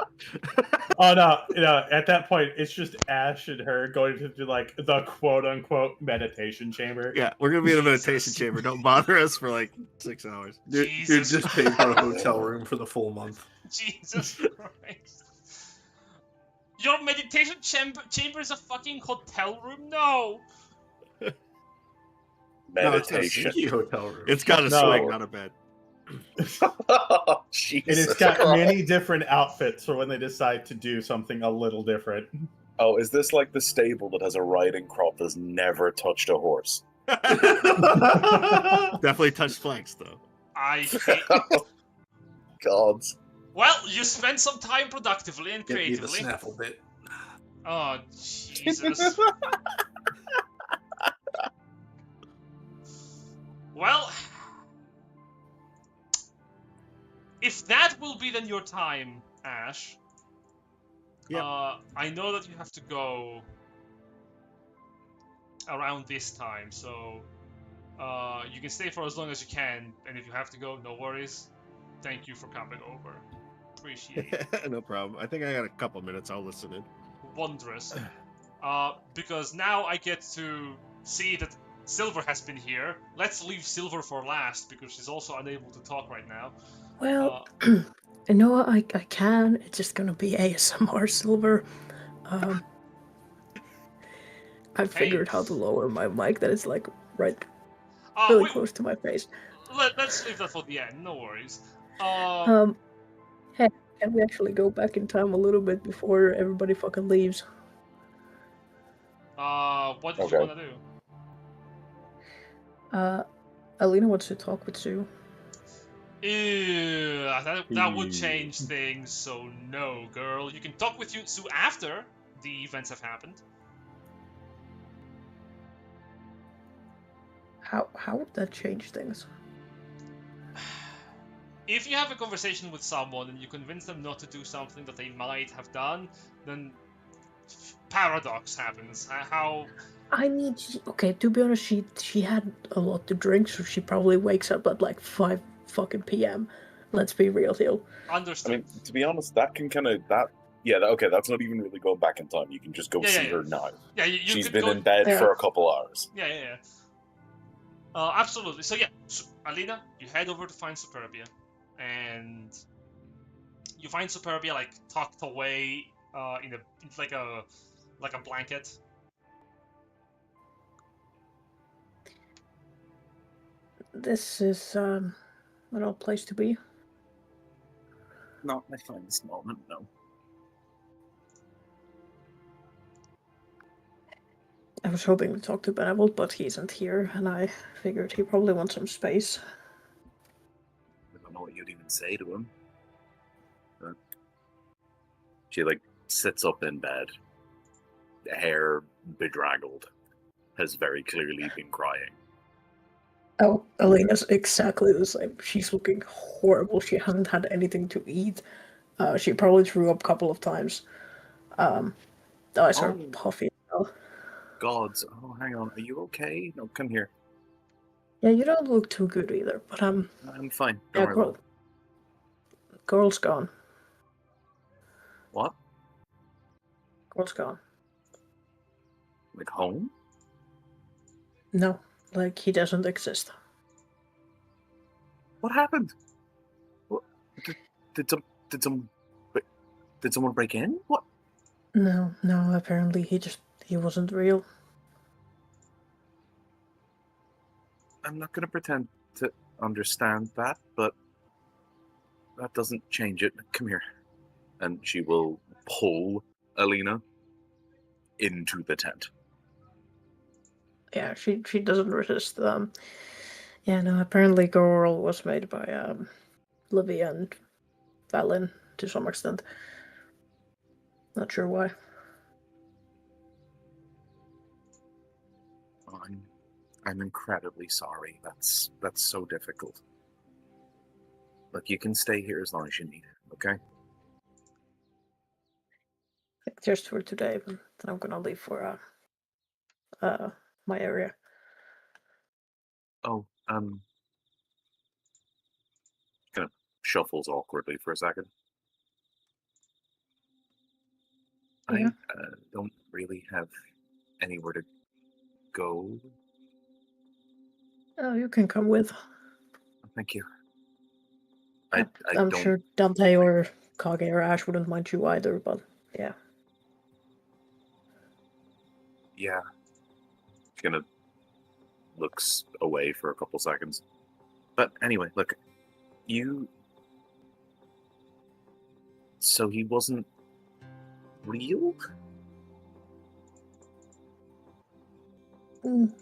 Oh no, at that point it's just Ash and her going to like the quote unquote meditation chamber. Yeah, we're gonna be in a Jesus. meditation chamber. Don't bother us for like 6 hours. You're Jesus just paying for a Christ. hotel room for the full month. Jesus Christ. Your meditation chamber is a fucking hotel room? No! No, it's not Meditation. Sneaky hotel room. It's got a No. swing, not a bed. Jesus And it's got Christ. many different outfits for when they decide to do something a little different. Oh, is this like the stable that has a riding crop that's never touched a horse? Definitely touched flanks though. I hate. God. Well, you spent some time productively and Get me the creatively. snaffle bit. Oh, Jesus. Well, if that will be then your time, Ash, Yep. I know that you have to go around this time, so you can stay for as long as you can, and if you have to go, no worries. Thank you for coming over. Appreciate it. No problem. I think I got a couple minutes. I'll listen in. Wondrous. Because now I get to see that Silver has been here. Let's leave Silver for last, because she's also unable to talk right now. Well, I know I can. It's just gonna be ASMR Silver. I figured how to lower my mic that it's like right really close to my face. Let's leave that for the end, no worries. Hey, can we actually go back in time a little bit before everybody fucking leaves? What did Okay. you want to do? Alina wants to talk with Sue. Ew, that would change things, so no, girl. You can talk with Sue after the events have happened. How would that change things? If you have a conversation with someone and you convince them not to do something that they might have done, then paradox happens. How? I mean, okay, to be honest, she had a lot to drink, so she probably wakes up at like 5 fucking p.m. Let's be real here. Understood. I mean, to be honest, that can kind of okay. That's not even really going back in time. You can just go see her now. Yeah, She's could been go... in bed for a couple hours. Yeah. Absolutely. So yeah, Alina, you head over to find Superbia, and you find Superbia like tucked away in like a blanket. This is an odd place to be. Not my finest moment, no. I was hoping to talk to Benevolt, but he isn't here, and I figured he probably wants some space. I don't know what you'd even say to him. But she like sits up in bed, hair bedraggled, has very clearly been crying. Oh, Alina's exactly the same. She's looking horrible. She hasn't had anything to eat. She probably threw up a couple of times. Eyes are puffy as well. Gods, oh, hang on, are you okay? No, come here. Yeah, you don't look too good either, but I'm fine. Don't yeah, worry about it. girl's gone. What? Girl's gone. Like home? No, like he doesn't exist. What happened? What? Did someone break in? What? No, apparently he wasn't real. I'm not going to pretend to understand that, but that doesn't change it. Come here. And she will pull Alina into the tent. Yeah, she doesn't resist. Yeah, no, apparently Girl was made by Livy and Valen to some extent. Not sure why. I'm incredibly sorry. That's so difficult. Look, you can stay here as long as you need, okay? Just for today, but then I'm gonna leave for my area. Oh, kind of shuffles awkwardly for a second. Yeah. I don't really have anywhere to go. Oh, you can come with. Thank you. Yeah, I I'm don't. sure Dante or Kage or Ash wouldn't mind you either, but yeah. Yeah. Kind of looks away for a couple seconds. But anyway, look, you. So he wasn't real? Mm.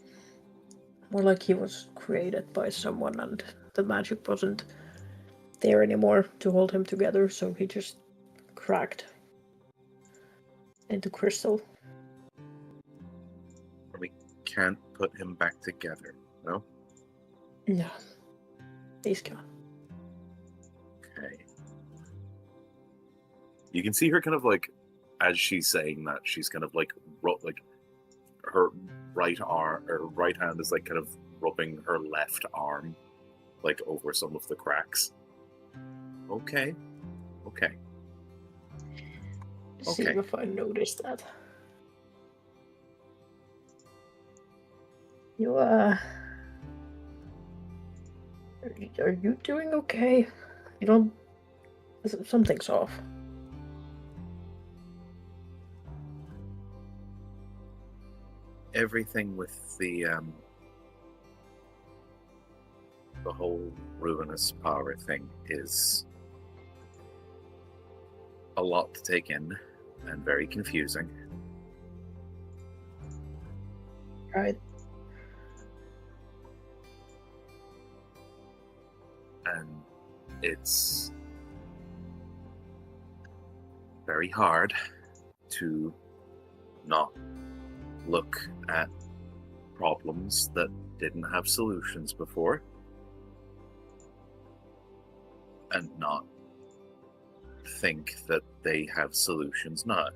More like he was created by someone and the magic wasn't there anymore to hold him together, so he just cracked into crystal. We can't put him back together, no? No. He's gone. Okay. You can see her kind of like, as she's saying that, she's kind of like her right arm or right hand is like kind of rubbing her left arm like over some of the cracks. Okay. See Okay. if I noticed that. You are you doing okay? You don't. Something's off. Everything with the whole ruinous power thing is a lot to take in and very confusing. Right. And it's very hard to not look at problems that didn't have solutions before and not think that they have solutions now.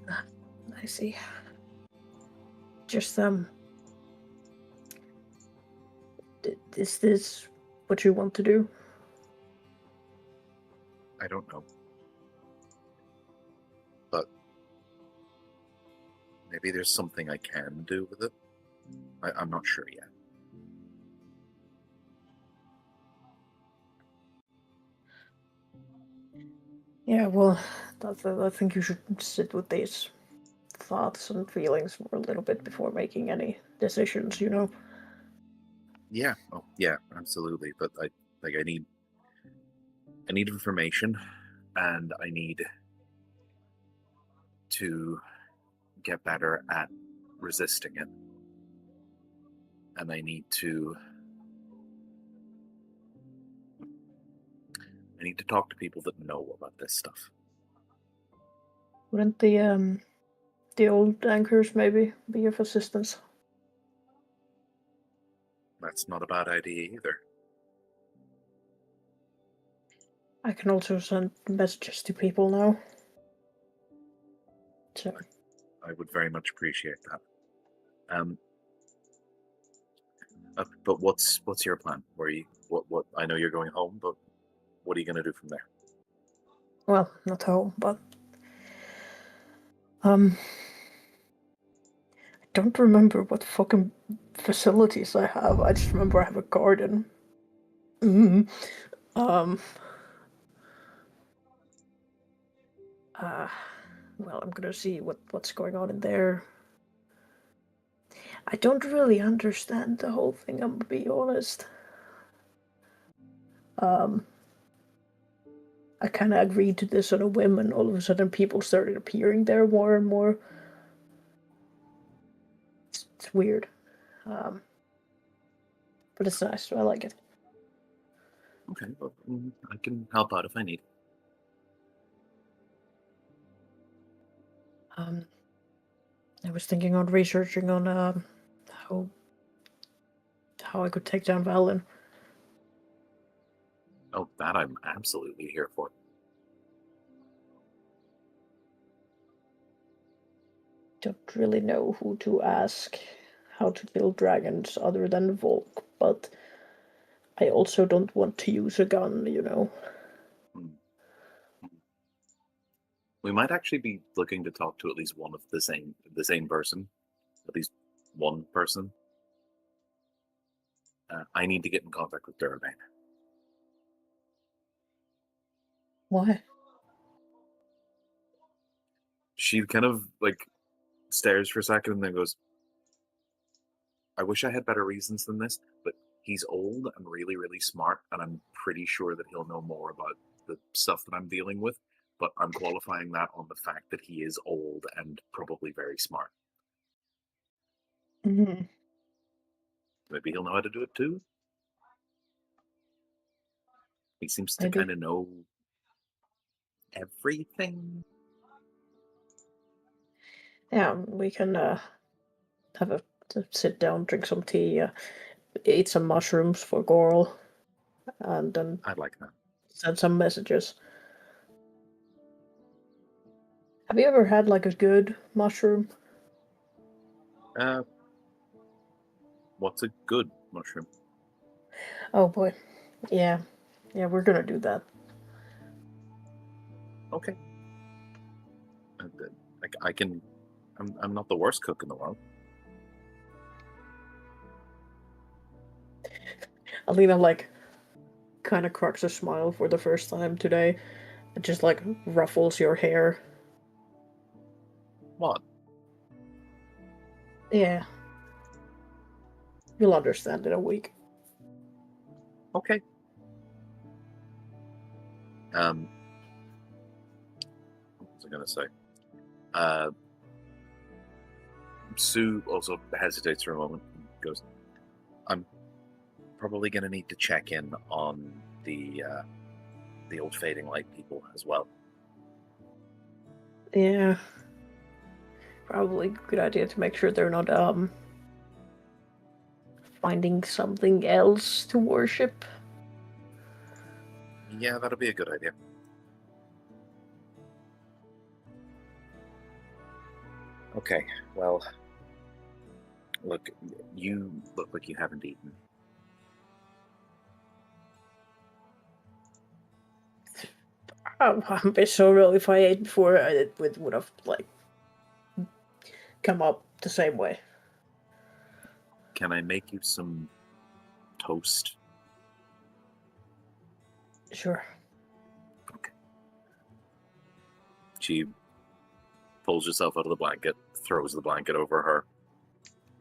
I see. Just is this what you want to do? I don't know. But maybe there's something I can do with it. I'm not sure yet. Yeah, well, I think you should sit with these thoughts and feelings for a little bit before making any decisions, you know? Yeah, oh, yeah, absolutely. But I need information, and I need to get better at resisting it. And I need to talk to people that know about this stuff. Wouldn't the old anchors maybe be of assistance? That's not a bad idea either. I can also send messages to people now. So I would very much appreciate that. But what's your plan? Where you what? I know you're going home, but what are you going to do from there? well, not home, but I don't remember what fucking facilities I have. I just remember I have a garden. Well, I'm gonna see what's going on in there. I don't really understand the whole thing, I'm gonna be honest. I kind of agreed to this on a whim, and all of a sudden people started appearing there more and more. It's weird. But it's nice, I like it. Okay, well, I can help out if I need. I was thinking on researching on how how I could take down Valen. Oh, that I'm absolutely here for. Don't really know who to ask how to build dragons other than Volk, but I also don't want to use a gun, you know. We might actually be looking to talk to at least one of the same person, at least one person. I need to get in contact with Durabane. Why? She kind of like stares for a second and then goes, I wish I had better reasons than this, but he's old and really, really smart, and I'm pretty sure that he'll know more about the stuff that I'm dealing with, but I'm qualifying that on the fact that he is old and probably very smart. Mm-hmm. Maybe he'll know how to do it too. He seems to Maybe. kind of know everything. Yeah, we can have a sit down, drink some tea, eat some mushrooms for Goral, and then I like that. send some messages. Have you ever had like a good mushroom? What's a good mushroom? Oh boy, yeah, we're gonna do that. Okay. I can. I'm not the worst cook in the world. Alina like kind of cracks a smile for the first time today. It just like ruffles your hair. What? Yeah. You'll understand in a week. Okay. What was I gonna say? Sue also hesitates for a moment and goes, I'm probably gonna need to check in on the old Fading Light people as well. Yeah. Probably a good idea to make sure they're not finding something else to worship. Yeah, that'll be a good idea. Okay, well, look, you look like you haven't eaten. I'm so real if I ate before, it would have like come up the same way. Can I make you some toast? Sure. Okay. She pulls herself out of the blanket, throws the blanket over her,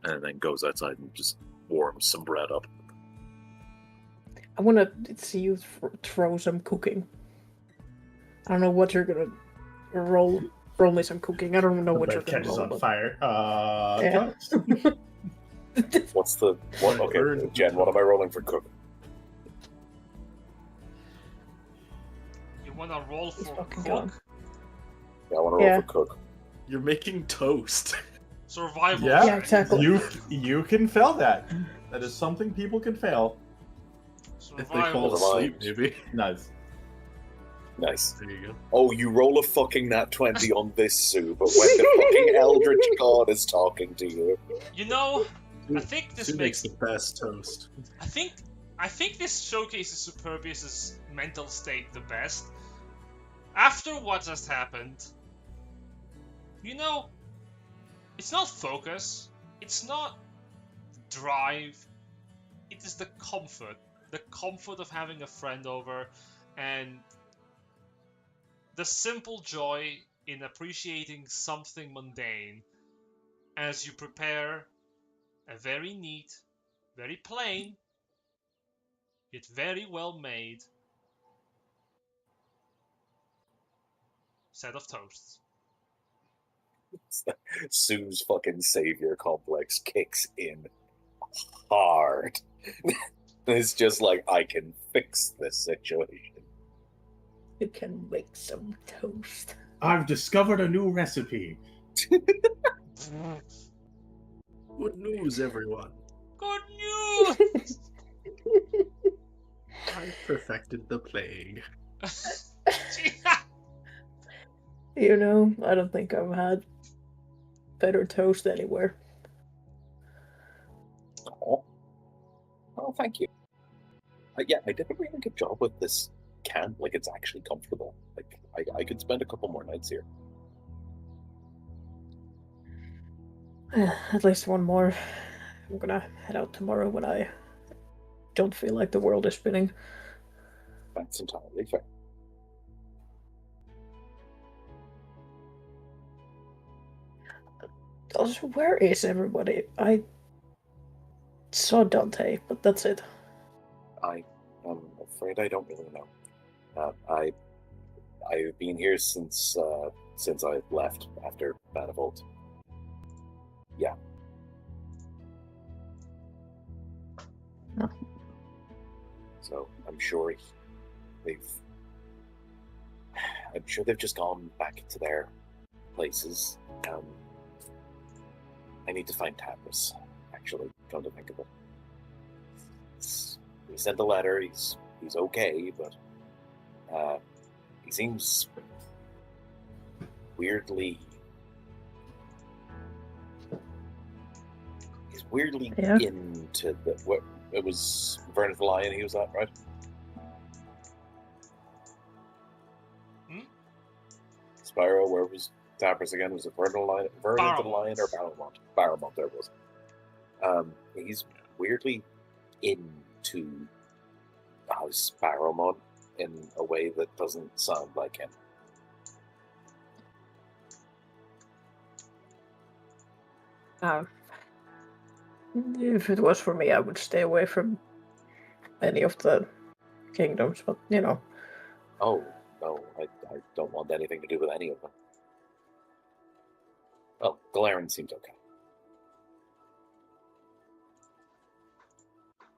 and then goes outside and just warms some bread up. I want to see you throw some cooking. I don't know what you're gonna roll. Roll me some cooking. I don't know The what bread you're gonna catches roll. on but- fire. Yeah. What's the what? Okay, Burn. Jen, what am I rolling for cook? You wanna roll He's for fucking cook? gone. Yeah, I want to roll Yeah. for cook. You're making toast. Survival. Yeah. Yeah, exactly. You can fail that. That is something people can fail. If they Survival. fall asleep, Survive. maybe. Nice. Nice. There you go. Oh, you roll a fucking nat 20 on this, Sue, but when the fucking Eldritch God is talking to you. You know, I think this Sue makes makes the best toast. I think this showcases Superbius's mental state the best. After what just happened, you know, it's not focus, it's not drive, it is the comfort of having a friend over, and the simple joy in appreciating something mundane as you prepare a very neat, very plain, yet very well made set of toasts. Sue's fucking savior complex kicks in hard. It's just like, I can fix this situation. You can make some toast. I've discovered a new recipe. Good news, everyone. Good news! I perfected the plague. You know, I don't think I've had better toast anywhere. Oh, well, thank you. Yeah, I did a really good job with this camp. Like, it's actually comfortable. Like, I could spend a couple more nights here. At least one more. I'm gonna head out tomorrow when I don't feel like the world is spinning. That's entirely fair. Also, where is everybody? I saw Dante, but that's it. I'm afraid I don't really know. I've been here since I left after Manifold. Yeah. Oh. So I'm sure they've just gone back to their places. I need to find Tabris, actually, come to think of it. He sent a letter, he's okay, but he seems weirdly Yeah. into the what it was Vernon the Lion he was at, right? Spyro, where was Tabris again? Was it Vernon the Lion or Barrowmont? Barrowmont, there it was. He's weirdly into House Barrowmont in a way that doesn't sound like him. If it was for me, I would stay away from any of the kingdoms, but you know. Oh, no, I don't want anything to do with any of them. Well, Galarin seems okay.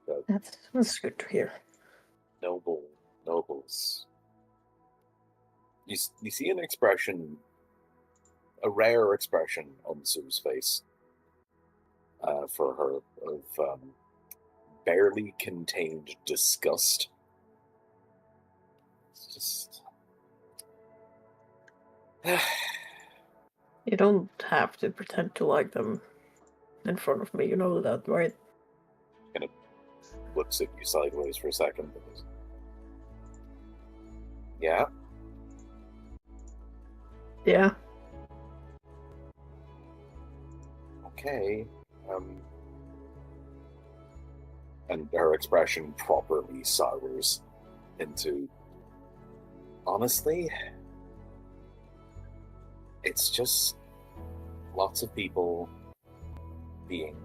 So, That's good to hear. nobles. You see an expression, a rare expression on Sue's face for her of barely contained disgust. It's just... You don't have to pretend to like them in front of me, you know that, right? Kind of looks at you sideways for a second. Because... Yeah? Yeah. Okay. And her expression properly sours into... Honestly, it's just lots of people being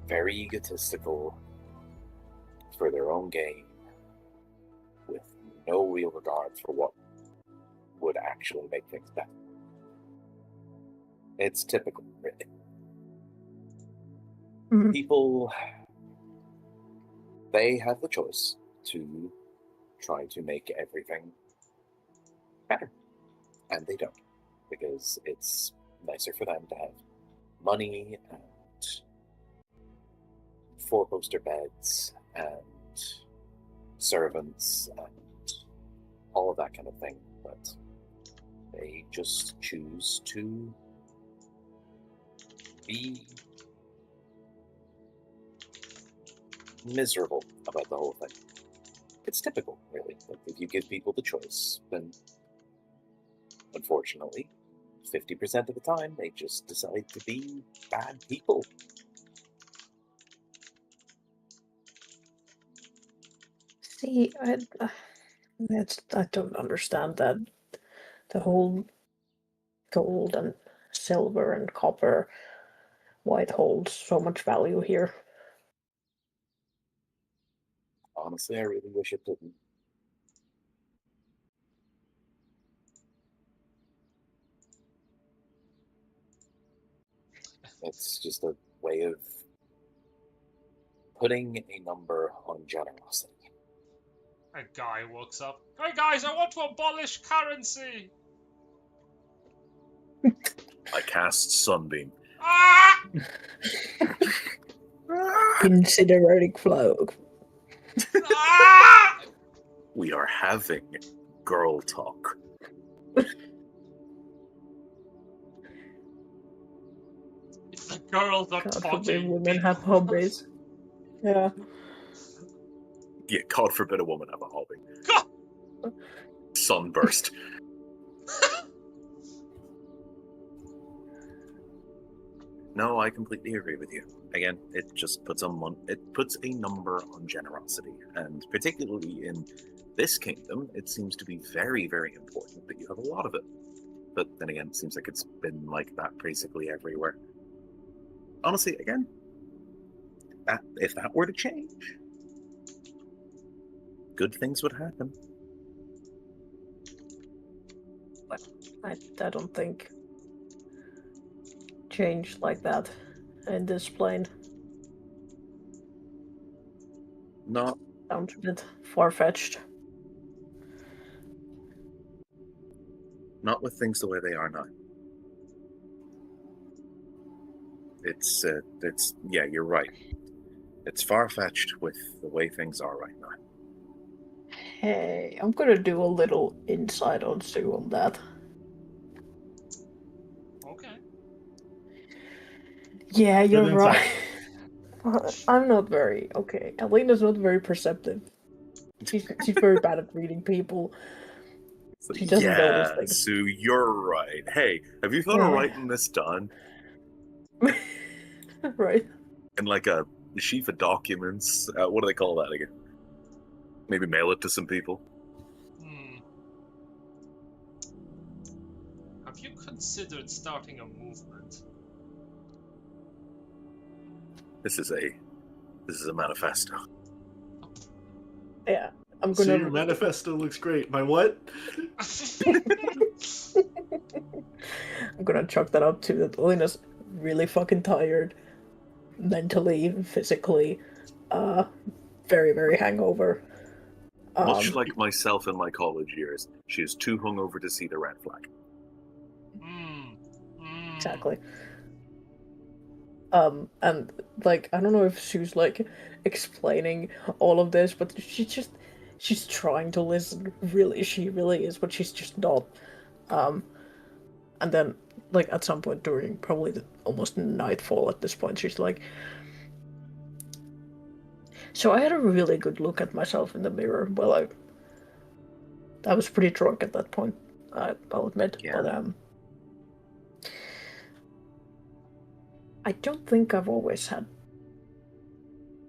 very egotistical for their own gain with no real regard for what would actually make things better. It's typical, really. Mhm. People, they have the choice to try to make everything better. And they don't, because it's nicer for them to have money and four-poster beds and servants and all of that kind of thing, but they just choose to be miserable about the whole thing. It's typical, really. Like, if you give people the choice, then unfortunately, 50% of the time, they just decide to be bad people. See, I don't understand that. The whole gold and silver and copper, why it holds so much value here. Honestly, I really wish it didn't. It's just a way of putting a number on generosity. A guy walks up. Hey guys, I want to abolish currency! I cast Sunbeam. Ah! Incinerating flow. Ah! We are having girl talk. If the girls are God forbid talking, women be have quiet. hobbies. Yeah. Yeah, God forbid a woman have a hobby. God! Sunburst. No, I completely agree with you. Again, it just puts it puts a number on generosity, and particularly in this kingdom, it seems to be very, very important that you have a lot of it. But then again, it seems like it's been like that basically everywhere. Honestly, again, if that were to change, good things would happen. I don't think change like that in this plane. Not Sounds a bit far-fetched. not with things the way they are now. It's yeah, you're right. It's far-fetched with the way things are right now. Hey, I'm gonna do a little insight on Sue on that. Okay. Yeah, you're Good right. insight. I'm not very okay. Alina's not very perceptive. She's very bad at reading people. So, She doesn't notice yeah, things. Sue, you're right. Hey, have you thought of Yeah. writing this down Right. in like a sheaf of documents? What do they call that again? Maybe mail it to some people. Hmm. Have you considered starting a movement? This is a manifesto. Yeah. I'm So gonna your manifesto looks great. My what? I'm gonna chalk that up to that Alina's really fucking tired. Mentally, physically. Very, very hangover. Much like myself in my college years, she is too hungover to see the red flag. Exactly. And like I don't know if Sue's like explaining all of this, but she's trying to listen. Really, she really is, but she's just not. And then like at some point during probably almost nightfall at this point, she's like, "So I had a really good look at myself in the mirror. Well, I was pretty drunk at that point. I'll admit, Yeah. but I don't think I've always had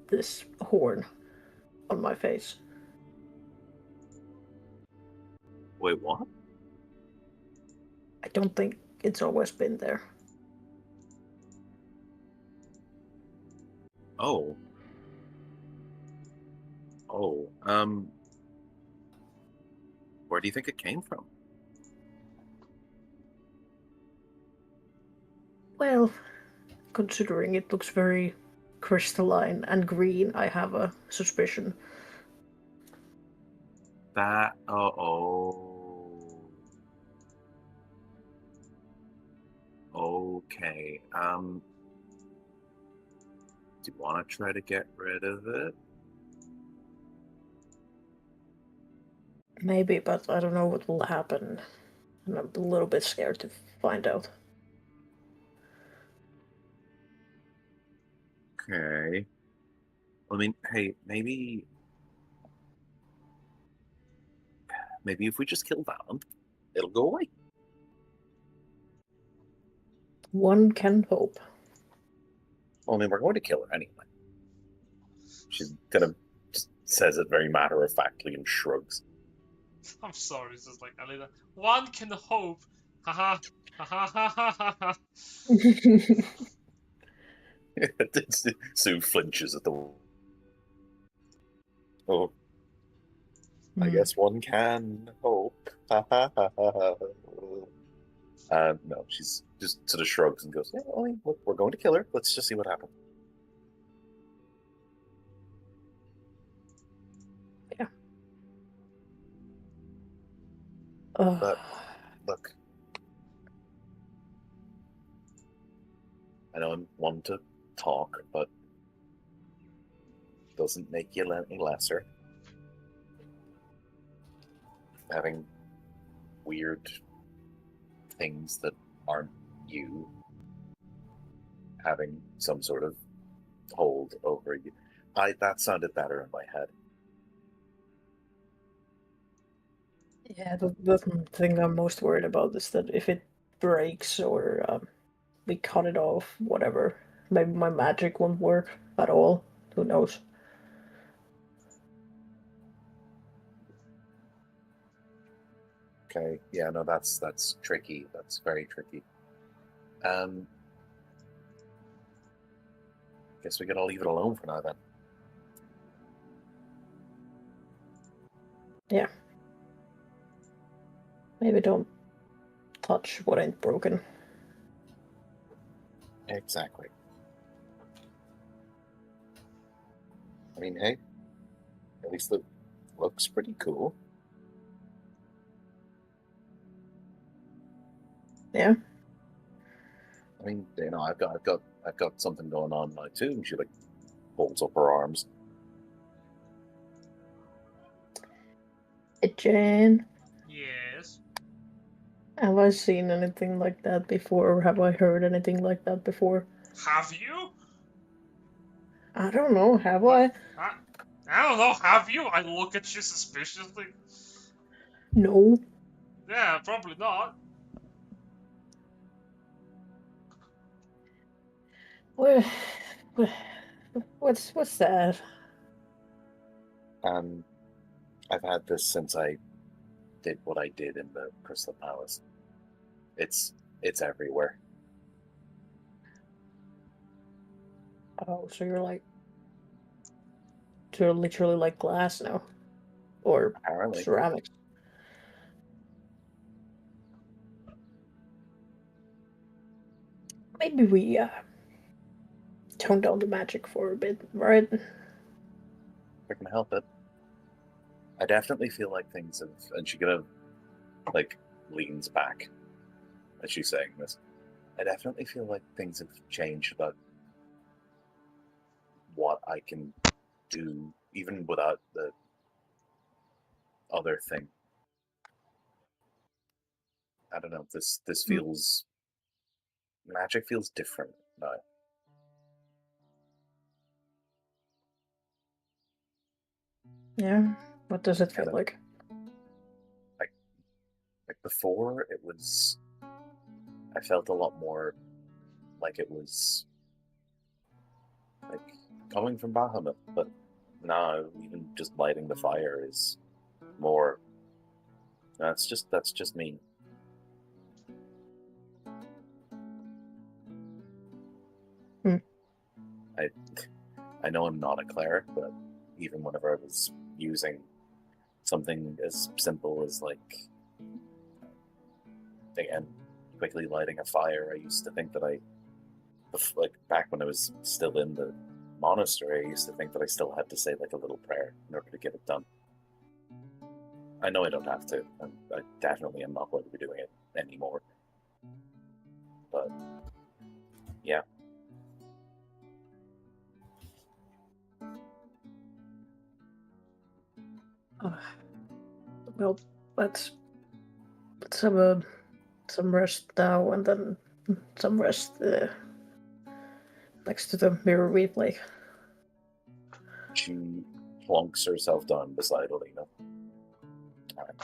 this horn on my face. Wait, what? I don't think it's always been there. Oh. Oh. Where do you think it came from? Well, considering it looks very crystalline and green, I have a suspicion. That. Oh. Okay. Do you want to try to get rid of it? Maybe, but I don't know what will happen. And I'm a little bit scared to find out. Okay. I mean, hey, maybe if we just kill Valen, it'll go away. One can hope. Well, I mean, we're going to kill her anyway. She's kind of just says it very matter of factly and shrugs. I'm sorry, it's just like Alina. One can hope. Haha. Ha ha ha ha ha. Sue flinches at the. Oh, I guess one can hope. No, she's just sort of shrugs and goes, "Yeah, well, look, we're going to kill her. Let's just see what happens." Yeah. But look, I know I'm one to talk, but doesn't make you any lesser. Having weird things that aren't you having some sort of hold over you. That sounded better in my head. Yeah, the thing I'm most worried about is that if it breaks or we cut it off, whatever, maybe my magic won't work at all. Who knows? Okay, yeah, no, that's tricky. That's very tricky. Guess we gotta leave it alone for now then. Yeah. Maybe don't touch what ain't broken. Exactly. I mean, hey, at least it looks pretty cool. Yeah. I mean, you know, I've got something going on now too. And she like holds up her arms. Hey, Jane, Yes. have I seen anything like that before, or have I heard anything like that before? Have you? I don't know, have I? I don't know, have you? I look at you suspiciously. No. Yeah, probably not. Wha- What's that? I've had this since I did what I did in the Crystal Palace. It's everywhere. Oh, so you're literally like glass now, or Apparently. ceramics. Maybe we tone down the magic for a bit, right? If I can help it. I definitely feel like things have, and she kind of like leans back as she's saying this. I definitely feel like things have changed about what I can do, even without the other thing. I don't know. This feels magic feels different now. Yeah. What does it feel Kinda. like? Like before, it was. I felt a lot more like it was like coming from Bahamut, but now even just lighting the fire is more. That's just me. Hmm. I know I'm not a cleric, but even whenever I was using something as simple as like again quickly lighting a fire, I used to think that like back when I was still in the monastery, I used to think that I still had to say like a little prayer in order to get it done. I know I don't have to, and I definitely am not going to be doing it anymore. But yeah. Well, let's have some rest now, and then some rest next to the mirror replay. She plonks herself down beside Alina. Alright,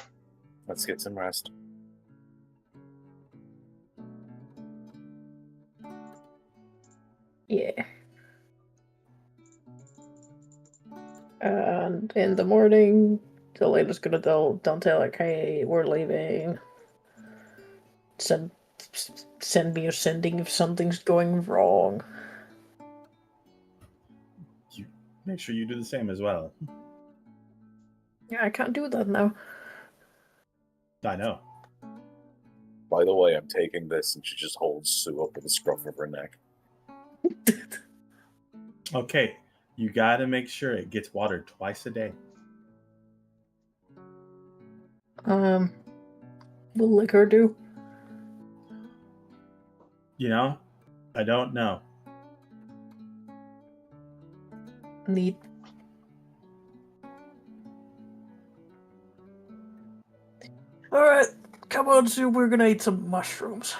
let's get some rest. Yeah. And in the morning, Elena's gonna tell Dante like, "Hey, we're leaving. Send me a sending if something's going wrong." You make sure you do the same as well. Yeah, I can't do that now. I know. By the way, I'm taking this, and she just holds Sue up with the scruff of her neck. Okay, you gotta make sure it gets watered twice a day. Will liquor do? You know, I don't know. Neat. Alright, come on, Sue, we're gonna eat some mushrooms.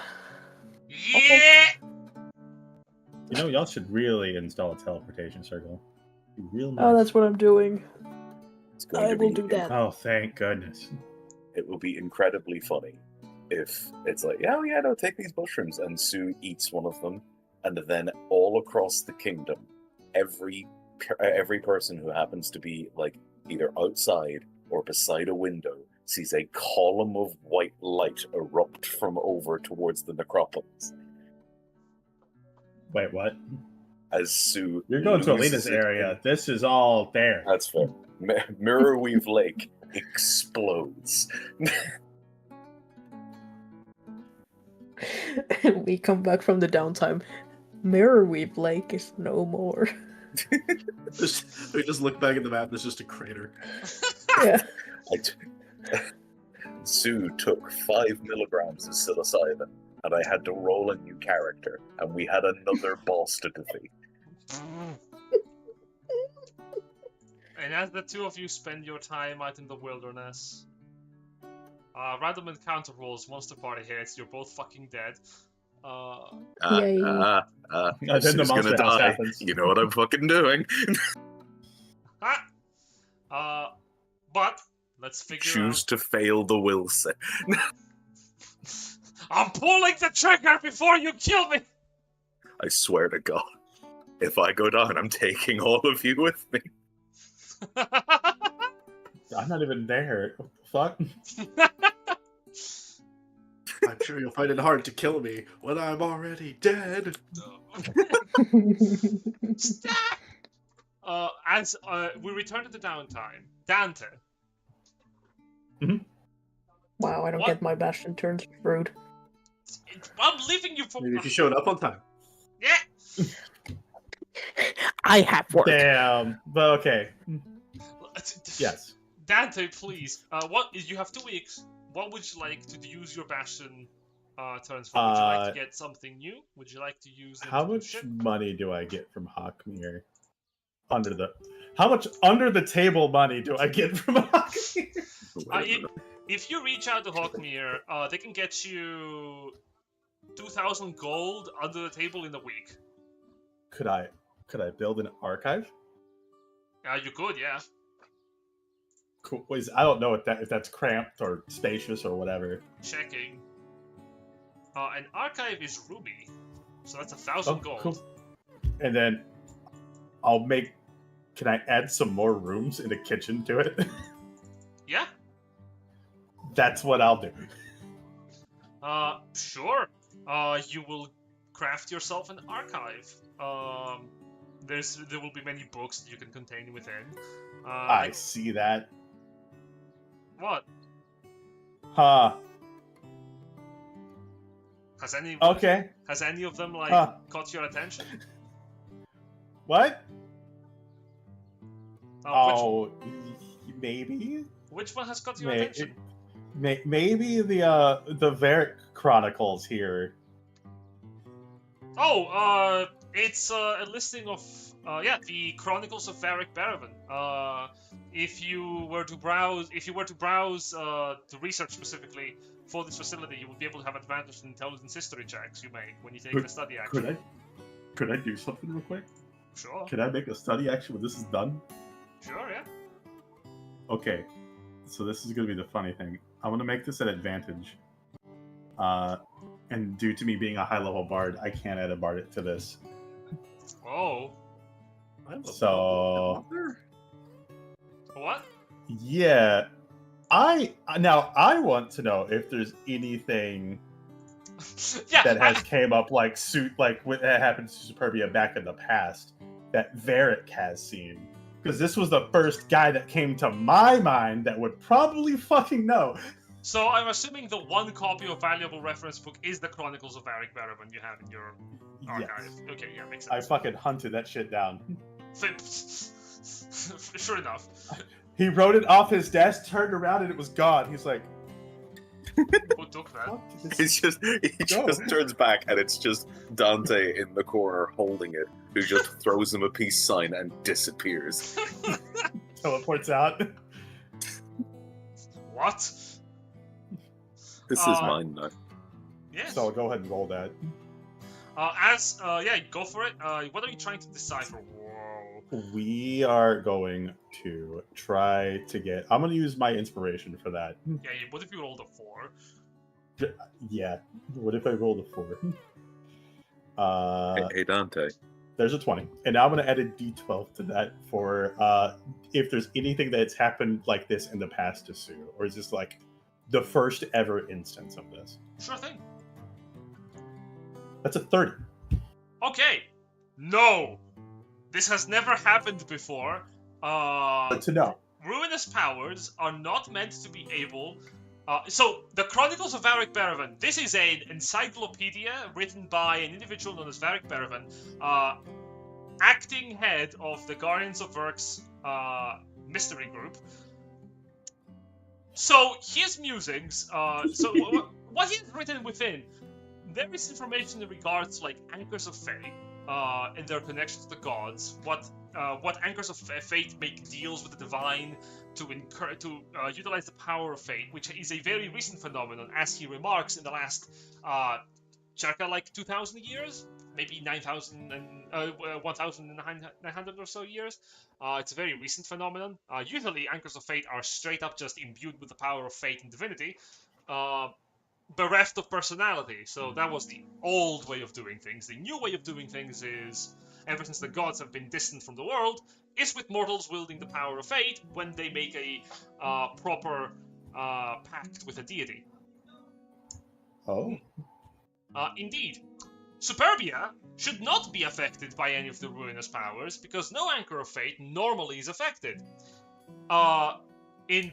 Yeah! You know, y'all should really install a teleportation circle. Be real nice. Oh, that's what I'm doing. It's going I to will be do that. Oh, thank goodness. It will be incredibly funny if it's like, oh yeah, no, take these mushrooms, and Sue eats one of them, and then all across the kingdom, every person who happens to be like either outside or beside a window sees a column of white light erupt from over towards the necropolis Wait, what? as Sue. You're going to loses Alina's it area. in- This is all there. That's fair. Mirrorweave Lake explodes. We come back from the downtime. Mirrorweave Lake is no more. We just look back at the map. There's just a crater. Yeah. Sue took 5 milligrams of psilocybin, and I had to roll a new character, and we had another boss to defeat. And as the two of you spend your time out in the wilderness, random encounter rolls, once the party hits, you're both fucking dead. Yay. And then the Sue's monster gonna house die. happens. You know what I'm fucking doing. But let's figure Choose to fail the will save. I'm pulling the trigger before you kill me! I swear to God. If I go down, I'm taking all of you with me. I'm not even there. What the fuck? I'm sure you'll find it hard to kill me when I'm already dead. Stop! As we return to the downtime, Dante. Wow, I don't What? get my bastion turns rude. I'm leaving you for. Maybe if you showed up on time. Yeah! I have work. Damn. But okay. Yes. Dante, please. You have 2 weeks. What would you like to use your bastion turns for? Would you like to get something new? Would you like to use them How to do much shit? money do I get from Hawkmere? How much under the table money do I get from Hawkmere? If you reach out to Hawkmere, they can get you 2,000 gold under the table in a week. Could I build an archive? You could, yeah. Cool. I don't know if that's cramped or spacious or whatever. Checking. An archive is ruby, so that's 1,000 gold. Cool. And then can I add some more rooms in the kitchen to it? Yeah. That's what I'll do. Sure. You will craft yourself an archive. There will be many books that you can contain within. I see that. What? Huh. Has any Okay. Has any of them caught your attention? What? Oh, Maybe. which one has caught your attention? Maybe the Varric Chronicles here. Oh, it's a listing of the Chronicles of Varric Baravan. If you were to browse the research specifically for this facility, you will be able to have advantage in intelligence history checks you make when you take the study action. Could I do something real quick? Sure. Can I make a study action when this is done? Sure, yeah. Okay, so this is going to be the funny thing. I want to make this an advantage. And due to me being a high-level bard, I can't add a bard to this. Oh. So, What? yeah. I want to know if there's anything Yeah. that has came up like what happened to Superbia back in the past that Varric has seen. Because this was the first guy that came to my mind that would probably fucking know. So I'm assuming the one copy of valuable reference book is the Chronicles of Varric Baravan you have in your archive. Yes. Okay, yeah, makes I sense. fucking hunted that shit down. Sure enough. He wrote it off his desk, turned around, and it was gone. He's like, Who took that? Fuck this- It's just he Go. just turns back and it's just Dante in the corner holding it, who just throws him a peace sign and disappears. Teleports out. What? This is mine now. Yes. So go ahead and roll that. Go for it. What are you trying to decipher? Whoa. We are going to try to get. I'm going to use my inspiration for that. Yeah, what if you rolled a 4? Yeah. What if I rolled a 4? Hey Dante. There's a 20. And now I'm going to add a d12 to that for if there's anything that's happened like this in the past to Sue. Or is this like the first ever instance of this? Sure thing. That's a 30. Okay. No. This has never happened before. But to know. Ruinous powers are not meant to be able. So, the Chronicles of Varric Berevan. This is an encyclopedia written by an individual known as Varric Berevan, acting head of the Guardians of Verk's mystery group. So, his musings. What he has written within, there is information in regards to, like, anchors of fate. And their connection to the gods, what anchors of fate make deals with the divine to utilize the power of fate, which is a very recent phenomenon, as he remarks, in the last circa like 2,000 years, maybe 1,900 or so years. It's a very recent phenomenon. Usually, anchors of fate are straight up just imbued with the power of fate and divinity. Bereft of personality. So that was the old way of doing things. The new way of doing things is, ever since the gods have been distant from the world, is with mortals wielding the power of fate when they make a proper pact with a deity. Oh. Indeed. Superbia should not be affected by any of the ruinous powers, because no anchor of fate normally is affected. In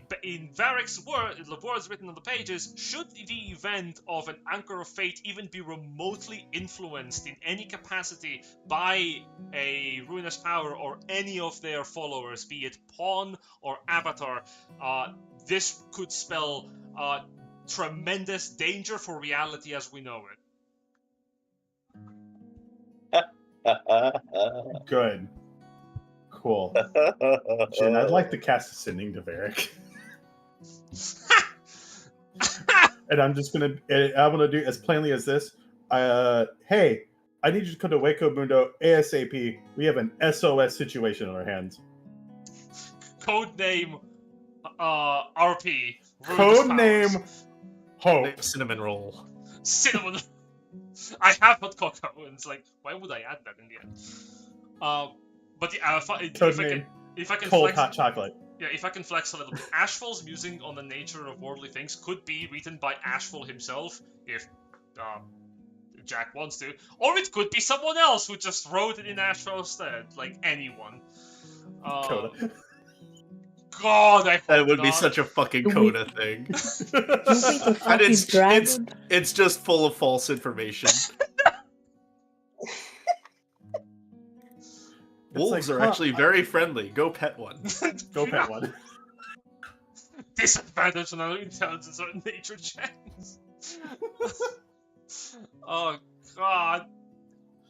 Varric's words written on the pages, should the event of an anchor of fate even be remotely influenced in any capacity by a ruinous power or any of their followers, be it pawn or avatar, this could spell tremendous danger for reality as we know it. Good. Cool. Jin, I'd like to cast a sending to Varric. And I'm gonna do as plainly as this. Hey, I need you to come to Waco Mundo ASAP. We have an SOS situation on our hands. Codename RP. Codename Hope. Cinnamon roll. Cinnamon. I have hot cocoa, and it's like, why would I add that in the end? But yeah, if I can Cold flex, hot chocolate. yeah, if I can flex a little bit, Ashfall's musing on the nature of worldly things could be written by Ashfall himself, if Jack wants to, or it could be someone else who just wrote it in Ashfall's stead, like anyone. Coda. God, I hope That would be not. such a fucking Do we- Coda thing. You think the And fucking dragon? it's just full of false information. Wolves like, are actually very friendly. Go pet one. Go pet one. Disadvantage on our intelligence or nature checks. Oh god.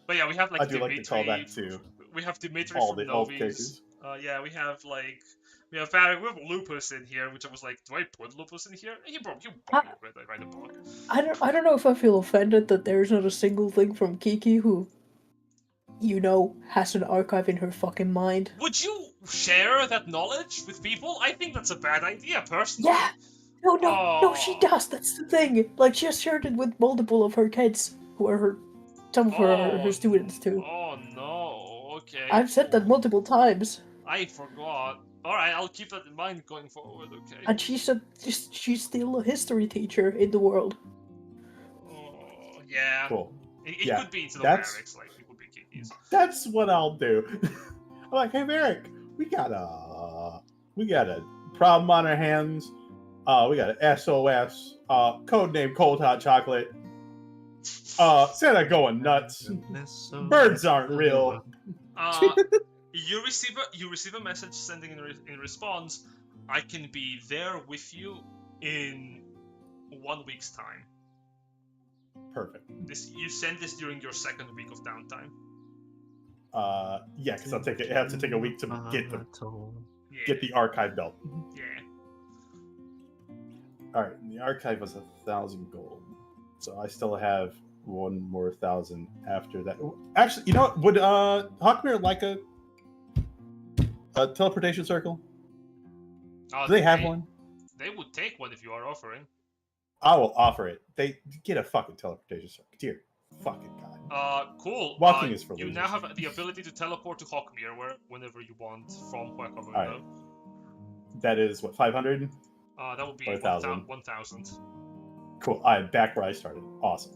But yeah, we have like I do like Dimitri. to call that too. We have Dimitri All from the elf Novi's. cases. Yeah, we have like we have Lupus in here, which I was like, do I put Lupus in here? You probably write a book. I don't know if I feel offended that there's not a single thing from Kiki who, you know, has an archive in her fucking mind. Would you share that knowledge with people? I think that's a bad idea, personally. Yeah. No, she does. That's the thing. Like, she has shared it with multiple of her kids, who are some of her students too. Oh no. Okay. I've said that multiple times, I forgot. Alright, I'll keep that in mind going forward, okay. and she said she's still a history teacher in the world. Oh, yeah. Cool. It Yeah, could be into the that's- barracks, like it would be Kiki's. That's what I'll do. I'm like, hey Varric, we got a problem on our hands. We got an SOS. Codename Cold Hot Chocolate. Santa going nuts. Birds aren't real. You receive a message sending in response, I can be there with you in 1 week's time. Perfect. You send this during your 2nd week of downtime. Yeah, because I have to take a week to get the archive belt. Yeah. All right, and the archive was 1,000 gold, so I still have 1 more 1,000 after that. Actually, you know what? Would Hawkmere like a teleportation circle? Do they have one? They would take one if you are offering. I will offer it. They get a fucking teleportation circle. Dear fucking god. Cool. Walking is for you losers. now have the ability to teleport to Hawkmere whenever you want from wherever you Alright. go. That is what, 500? That would be Or 1,000. 1,000. Cool. I'm back where I started. Awesome.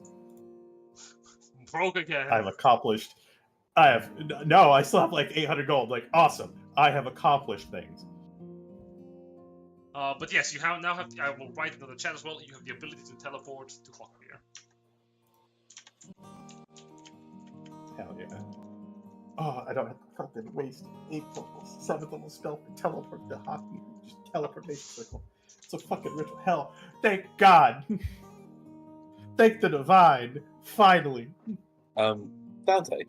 Broke again. I still have like 800 gold. Like, awesome. I have accomplished things. But yes, you now have. I will write into the chat as well. You have the ability to teleport to Hawkmere. Hell yeah. Oh, I don't have to fucking waste 8th level, 7th level spell for teleport to Hawkmere. Just teleportation circle. It's a fucking ritual. Hell, thank God. Thank the divine. Finally. Dante.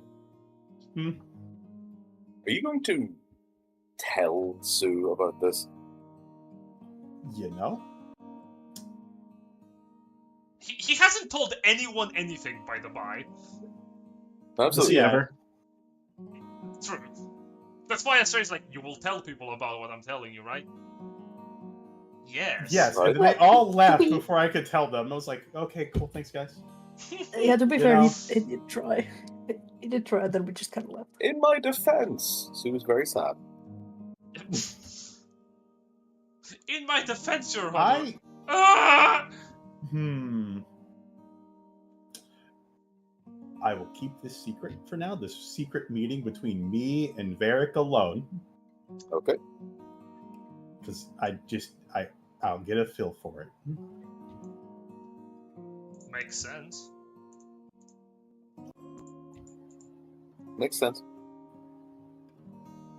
Hmm? Are you going to tell Sue about this? You know? He hasn't told anyone anything, by the by. Absolutely. Yeah. Ever? True. That's why I say it's like, you will tell people about what I'm telling you, right? Yes. Yes, Right. and then they all laughed before I could tell them. I was like, okay, cool, thanks, guys. Yeah, to be You fair, know? he did try. He did try, then we just kind of left. In my defense, Sue was very sad. In my defense, Your Honor. I... Ah! I will keep this secret for now. This secret meeting between me and Varric alone. Okay. Because I'll get a feel for it. Makes sense. Makes sense.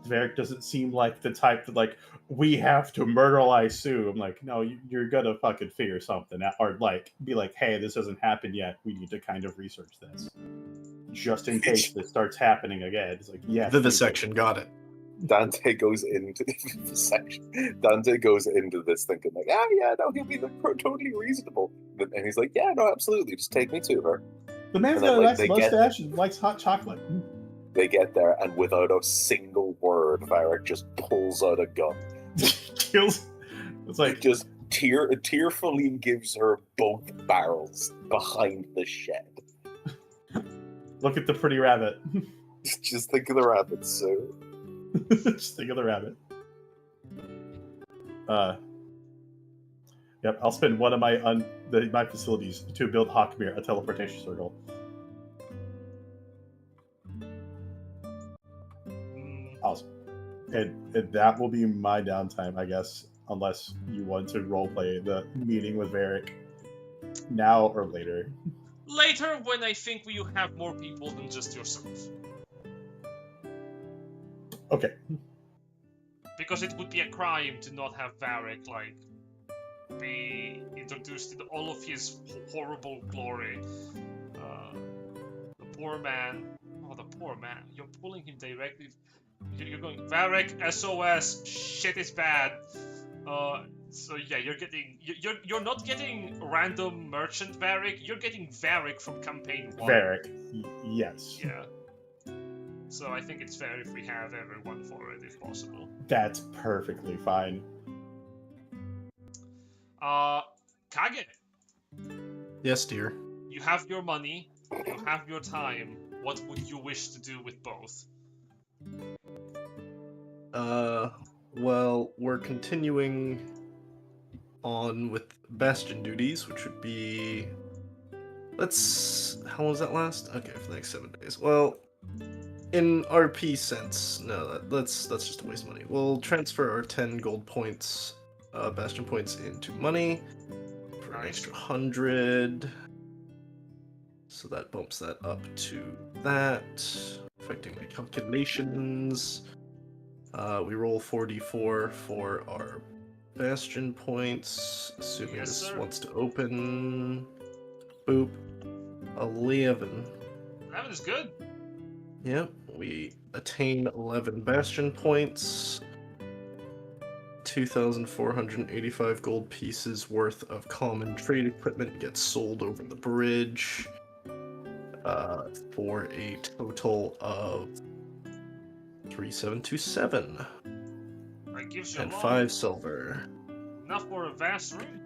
Varric doesn't seem like the type that, like, we have to murder Sue. I'm like, no, you're gonna fucking figure something out. Or, like, be like, hey, this hasn't happened yet. We need to kind of research this. Just in case this starts happening again. It's like, yes. Vivisection, got it. Dante goes into the section. Dante goes into this thinking like, yeah, no, he'll be totally reasonable. And he's like, yeah, no, absolutely, just take me to her. The man's And then, got a like, nice mustache and likes hot chocolate. They get there, and without a single word, Varric just pulls out a gun. Kills. It's like, Just tearfully gives her both barrels behind the shed. look at the pretty rabbit. Just think of the rabbits, Sue. Just think of the rabbit. Yep, I'll spend one of my facilities to build Hawkmere a teleportation circle. Awesome. And that will be my downtime, I guess, unless you want to roleplay the meeting with Varric now or later. Later, when I think you have more people than just yourself. Okay. Because it would be a crime to not have Varric, like, be introduced in all of his horrible glory. The poor man. Oh, the poor man. You're pulling him directly. You're going, Varric, SOS, shit is bad. So yeah, you're not getting random merchant Varric, you're getting Varric from campaign 1. Varric. Yes. Yeah. So I think it's fair if we have everyone for it, if possible. That's perfectly fine. Kage, Yes, dear. you have your money, you have your time. What would you wish to do with both? Well, we're continuing on with Bastion duties, which would be... How long does that last? Okay, for the next 7 days. Well, in RP sense, no, that's just a waste of money. We'll transfer our 10 gold points, Bastion points into money for an extra 100. So that bumps that up to that, affecting my calculations. We roll 4d4 for our bastion points. Assuming Yes, this sir. wants to open. Boop. 11. 11 is good. Yep, we attain 11 bastion points. 2,485 gold pieces worth of common trade equipment gets sold over the bridge. For a total of 3,727 That gives you and a lot. 5 silver. Enough for a vast room.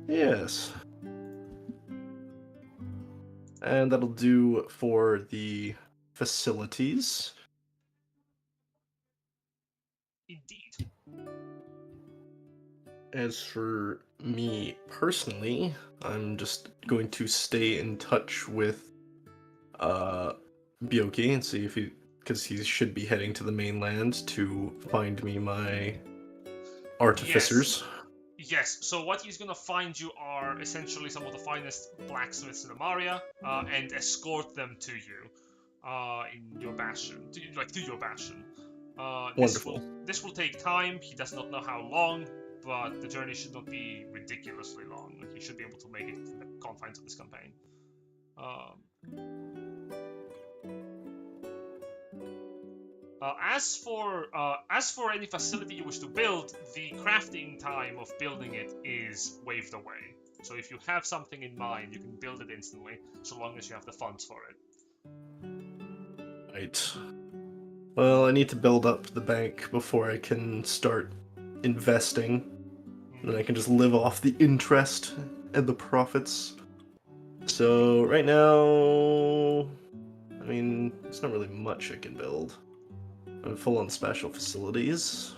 Yes. And that'll do for the facilities. Indeed. As for me personally, I'm just going to stay in touch with Byoki and see if because he should be heading to the mainland to find me my artificers. Yes, so what he's gonna find you are essentially some of the finest blacksmiths in Amaria, and escort them to you, in your bastion, to your bastion. Wonderful. This will take time. He does not know how long, but the journey should not be ridiculously long. Like, he should be able to make it to the confines of this campaign. As for any facility you wish to build, the crafting time of building it is waived away. So if you have something in mind, you can build it instantly, so long as you have the funds for it. Right. Well, I need to build up the bank before I can start investing. Then I can just live off the interest and the profits. So right now, I mean, it's not really much I can build. I'm full on special facilities.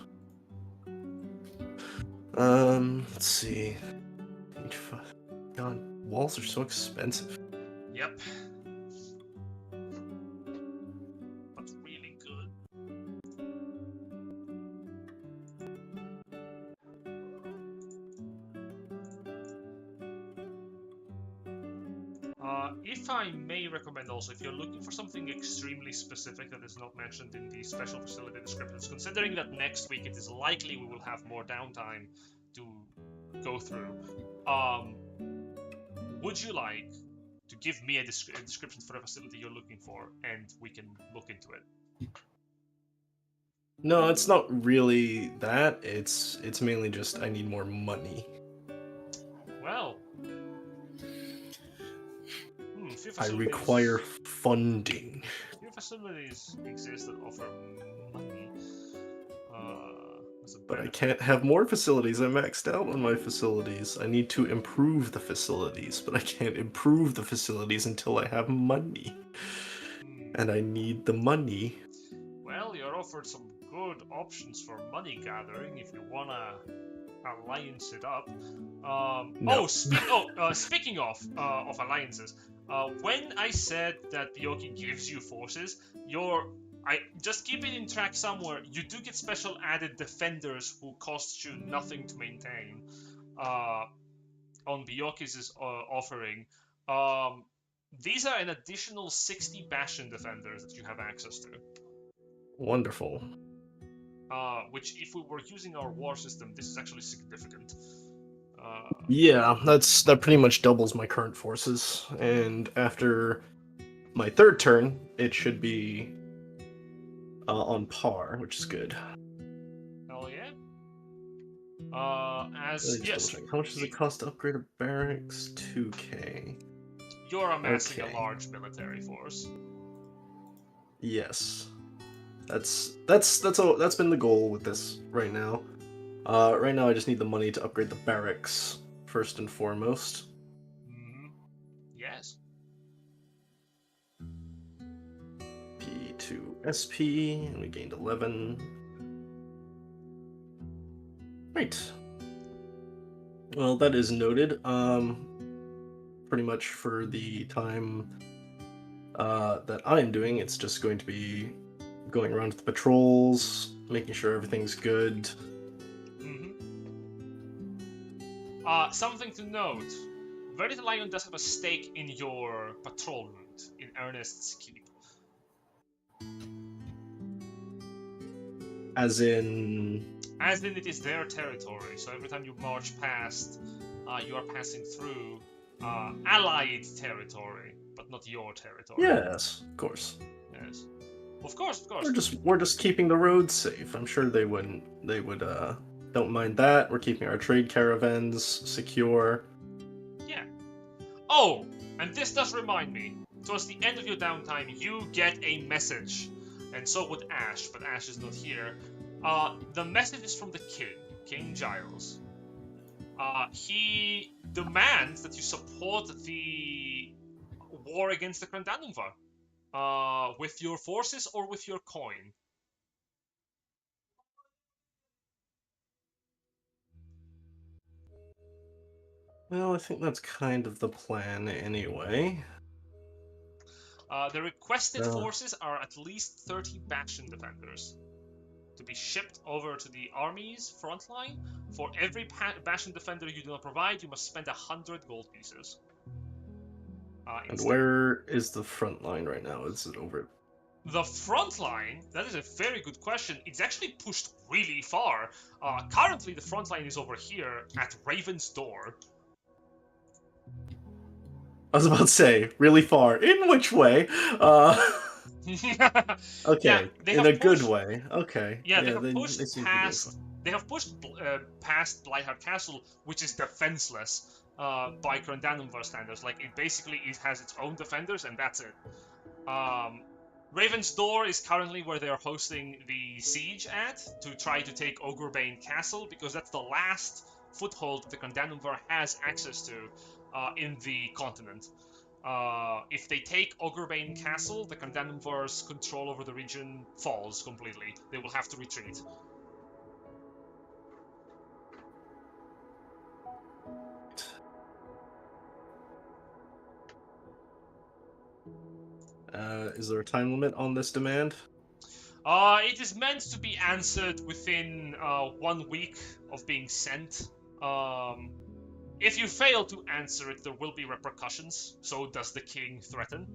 Let's see. God, walls are so expensive. Yep. But really good. If I may recommend also, if you're looking for something extremely specific that is not mentioned in the special facility descriptions, considering that next week it is likely we will have more downtime to go through, would you like to give me a description for the facility you're looking for, and we can look into it? No, it's not really that. It's mainly just I need more money. Well, I require funding. Few facilities exist that offer money. But I can't have more facilities. I'm maxed out on my facilities. I need to improve the facilities, but I can't improve the facilities until I have money. And I need the money. Well, you're offered some good options for money gathering if you wanna alliance it up. No. Speaking of alliances, when I said that Byoki gives you forces, just keep it in track somewhere. You do get special added defenders who cost you nothing to maintain. On Byoki's offering, these are an additional 60 Bastion defenders that you have access to. Wonderful. Which, if we were using our war system, this is actually significant. Yeah, that pretty much doubles my current forces, and after my third turn, it should be on par, which is good. Hell yeah. How much does it cost to upgrade a barracks? 2k. You're amassing Okay. a large military force. Yes. That's been the goal with this right now. Right now I just need the money to upgrade the barracks first and foremost. Mm-hmm. Yes. P2 SP, and we gained 11. Right. Well, that is noted. Pretty much for the time that I'm doing, it's just going to be going around with the patrols, making sure everything's good. Something to note. Verita Lion does have a stake in your patrol route in Ernest's Keep. As in... As in, it is their territory. So every time you march past, you are passing through allied territory, but not your territory. Yes, of course. Yes. Of course, of course. We're just keeping the roads safe. I'm sure they would don't mind that. We're keeping our trade caravans secure. Yeah. Oh, and this does remind me. Towards the end of your downtime, you get a message, and so would Ash, but Ash is not here. The message is from the king, King Giles. He demands that you support the war against the Grandanumvar. With your forces or with your coin. Well, I think that's kind of the plan anyway. The requested forces are at least 30 Bastion defenders to be shipped over to the army's front line. For every Bastion defender you do not provide, you must spend 100 gold pieces. And where is the front line right now? Is it over? The front line, that is a very good question. It's actually pushed really far. Currently, the front line is over here at Raven's Door. I was about to say, really far. In which way? Okay, in a good way. Okay. Yeah, they have pushed past. They have pushed past Blightheart Castle, which is defenseless by Grandanumvar standards. Like it has its own defenders, and that's it. Raven's Door is currently where they are hosting the siege at to try to take Ogrebane Castle, because that's the last foothold that the Grandanumvar has access to in the continent. If they take Ogrebane Castle, the Grandanumvar's control over the region falls completely. They will have to retreat. Is there a time limit on this demand? It is meant to be answered within 1 week of being sent. If you fail to answer it, there will be repercussions. So does the king threaten?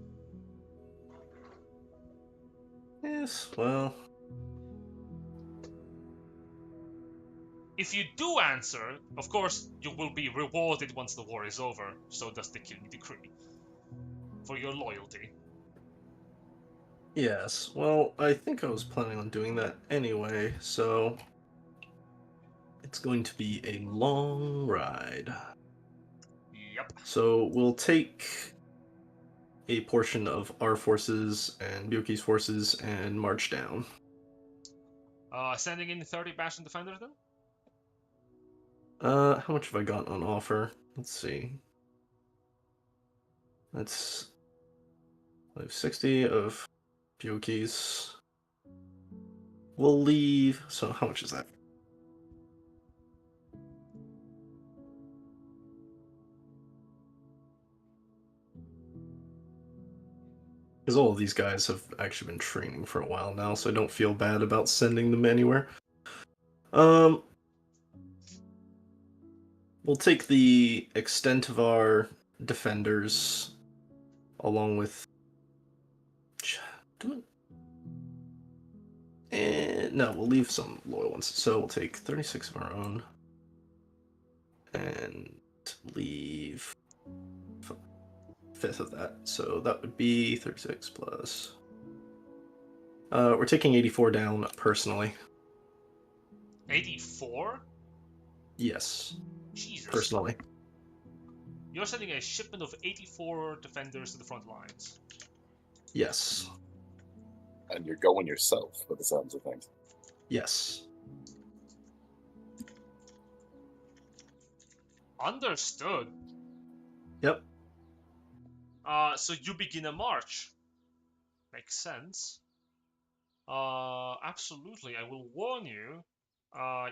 Yes, well... If you do answer, of course, you will be rewarded once the war is over. So does the king decree. For your loyalty. Yes, well, I think I was planning on doing that anyway, so... It's going to be a long ride. Yep. So we'll take a portion of our forces and Byoki's forces and march down. Sending in 30 Bastion defenders then? How much have I got on offer? Let's see. That's 560 of Byoki's. We'll leave. So how much is that? Because all of these guys have actually been training for a while now, so I don't feel bad about sending them anywhere. We'll take the extent of our defenders, along with... no, we'll leave some loyal ones. So we'll take 36 of our own, and leave... fifth of that, so that would be 36 plus. We're taking 84 down personally. 84? Yes. Jesus. Personally. You're sending a shipment of 84 defenders to the front lines. Yes. And you're going yourself, by the sounds of things. Yes. Understood. Yep. So you begin a march. Makes sense. Absolutely. I will warn you.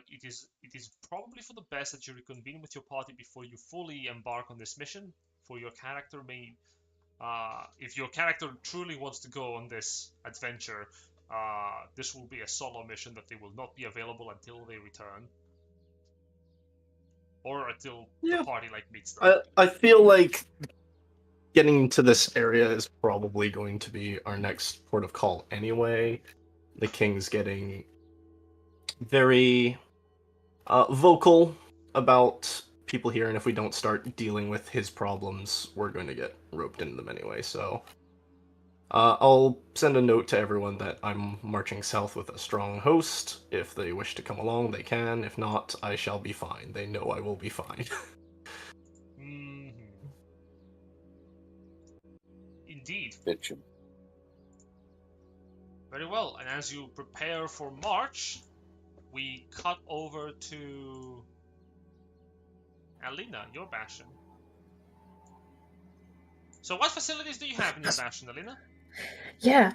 It is probably for the best that you reconvene with your party before you fully embark on this mission. For your character may, if your character truly wants to go on this adventure, this will be a solo mission that they will not be available until they return, or until the party meets them. I feel like getting to this area is probably going to be our next port of call anyway. The king's getting very vocal about people here, and if we don't start dealing with his problems, we're going to get roped into them anyway, so... I'll send a note to everyone that I'm marching south with a strong host. If they wish to come along, they can. If not, I shall be fine. They know I will be fine. Indeed. Bitchin'. Very well, and as you prepare for march, we cut over to Alina, your bastion. So what facilities do you have in your bastion, Alina? Yeah,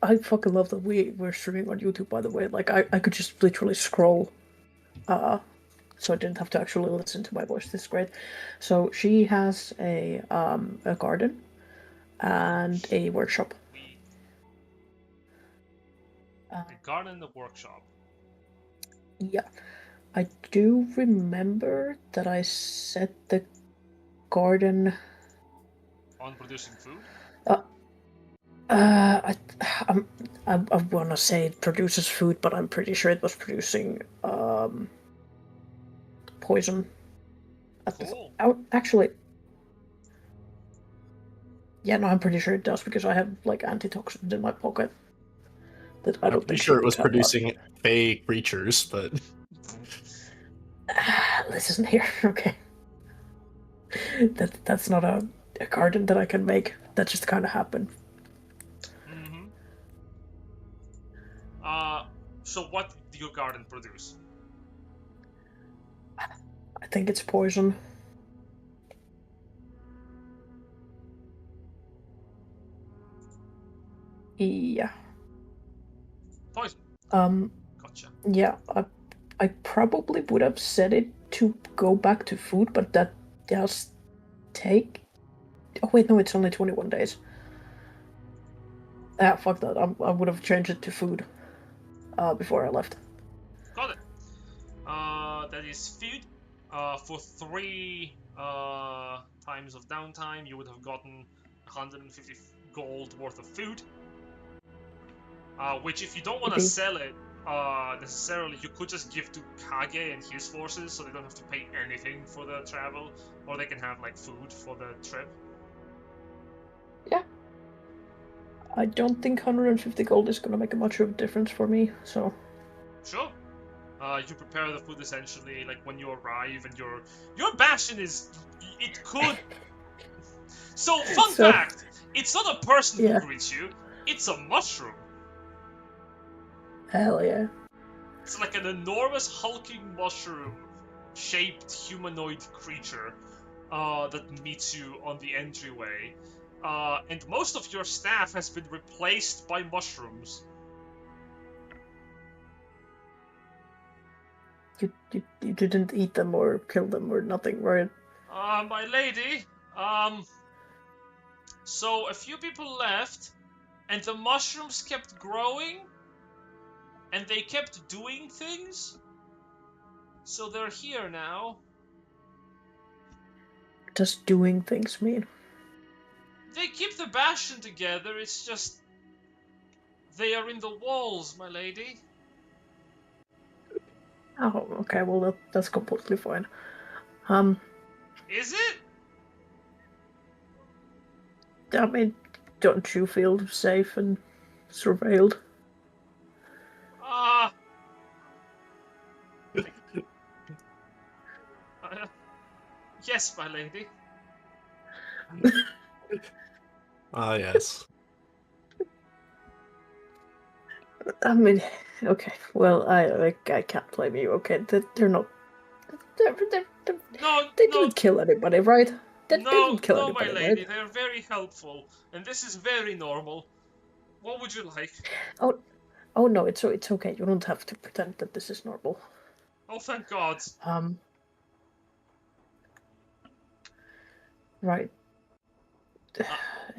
I fucking love that we're streaming on YouTube, by the way. Like, I could just literally scroll, so I didn't have to actually listen to my voice. This is great. So she has a garden and a workshop. The garden and the workshop. Yeah, I do remember that I set the garden On producing food? I want to say it produces food, but I'm pretty sure it was producing poison. Cool. Actually, yeah, no, I'm pretty sure it does because I have like antitoxins in my pocket. That I don't I'm pretty think sure should it was be cut producing fey creatures, but... Listen here, okay. That's not a garden that I can make. That just kind of happened. So what do your garden produce? I think it's poison. Yeah. Poison. Gotcha. Yeah, I probably would have said it to go back to food, but that does take... Oh wait, no, it's only 21 days. Ah, fuck that. I would have changed it to food before I left. Got it. That is food. For 3 times of downtime, you would have gotten 150 gold worth of food. Which, if you don't want to sell it necessarily, you could just give to Kage and his forces, so they don't have to pay anything for the travel, or they can have like food for the trip. Yeah. I don't think 150 gold is gonna make much of a difference for me, so... Sure. You prepare the food essentially, like when you arrive, and your bastion is... It could... So, fun fact! It's not a person who greets you, it's a mushroom. Hell yeah. It's like an enormous hulking mushroom-shaped humanoid creature that meets you on the entryway. And most of your staff has been replaced by mushrooms. You didn't eat them or kill them or nothing, right? My lady, so a few people left, and the mushrooms kept growing, and they kept doing things, so they're here now. What does doing things mean? They keep the bastion together, it's just... They are in the walls, my lady. Oh, okay, well that's completely fine. Is it? I mean, don't you feel safe and surveilled? Yes, my lady. Yes. I mean, okay. Well, I can't blame you. Okay, they're not. They didn't kill anybody, right? They didn't kill anybody, my lady. right? They're very helpful, and this is very normal. What would you like? Oh no, it's okay. You don't have to pretend that this is normal. Oh, thank God. Right.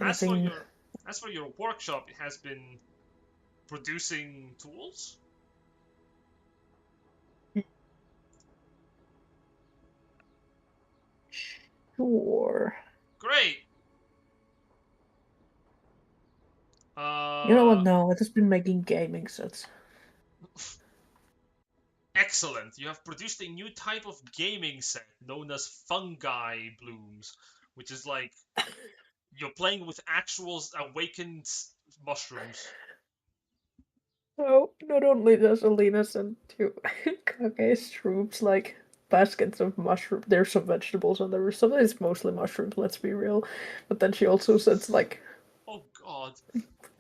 As for your workshop, it has been producing tools? Sure. Great. You know what? No, I've just been making gaming sets. Excellent. You have produced a new type of gaming set known as fungi blooms, which is like you're playing with actual awakened mushrooms. So not only does Alina send to Kage's troops like baskets of mushroom, there's some vegetables on there, some it's mostly mushrooms, let's be real. But then she also sends like Oh god.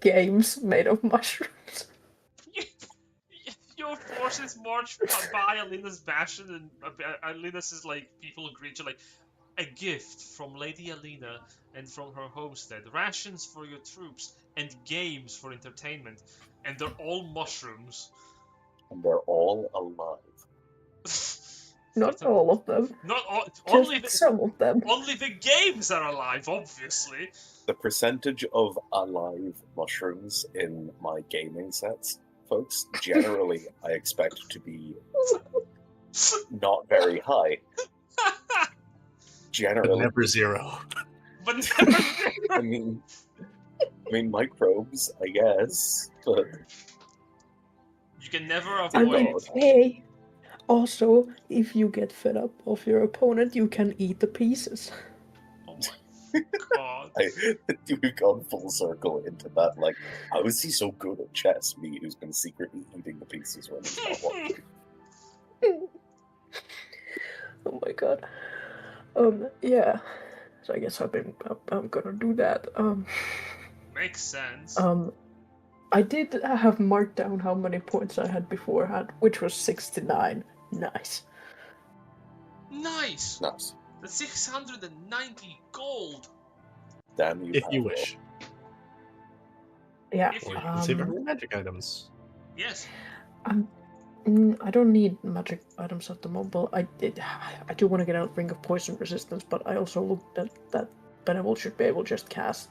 games made of mushrooms. Your forces march by Alina's bastion, and Alina's is like people greet you like a gift from Lady Alina and from her homestead, rations for your troops, and games for entertainment. And they're all mushrooms. And they're all alive. Not all of them. Not all, Just some of them. only the games are alive, obviously. The percentage of alive mushrooms in my gaming sets, folks, generally I expect to be not very high. But Generally, never zero. But never. I mean microbes, I guess, but You can never I avoid. mean, hey. Also, if you get fed up of your opponent, you can eat the pieces. Oh my god. we've gone full circle into that. Like, how is he so good at chess? Me, who's been secretly eating the pieces when he's not watching. Oh my god. Yeah. So I guess I'm gonna do that. Makes sense. I did have marked down how many points I had beforehand, which was 69. Nice. Nice. Nice. That's 690 gold. Damn you. If you Pablo. wish. Yeah. If Or you- you can save it for magic items. Yes. I don't need magic items at the moment. Well, I do want to get out Ring of Poison Resistance, but I also looked at that Benevol should be able to just cast,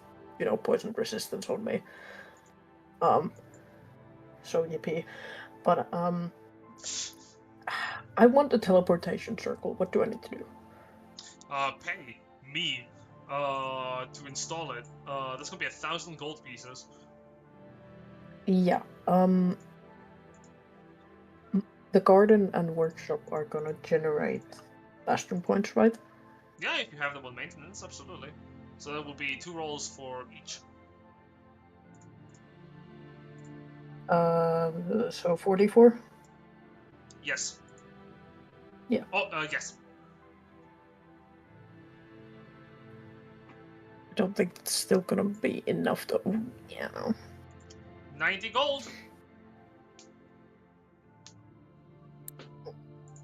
poison resistance on me. So yippee. But I want a teleportation circle. What do I need to do? Pay me to install it. That's gonna be 1,000 gold pieces. Yeah. The garden and workshop are gonna generate bastion points, right? Yeah, if you have them on maintenance, absolutely. So that will be 2 rolls for each. So 44. Yes. Yeah. Oh, yes. I don't think it's still gonna be enough though. Yeah. 90 gold.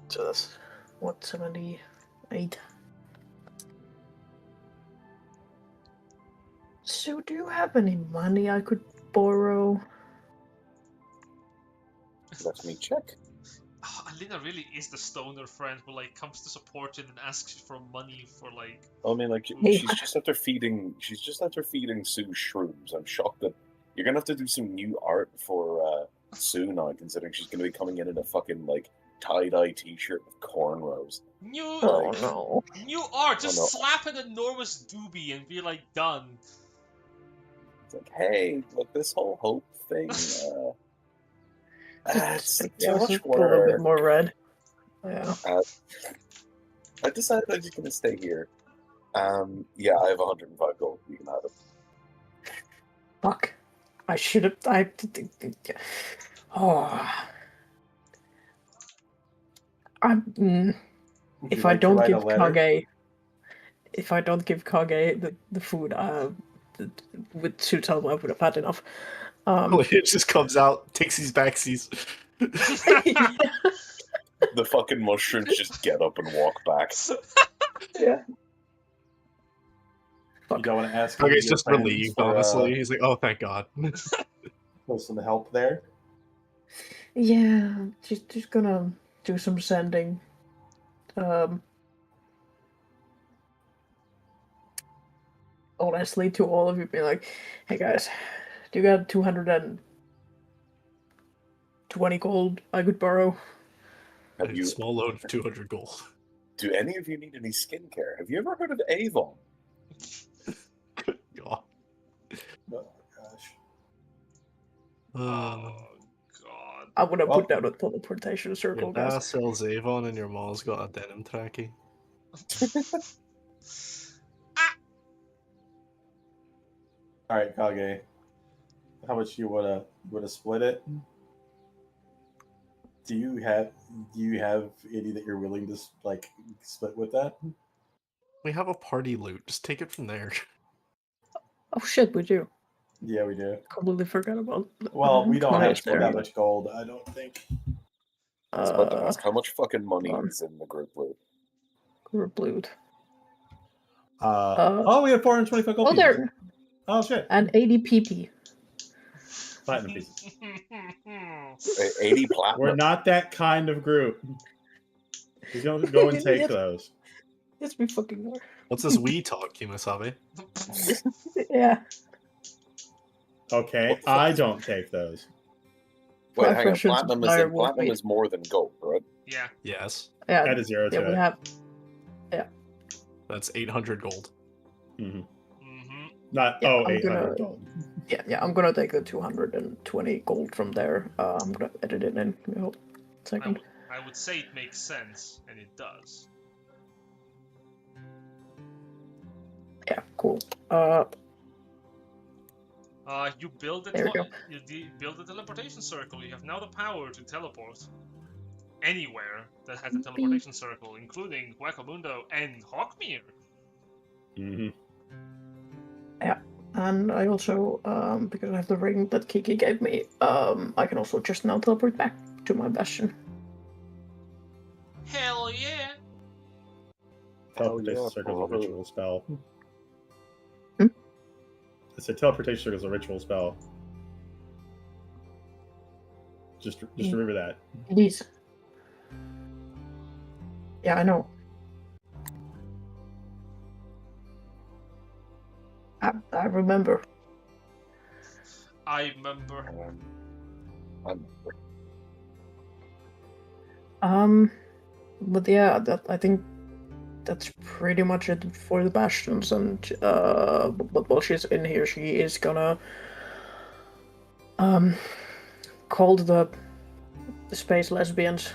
So that's what, 78. So do you have any money I could borrow? Let me check. Alina really is the stoner friend who like comes to support you and asks you for money for like. I mean, like, Hey. she's just after feeding Sue shrooms. I'm shocked that you're gonna have to do some new art for Sue now, considering she's gonna be coming in a fucking like tie-dye t-shirt with cornrows. New Oh no. new art. Just Oh, no. slap an enormous doobie and be like done. It's like, hey, look, this whole hope thing. It's too much A little bit work. more red. Yeah. I decided I'm just gonna stay here. Yeah, I have 105 gold. You can have it. Fuck. I should have. Oh. Would If you I like to don't write a give letter? Kage the food, with Sutel, I would have had enough. It just comes out, takes these backsies. The fucking mushrooms just get up and walk back. Yeah. You don't want to ask. Okay, your he's just friends relieved, for, honestly. He's like, oh, thank God. for some help there. Yeah, she's gonna do some sending. Honestly, to all of you, be like, hey guys, do you got 220 gold I could borrow? Have A you? small loan of 200 gold. Do any of you need any skincare? Have you ever heard of Avon? God. Oh gosh. Oh god. I'm gonna Well- put down a teleportation circle, Your guys. dad sells Avon and your mom's got a denim tracky. All right, Kage. How much you wanna split it? Do you have any that you're willing to like split with that? We have a party loot. Just take it from there. Oh shit, we do. Yeah, we do. Completely forgot about. Well, we don't have Nice there. that much gold, I don't think. I was about to Uh, ask how much fucking money hold on. is in the group loot. group loot. Oh, we have 425 gold Oh, pieces. there, Oh shit! and 80 PP. Platinum pieces. 80 platinum. We're not that kind of group. He's gonna go and take Yes. those. Yes, we fucking are. What's this we talk, Kimasabi? Yeah. Okay, What the fuck I is- don't take those. Wait, Black hang on. Russians Platinum buy is, wolf platinum meat. is more than gold, right? Yeah. Yes. Yeah. Add a zero Yeah, to we it. have. That's 800 gold. Mhm. Mm-hmm. Not Yeah, I'm 800 gonna- gold. Yeah. I'm gonna take the 220 gold from there. I'm gonna edit it in. Give me a second. I would say it makes sense, and it does. Yeah. Cool. You build a There we go. build a teleportation circle. You have now the power to teleport anywhere that has a teleportation circle, including Wakamundo and Hawkmere. Mm-hmm. And I also, because I have the ring that Kiki gave me, I can also just now teleport back to my bastion. Hell yeah! Teleportation yeah, circle is a brother. ritual spell. Hmm? I said teleportation circle is a ritual spell. Just remember that. Please. Yeah, I know. I remember. I remember. I'm But yeah, I think that's pretty much it for the bastions. And but while she's in here, she is gonna call the space lesbians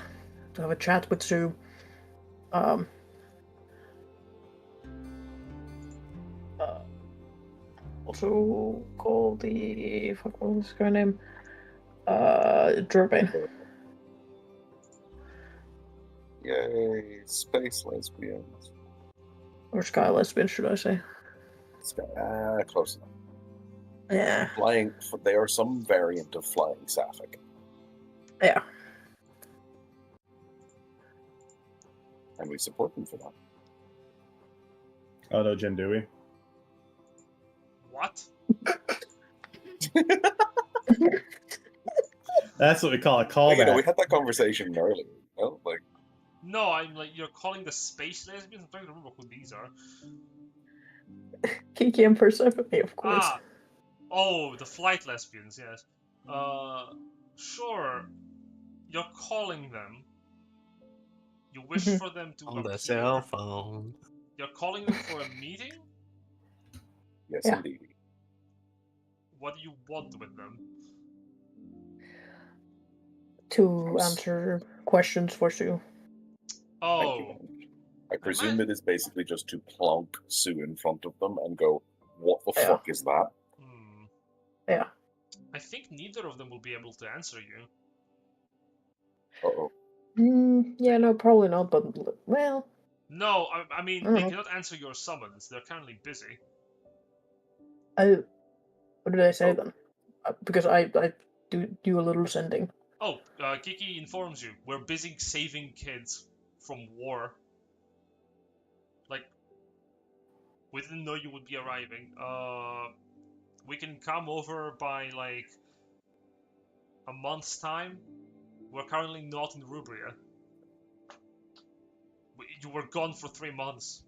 to have a chat with Sue. Also call the fuck, what was her name? Durbane. Yay, space lesbians. Or Sky Lesbian, should I say? Close enough. Yeah. Flying, they are some variant of flying sapphic. Yeah. And we support them for that. Oh no, Jen Dewey. What? That's what we call a Well, callback. you know, we had that conversation earlier. No, like, No, I'm like, you're calling the space lesbians? I'm trying to remember who these are. Kiki and Persephone, of course. Ah! Oh, the flight lesbians, yes. Sure. You're calling them. You wish Mhm. for them to On the appear. cell phone. You're calling them for a meeting? yes, Yeah. indeed. What do you want with them? To answer questions for Sue. Oh, Thank you. very much. I presume it is basically just to plonk Sue in front of them and go, "What the Yeah. fuck is that?" hmm. Yeah. I think neither of them will be able to answer you. Uh-oh. Yeah, no, probably not, but, well, No, I mean, I they don't know. cannot answer your summons. They're currently busy. what did I say Oh. then? Because I do a little sending. Oh, Kiki informs you. We're busy saving kids from war. Like, we didn't know you would be arriving. We can come over by, like, a month's time. We're currently not in Rubria. You were gone for 3 months.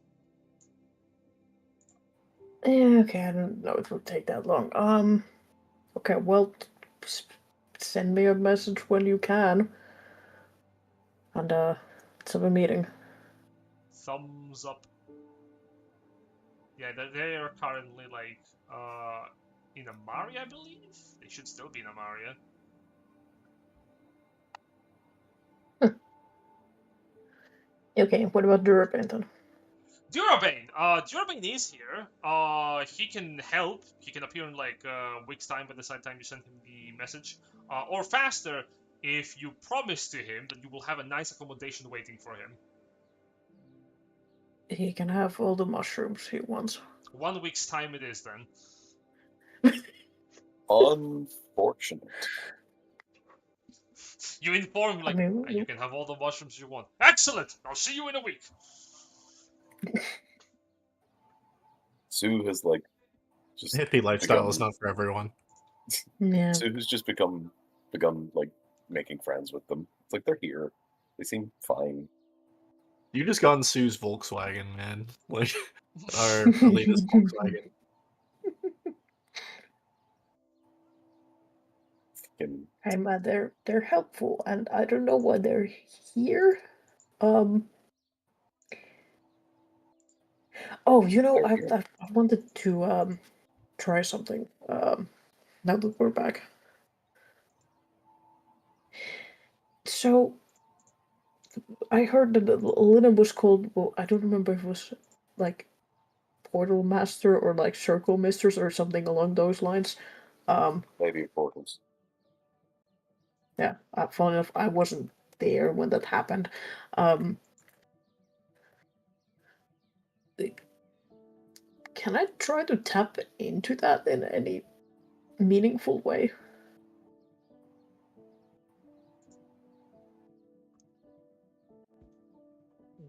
Yeah, okay, I don't know if it'll take that long. Okay, well, send me a message when you can. And, let's have a meeting. Thumbs up. Yeah, they are currently, like, in Amaria, I believe? They should still be in Amaria. Okay, what about Durabane then? Durabane. Durabane is here. He can help. He can appear in like a week's time by the time you send him the message, or faster if you promise to him that you will have a nice accommodation waiting for him. He can have all the mushrooms he wants. 1 week's time it is then. Unfortunate. You inform him like, I mean, you can have all the mushrooms you want. Excellent. I'll see you in a week. Sue has like just Hippie lifestyle is become- not for everyone. yeah. Sue has just begun like making friends with them. It's like they're here. They seem fine. You just got in Sue's Volkswagen, man. Like, or Alina's Volkswagen. Fucking They're helpful, and I don't know why they're here. Oh, you know, They're I here. I wanted to try something. Now that we're back. So I heard that Lina was called. Well, I don't remember if it was like Portal Master or like Circle Mistress or something along those lines. Maybe portals. Yeah. Funny enough, I wasn't there when that happened. Can I try to tap into that in any meaningful way?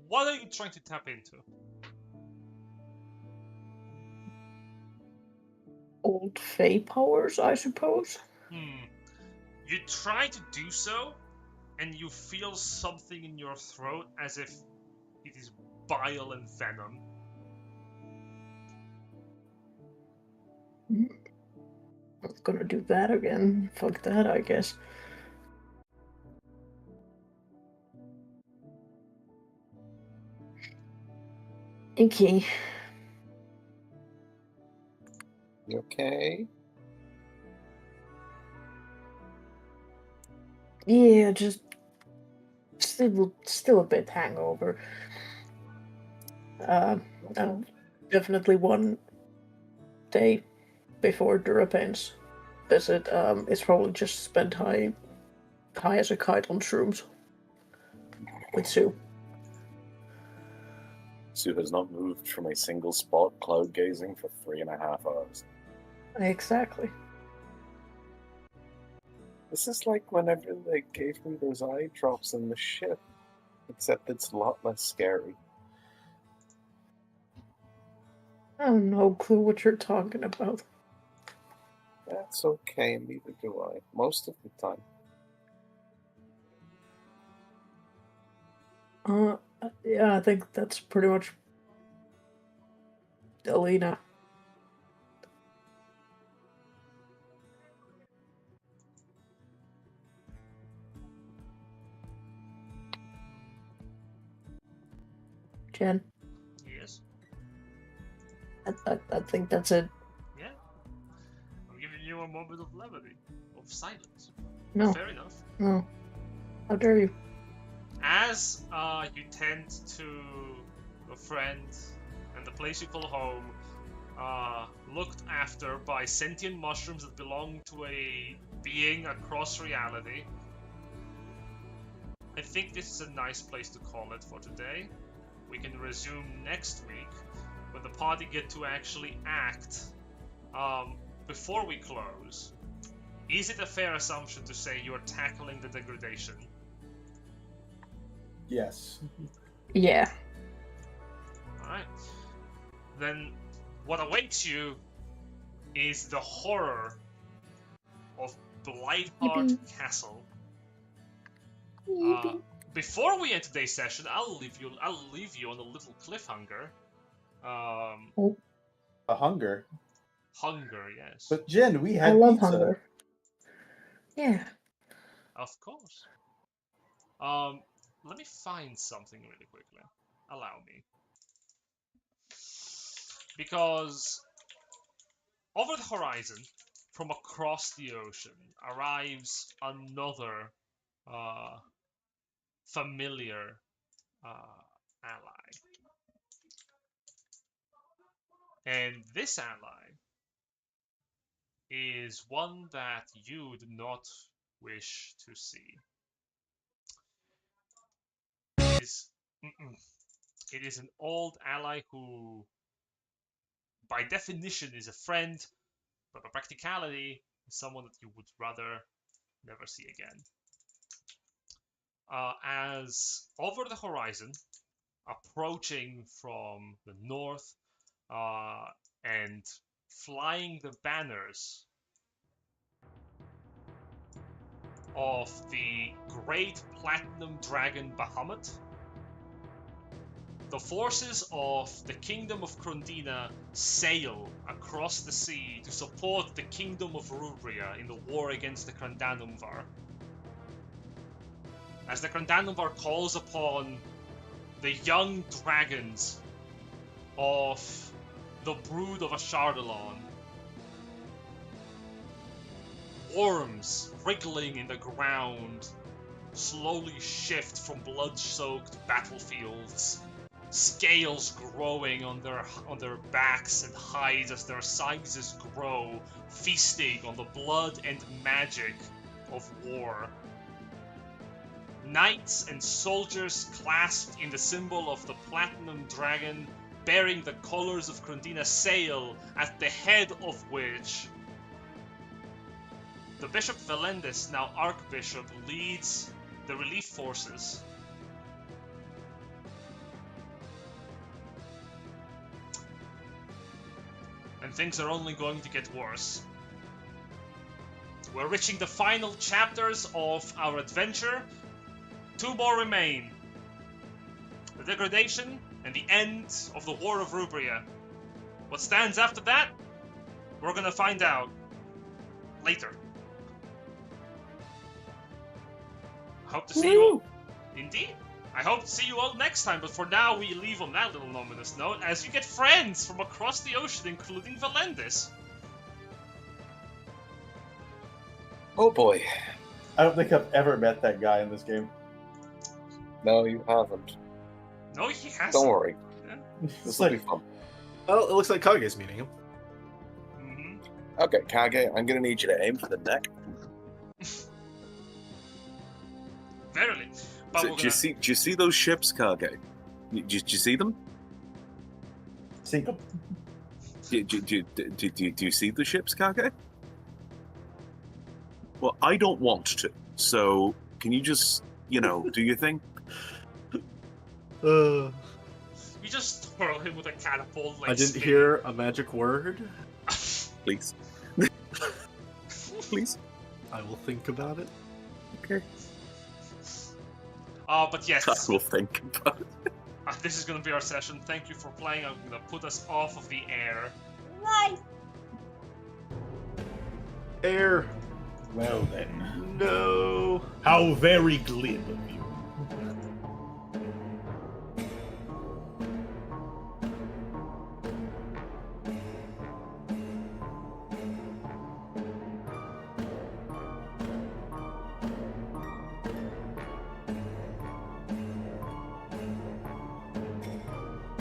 What are you trying to tap into? Old Fey powers, I suppose. You try to do so, and you feel something in your throat as if it is bile and venom. Not gonna do that again. Fuck that, I guess. Okay. You okay? Yeah, just still a bit hangover. And definitely one day before Durapane's visit, it's probably just spent high as a kite on shrooms with Sue. Sue has not moved from a single spot cloud gazing for 3.5 hours. Exactly. This is like whenever they gave me those eye drops in the ship, except it's a lot less scary. I have no clue what you're talking about. That's okay, neither do I. Most of the time. Yeah, I think that's pretty much Alina. Jen, Yes? I think that's it. Yeah? I'm giving you a moment of levity, of silence. No, Fair enough. no. How dare you? As you tend to a friend and the place you call home, looked after by sentient mushrooms that belong to a being across reality, I think this is a nice place to call it for today. We can resume next week when the party get to actually act. Before we close, is it a fair assumption to say you are tackling the degradation? Yes. Yeah. Alright. Then what awaits you is the horror of Blightheart Castle. Before we end today's session, I'll leave you on a little cliffhanger. A hunger. Hunger, yes. But Jen, we I had love pizza. hunger. Yeah. Of course. Let me find something really quickly. Allow me. Because over the horizon, from across the ocean, arrives another familiar ally. And this ally is one that you do not wish to see. It is an old ally who, by definition, is a friend, but by practicality, is someone that you would rather never see again. As over the horizon, approaching from the north, and flying the banners of the great platinum dragon Bahamut, the forces of the Kingdom of Krondina sail across the sea to support the Kingdom of Rubria in the war against the Krandanumvar. As the Krandanumvar calls upon the young dragons of the brood of Ashardalon, worms wriggling in the ground slowly shift from blood-soaked battlefields, scales growing on their backs and hides as their sizes grow, feasting on the blood and magic of war. Knights and soldiers clasped in the symbol of the Platinum Dragon, bearing the colors of Krondina, sail, at the head of which the Bishop Valendis, now Archbishop, leads the relief forces. And things are only going to get worse. We're reaching the final chapters of our adventure. 2 more remain. The degradation and the end of the War of Rubria. What stands after that? We're gonna find out later. Hope to see you all. Indeed. I hope to see you all next time, but for now we leave on that little ominous note as you get friends from across the ocean, including Valendis. Oh boy. I don't think I've ever met that guy in this game. No, you haven't. No, he hasn't. Don't worry. Yeah. This will be fun. Well, it looks like Kage's meeting him. Mm-hmm. Okay, Kage, I'm gonna need you to aim for the neck. Verily. But So, do you see those ships, Kage? Did you see them? Sink him. Do you see the ships, Kage? Well, I don't want to. So, can you just, do your thing? You just twirl him with a catapult like I didn't hear a magic word. Please. Please. I will think about it. Okay. But yes. I will think about it. This is gonna be our session. Thank you for playing. I'm gonna put us off of the air. Nice. Air. Well then. No. How very glib of you.